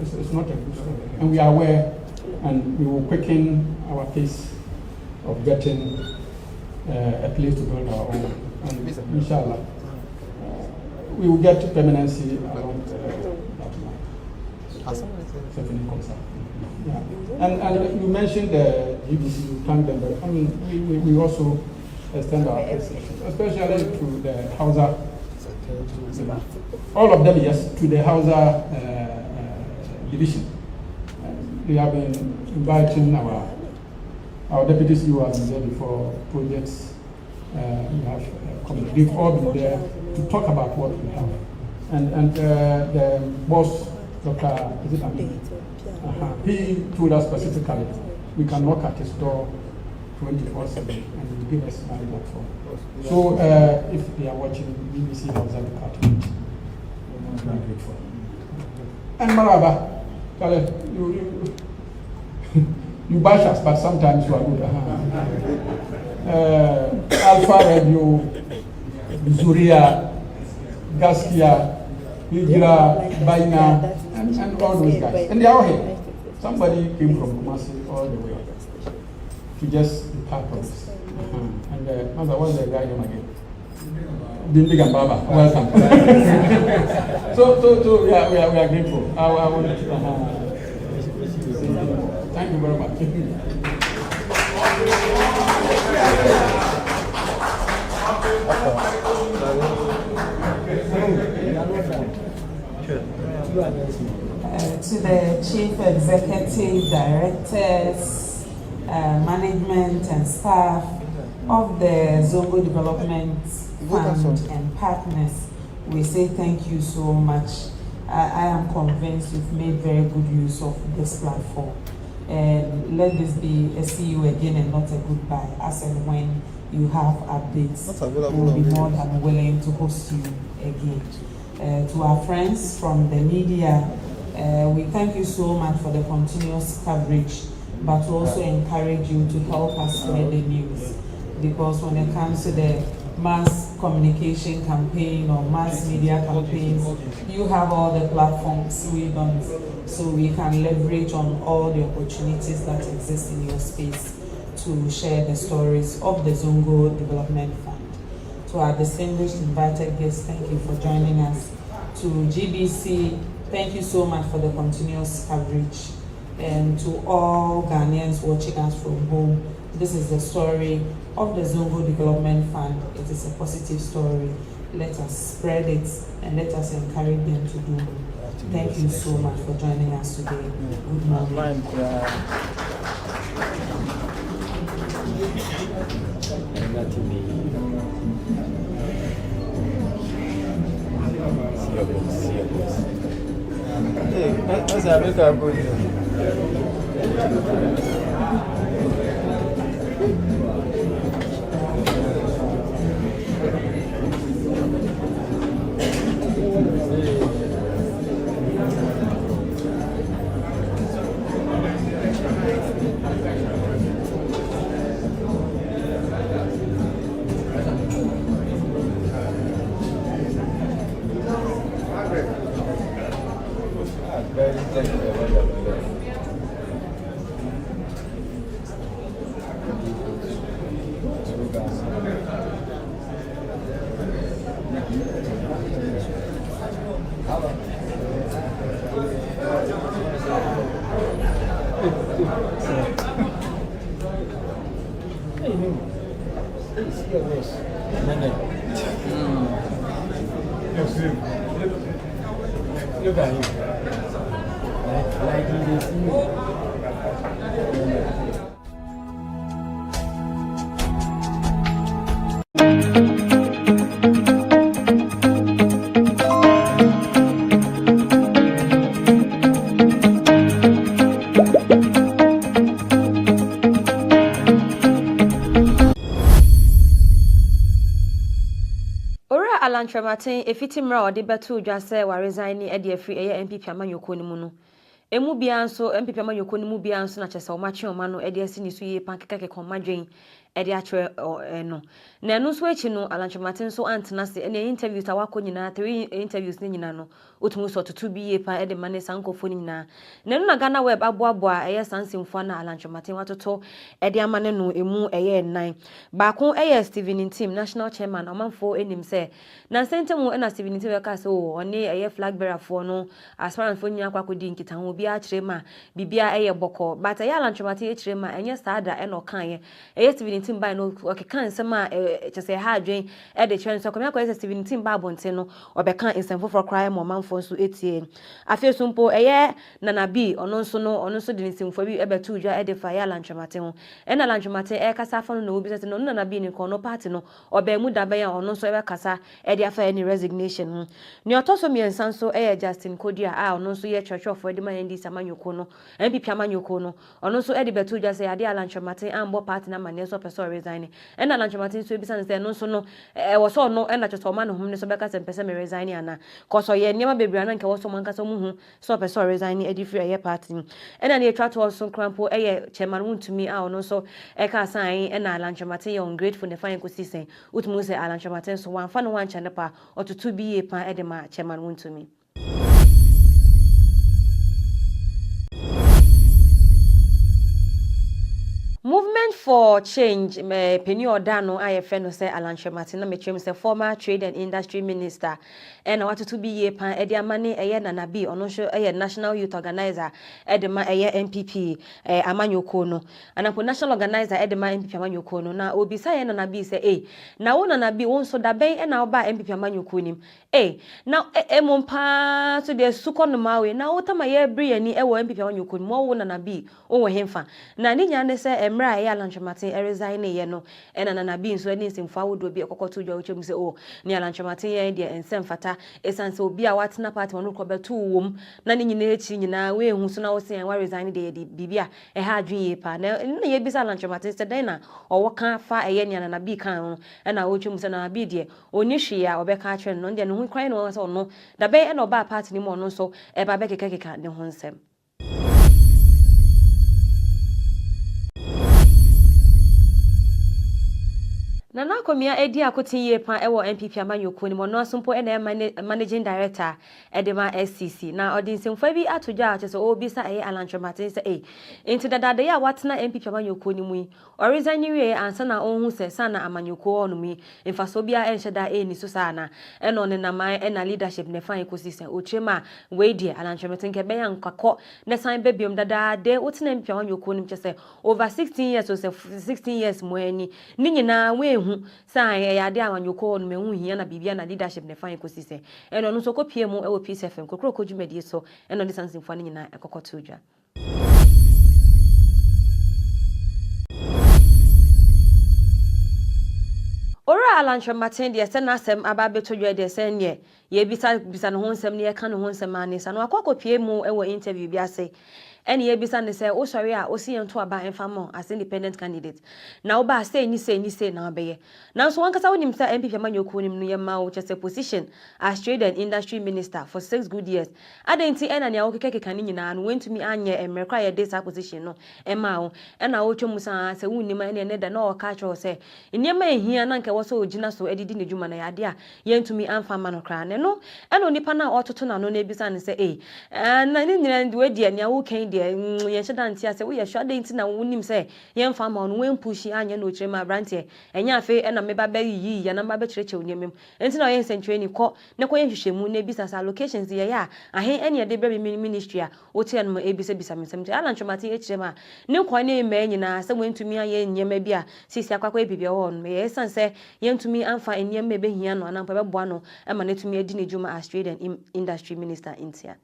It's not a good story. And we are aware, and we will quicken our pace of getting a place to build our own. And inshallah, we will get permanency around that line. Yeah. And you mentioned the GBC, you thank them, but I mean, we also extend our appreciation, especially to the Hausa, all of them, yes, to the Hausa division. We have been inviting our deputy CEO has been there before projects. We have we've all been there to talk about what we have. And the boss, Dr. Is it Amin? He told us specifically we can knock at his door 24/7 and he will give us money back for. So if they are watching BBC Hausa Department, we're very grateful. And Maraba, you bash us, but sometimes you are good. Alpha Radio, Zuria, Gaskia, Hijra, Baina, and all those guys. And they are all here. Somebody came from Kumasi all the way to just be part of this. And Mother, what's the guy name again? Bimbi Gambaba, welcome. so yeah, we are grateful. I want to thank you very much. To the chief executive directors, management and staff of the Zongo Development Fund and partners, we say thank you so much. I am convinced you've made very good use of this platform. And let this be a see you again and not a goodbye. As and when you have updates, we'll be more than willing to host you again. To our friends from the media, we thank you so much for the continuous coverage, but to also encourage you to help us spread the news. because when it comes to the mass communication campaign or mass media campaigns, you have all the platforms, we don't, so we can leverage on all the opportunities that exist in your space to share the stories of the Zongo Development Fund. To our distinguished invited guests, thank you for joining us. To GBC, thank you so much for the continuous coverage. And to all Ghanaians watching us from home, this is the story of the Zongo Development Fund. It is a positive story. Let us spread it and let us encourage them to do. Thank you so much for joining us today. Good morning. That's a big good. Look at him. Like he is. Martin, if it's him raw, the better just say we're resigning at the free MPP Amanyokonumu. Emubianso, MPP Amanyokonubianso, not just so much on Mano, Edia Sinisi, Pancake, Comadrin, Edia or no. Nano switch no, Alancho Martin so antanasi, and the interviews are walking 3 interviews Ninano, Utmuso to 2 pa Eddie Manes Uncle Funina. Nana GhanaWeb Abwabwa, a Sansin Fana, Alancho Martin, what to talk, Edia Manenu, Emu, a year 9. Bakon A. Stephen in team, national chairman, a man for in him say. Na sentemu ena Stephen in team, so, one a flag bearer for no, as far as Funya Kwakudin Kitan will be a trema, Bibia a boko, but a Alancho Martin trema, and yes, Sada and Okanye, a Stephen in team by no, okay, can't sama, just a hard drain, at the chance of Commander Stephen in team Babon or Becan in some for crime or man for so 18. I feel simple a year, Nana B, or no so no, or no so didn't seem for you ever to edify Alancho Martin, and Alancho Martin, a Casafon no business, no Nana B in corner party no, or Bermuda Bay or no so ever Casa, Edia for any resignation. Neotosomi and Sanso, a Justin Kodia, or no so yet church of Redima and this Amanukono, and Piamanukono, or no so Eddie Betuja say, Adia Alancho Martin, and more partner man, yes, or person resigning, and Alancho Martin so business there no so no, was all no, and I just man whom the Sobacas and Pesame resigning, and cause or ye never baby and was someone Casamu, so person resigning Eddie free a party, and then he tried to also crampo a chairman to me, I no so Eka sign and Alancho Martin on grateful the fine consistent, Utmuse Alancho Martin so one fan one chanapa or to 2 be a pan edema chairman to me. Movement for Change, Penny Odano, IFN, say Alancho Martin, me say former Trade and Industry Minister, and I wanted to be a pan Edia Money, a Nana B, or no show a National Youth Organizer, Edema a MPP, Amanyokono, and a National Organizer, Edema MPP Amanyokono. Now, Obisa Nana B say, eh, now Nana B won't so that bay and now buy MPP Amanyokonim. Eh, now Emompa to the Sukon Maui, now what am I ever and any MPP Amanyokon, more Nana B, over him fan. Nani say, Emra Alancho Martin resign yeno and Nana being so anything forward will be a cocoa to your say oh near Alancho Martin dear and send fata essence will be a what na part one cover 2 womb none in nature na way who soon I was saying why resign the bibia a hard dream pa now in the yebis Alancho Martin said dinner or what can't fire a yen and a big can and I would choose an be dear or Nishia or Becca and none who crying was or no the bay and no bad part anymore no so a babeke cake no honsem. na komia edi akotin ye pan ewo MPP amanyoko ni mo no asompo na managing director edema SCC na odinsemfa bi atodwa achese obisa alanchomate se enti dadade ya watena MPP amanyoko ni mu resign wie ansa na onhu se sana amanyoko onu mu mfaso bia enhyeda ni so sana eno ne naman na leadership ne fan ecosystem ochema we die alanchomate nke be yankakọ ne san bebiom dadade wotena MPP amanyoko ni chese over 16 years or 16 years mo ani ni nyina we hu san yade amanyoko no mehu hia na bibia na leadership ne fan ecosystem eno no so kopie mu ewo PCFM kokro kodwumadi so eno ne sansimfo ne nyina ekokoto dwa Ora alanchwa maten de se na asem aba betodwa de se nye ye bisa no ho nsem ne ye ka no ho nsem anisa no akokopie mu ewo interview bi ase ene ye bisa ne se o sori a o si ento aba enfamo as independent candidate na oba say ni say na obeye na so wankasa wonim sa MPP amanyoko nim no ye ma wo chese position as trade and industry minister for 6 good years adenti ena ne awokeke kan nyina no wentumi anye emrekra ye de sa position no e ma wo ena wo twom sa se wunnim ene ne da na o ka cho se nyema ehia na nke wo so ogina so edidi ne dwuma na yade a yentumi amfa ma no kra ne no ena onipa na ototo na no na ebisa ne se na ne nyina de wedi ania wo kan de ye hyeda ntia se wo ye hwade nti na wonim se yemfa ma no wen pushi anya no chirema brantie enya afi ena meba ba yi ya na mba be chireche onyemem enti na ye nsentweni ko ne ko ye hwehwemu na ebisa sa locations ye ya ahen ene de be ministry a otie no ebisa bisa mesem ala ntwomate ye chirema ne kwa ne ema nyina se wentumi aye nyema bi a sisi akwakwa ebibia ho no ye sanse yentumi amfa enyema be hia no anampa be boa no ema netumi adi ne dwuma as trade and industry minister intia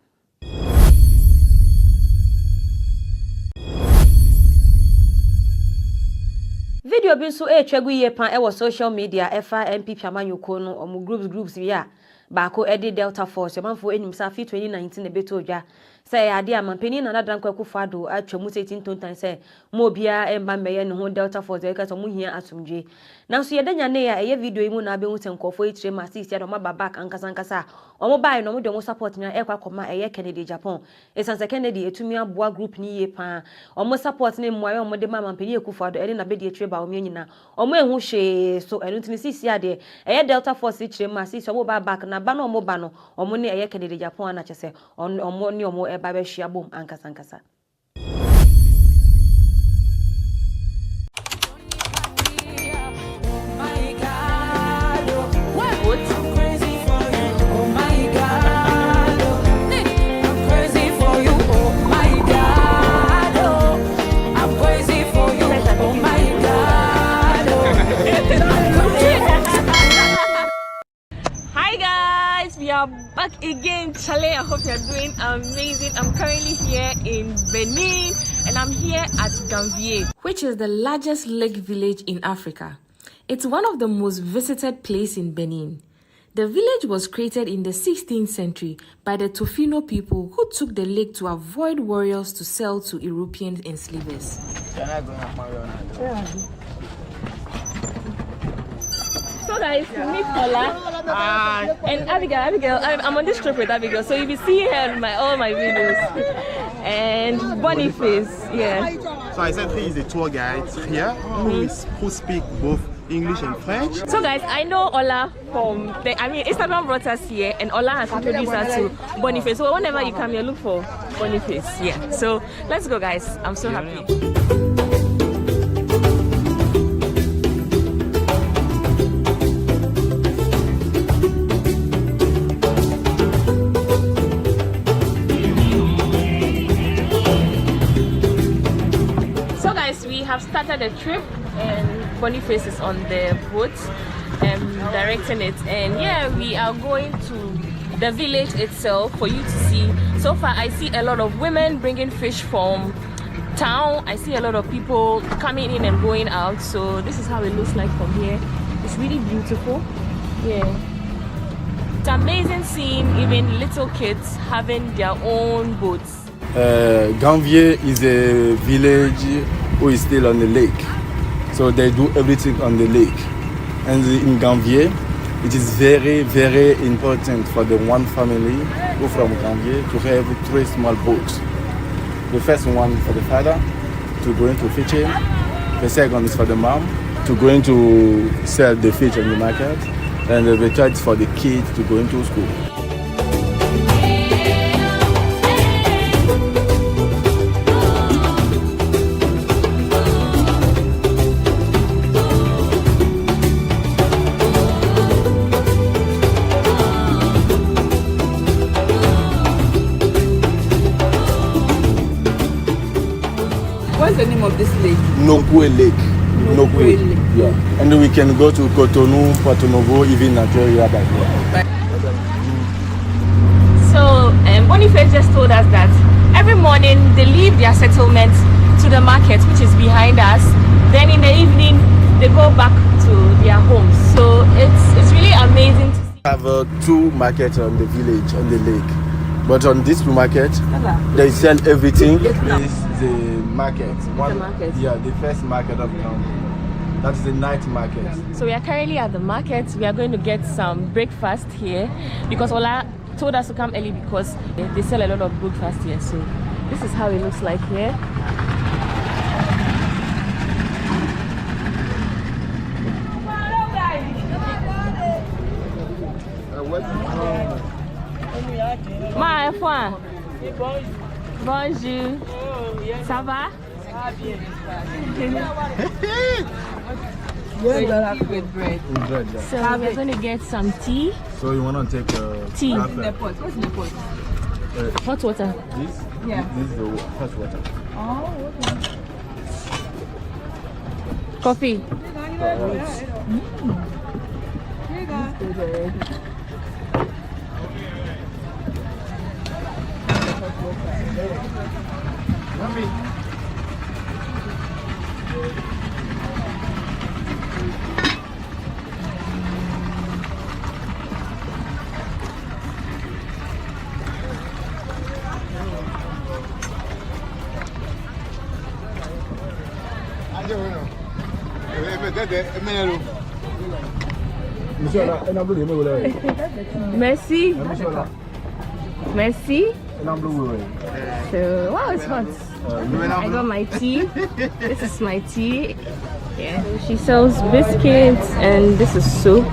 video bi so twegu ye pan ewo social media efa MPP amanyoko no omu groups ya baako edi Delta Force manfo enim sa fi 2019 e beto dwa say ade amampeni na dadan kwaku fado atwamu 18 tontan say mo bia emba meye ne ho Delta Force e ka so mo hia asomdwe nanso ye danya ne ya eye video yi mu na abehu senkofo etire ma sisi ya do ma babak ankasa omo bai no mo de mo support nya e kwa koma eye Kennedy Japan esanse Kennedy etumi aboa group ni ye pa omo support ne mwaye omo de ma amampeni ekufado ene na be de etire ba omo nyina omo ehu hwe so enu ntini sisi ya de eye Delta Force etire ma sisi omo babak na ba no omo ba no omo ne eye Kennedy Japan na chese omo ni omo eba be hwia bom ankasa We are back again, Chale. I hope you are doing amazing. I'm currently here in Benin and I'm here at Ganvier, which is the largest lake village in Africa. It's one of the most visited places in Benin. The village was created in the 16th century by the Tofino people who took the lake to avoid warriors to sell to European enslavers. So guys, meet Ola and Abigail. I'm on this trip with Abigail, so you'll be seeing her in all my videos. And Boniface, yeah. So I said he is a tour guide here who speak both English and French. So guys, I know Ola from Instagram brought us here, and Ola has introduced us to Boniface. So whenever you come here, look for Boniface. Yeah. So let's go, guys. I'm so happy. Have started the trip and Boniface is on the boat directing it, and yeah, we are going to the village itself for you to see. So far I see a lot of women bringing fish from town. I see a lot of people coming in and going out, so this is how it looks like from here. It's really beautiful. Yeah, it's amazing seeing even little kids having their own boats. Ganvier is a village who is still on the lake, so they do everything on the lake. And in Ganvier, it is very, very important for the one family who from Ganvier to have 3 small boats. The first one for the father to go into fishing, the second is for the mom to going to sell the fish in the market, and the third for the kids to go into school. What's the name of this lake? Nokwe Lake. Nokwe. Yeah. And then we can go to Cotonou, Porto Novo, even Nigeria by here. So Boniface just told us that every morning they leave their settlement to the market, which is behind us. Then in the evening they go back to their homes. So it's really amazing to see. We have two markets on the village, on the lake. But on this market, they sell everything. This is the market. The market. Yeah, the first market of town. That is the night market. So we are currently at the market. We are going to get some breakfast here because Ola told us to come early because they sell a lot of breakfast here. So this is how it looks like here. Ma, F1. Bonjour. Ça va? With bread. So we're going to get some tea. So you want to take tea? What's in the pot? What's in the pot? Hot water. This? Yeah. This is the hot water. Oh, okay. Coffee. Merci. Merci. So, wow, it's hot. I got my tea. This is my tea. Yeah. She sells biscuits and this is soup.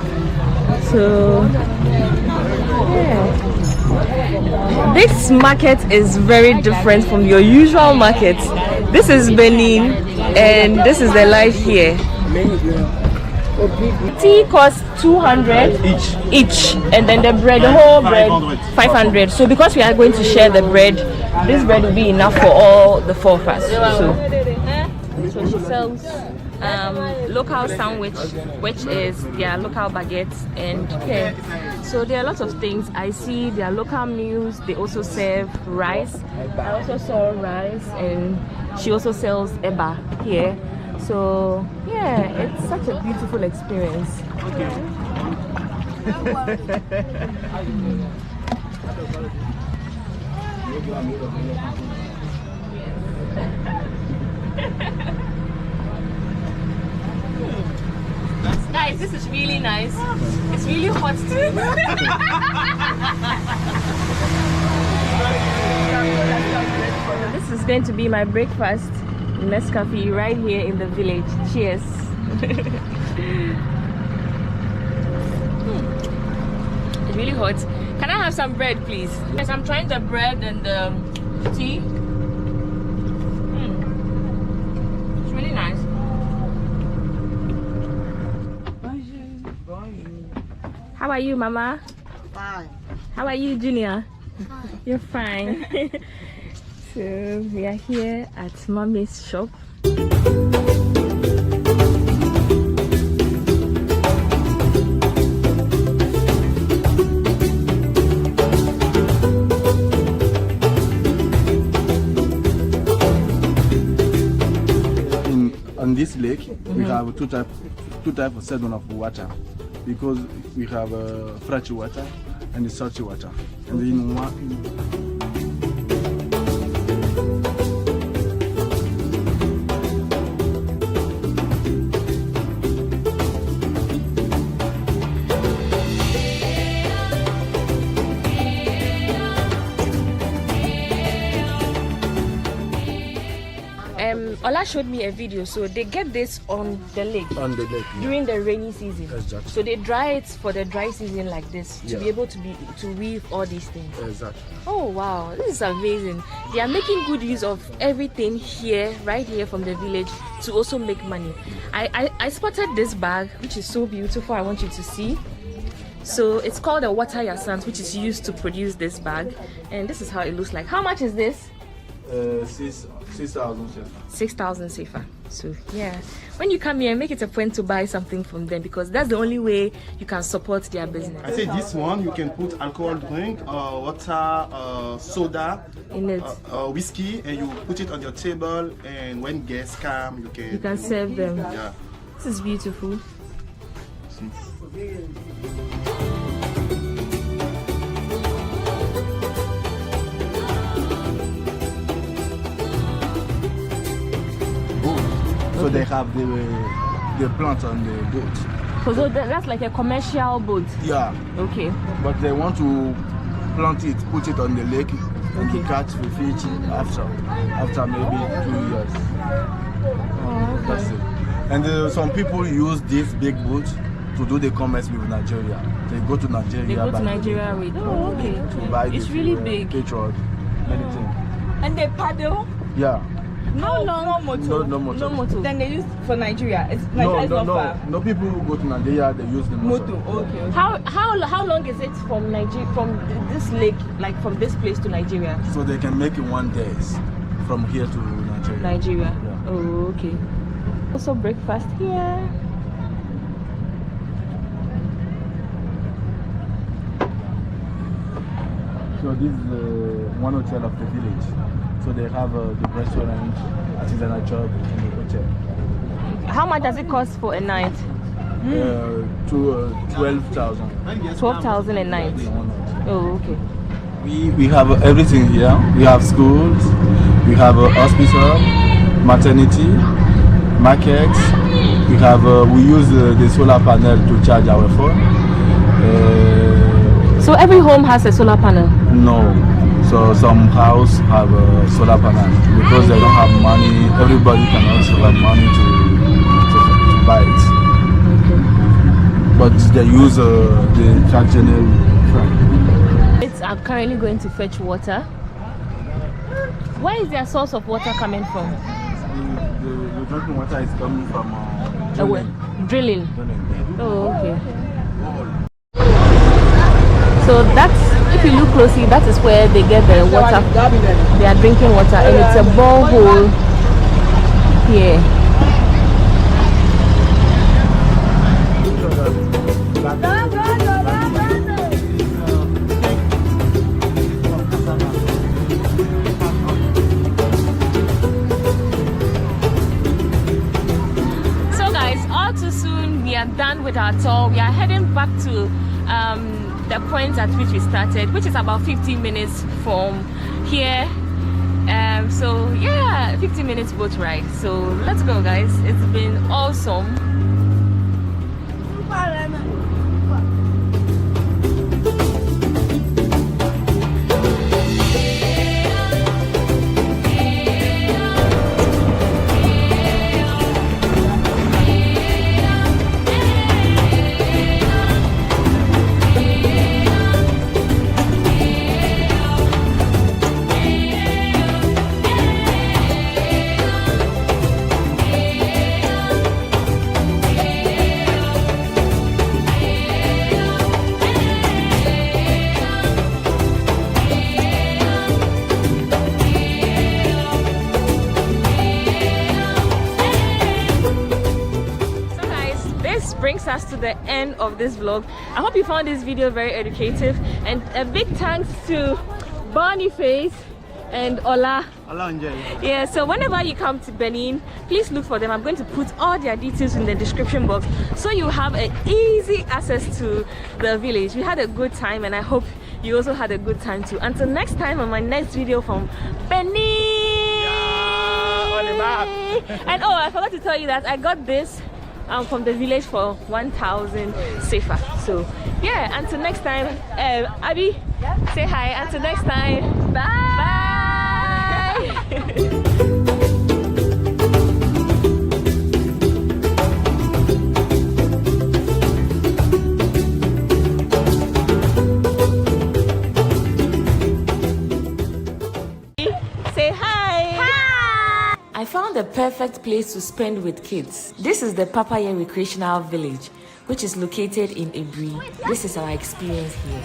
So, yeah. This market is very different from your usual market. This is Benin and this is the life here. Tea costs 200 each, and then the bread, the whole bread, 500. So because we are going to share the bread, this bread will be enough for all the four of us. So she sells local sandwich, which is their local baguettes, and yeah. So there are lots of things. I see their local meals. They also serve rice. I also saw rice, and she also sells eba here. So yeah, it's such a beautiful experience. Guys, this is really nice. It's really hot too. This is going to be my breakfast. Nescafe right here in the village. Cheers. It's really hot. Can I have some bread, please? Yes, I'm trying the bread and the tea. It's really nice. How are you, Mama? Fine. How are you, Junior? Fine. You're fine. So we are here at Mommy's shop. On this lake, we have two types of season of water, because we have fresh water and salty water, and in one. Ola showed me a video. So they get this on the lake. On the lake. During the rainy season. Exactly. So they dry it for the dry season like this to be able to weave all these things. Exactly. Oh wow, this is amazing. They are making good use of everything here, right here from the village, to also make money. I spotted this bag, which is so beautiful. I want you to see. So it's called a water yasant, which is used to produce this bag, and this is how it looks like. How much is this? 6,000 sefa. 6,000 sefa. So yeah, when you come here, make it a point to buy something from them, because that's the only way you can support their business. I say this one you can put alcohol drink, water, soda, in it, whiskey, and you put it on your table. And when guests come, you can serve them. Yeah, this is beautiful. So they have the plant on the boat. So that's like a commercial boat? Yeah. Okay. But they want to plant it, put it on the lake, and you catch the fish after maybe 2 years. Oh, okay. That's it. And some people use this big boat to do the commerce with Nigeria. They go to Nigeria. They go to Nigeria with. Oh, okay. To buy it's really big. Petrol, many things. And they paddle? Yeah. No motor. No motor. No motor. Then they use for Nigeria. Nigeria is not far. No people who go to Nigeria, they use the motor. Okay. How long is it from Nigeria, from this lake, like from this place to Nigeria? So they can make it 1 day from here to Nigeria. Nigeria. Yeah. Oh, okay. Also breakfast here. So this is one hotel of the village. So they have the restaurant, artisanal shop, and the hotel. How much does it cost for a night? To 12,000. 12,000 a night. Oh, okay. We have everything here. We have schools, we have a hospital, maternity, markets. We use the solar panel to charge our phone. So every home has a solar panel? No. So some house have a solar panel because they don't have money. Everybody can also have money to buy it. Okay. But they use the traditional fan. I'm currently going to fetch water. Where is their source of water coming from? The drinking water is coming from drilling. Oh, okay. So that's, if you look closely, that is where they get the water. They are drinking water, and it's a borehole here. So guys, all too soon we are done with our tour. We are heading back to the point at which we started, which is about 15 minutes from here. So yeah, 15 minutes boat ride. So let's go guys, it's been awesome. Brings us to the end of this vlog. I hope you found this video very educative, and a big thanks to Boniface and Ola. Yeah, so whenever you come to Benin, please look for them. I'm going to put all their details in the description box so you have an easy access to the village. We had a good time, and I hope you also had a good time too. Until next time on my next video from Benin. And oh, I forgot to tell you that I got this from the village for 1,000 sefa. So yeah, until next time, Abby, say hi. Until next time, bye. Bye. found the perfect place to spend with kids. This is the Papaya Recreational Village, which is located in Ebri. This is our experience here.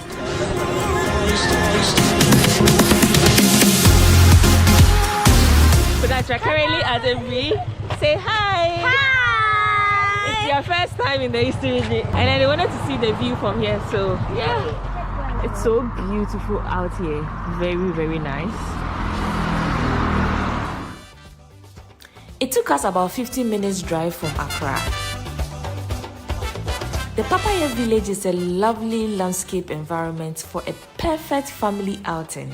So guys, we're currently at Ebri. Say hi! Hi! It's your first time in the history, and then they wanted to see the view from here, so yeah. It's so beautiful out here. Very, very nice. It took us about 15 minutes drive from Accra. The Papaya Village is a lovely landscape environment for a perfect family outing.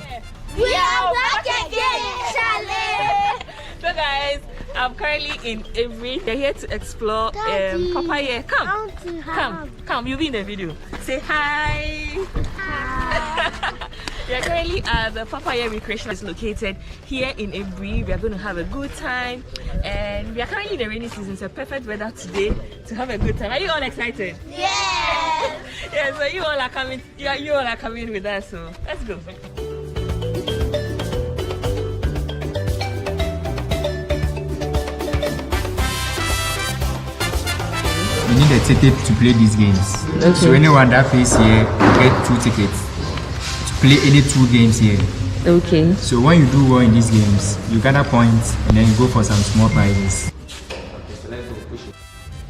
We are back again, Charlie! So guys, I'm currently in Ebri. We're here to explore Papaya. Come, you'll be in the video. Say hi! Hi! We are currently at the Papaya Recreation. It's located here in Ebri. We are going to have a good time, and we are currently in the rainy season. It's a perfect weather today to have a good time. Are you all excited? Yeah! Yeah, so you all are coming. You all are coming with us. So let's go. You need a ticket to play these games. Okay. So anyone that plays here will get 2 tickets to play any 2 games here. Okay. So when you do well in these games, you gather points and then you go for some small prizes.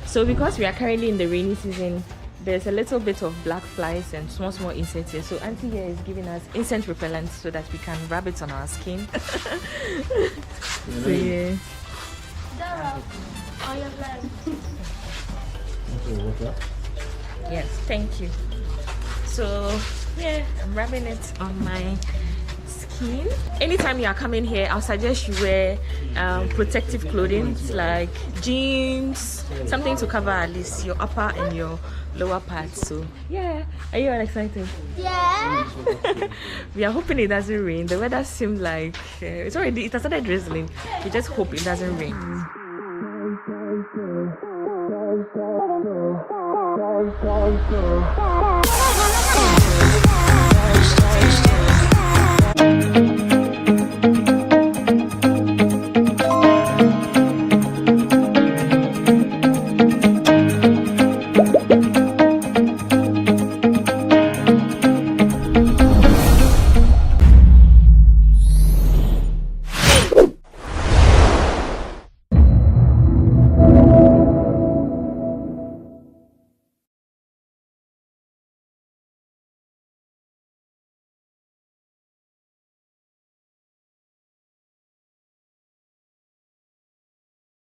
So because we are currently in the rainy season, there's a little bit of black flies and small insects here. So Auntie here is giving us insect repellent so that we can rub it on our skin. So yeah. On your left. Yes, thank you. So yeah, I'm rubbing it on my skin. Anytime you are coming here, I'll suggest you wear protective clothing like jeans, something to cover at least your upper and your lower parts. So yeah, are you all excited? Yeah. We are hoping it doesn't rain. The weather seemed like it has started drizzling. We just hope it doesn't rain.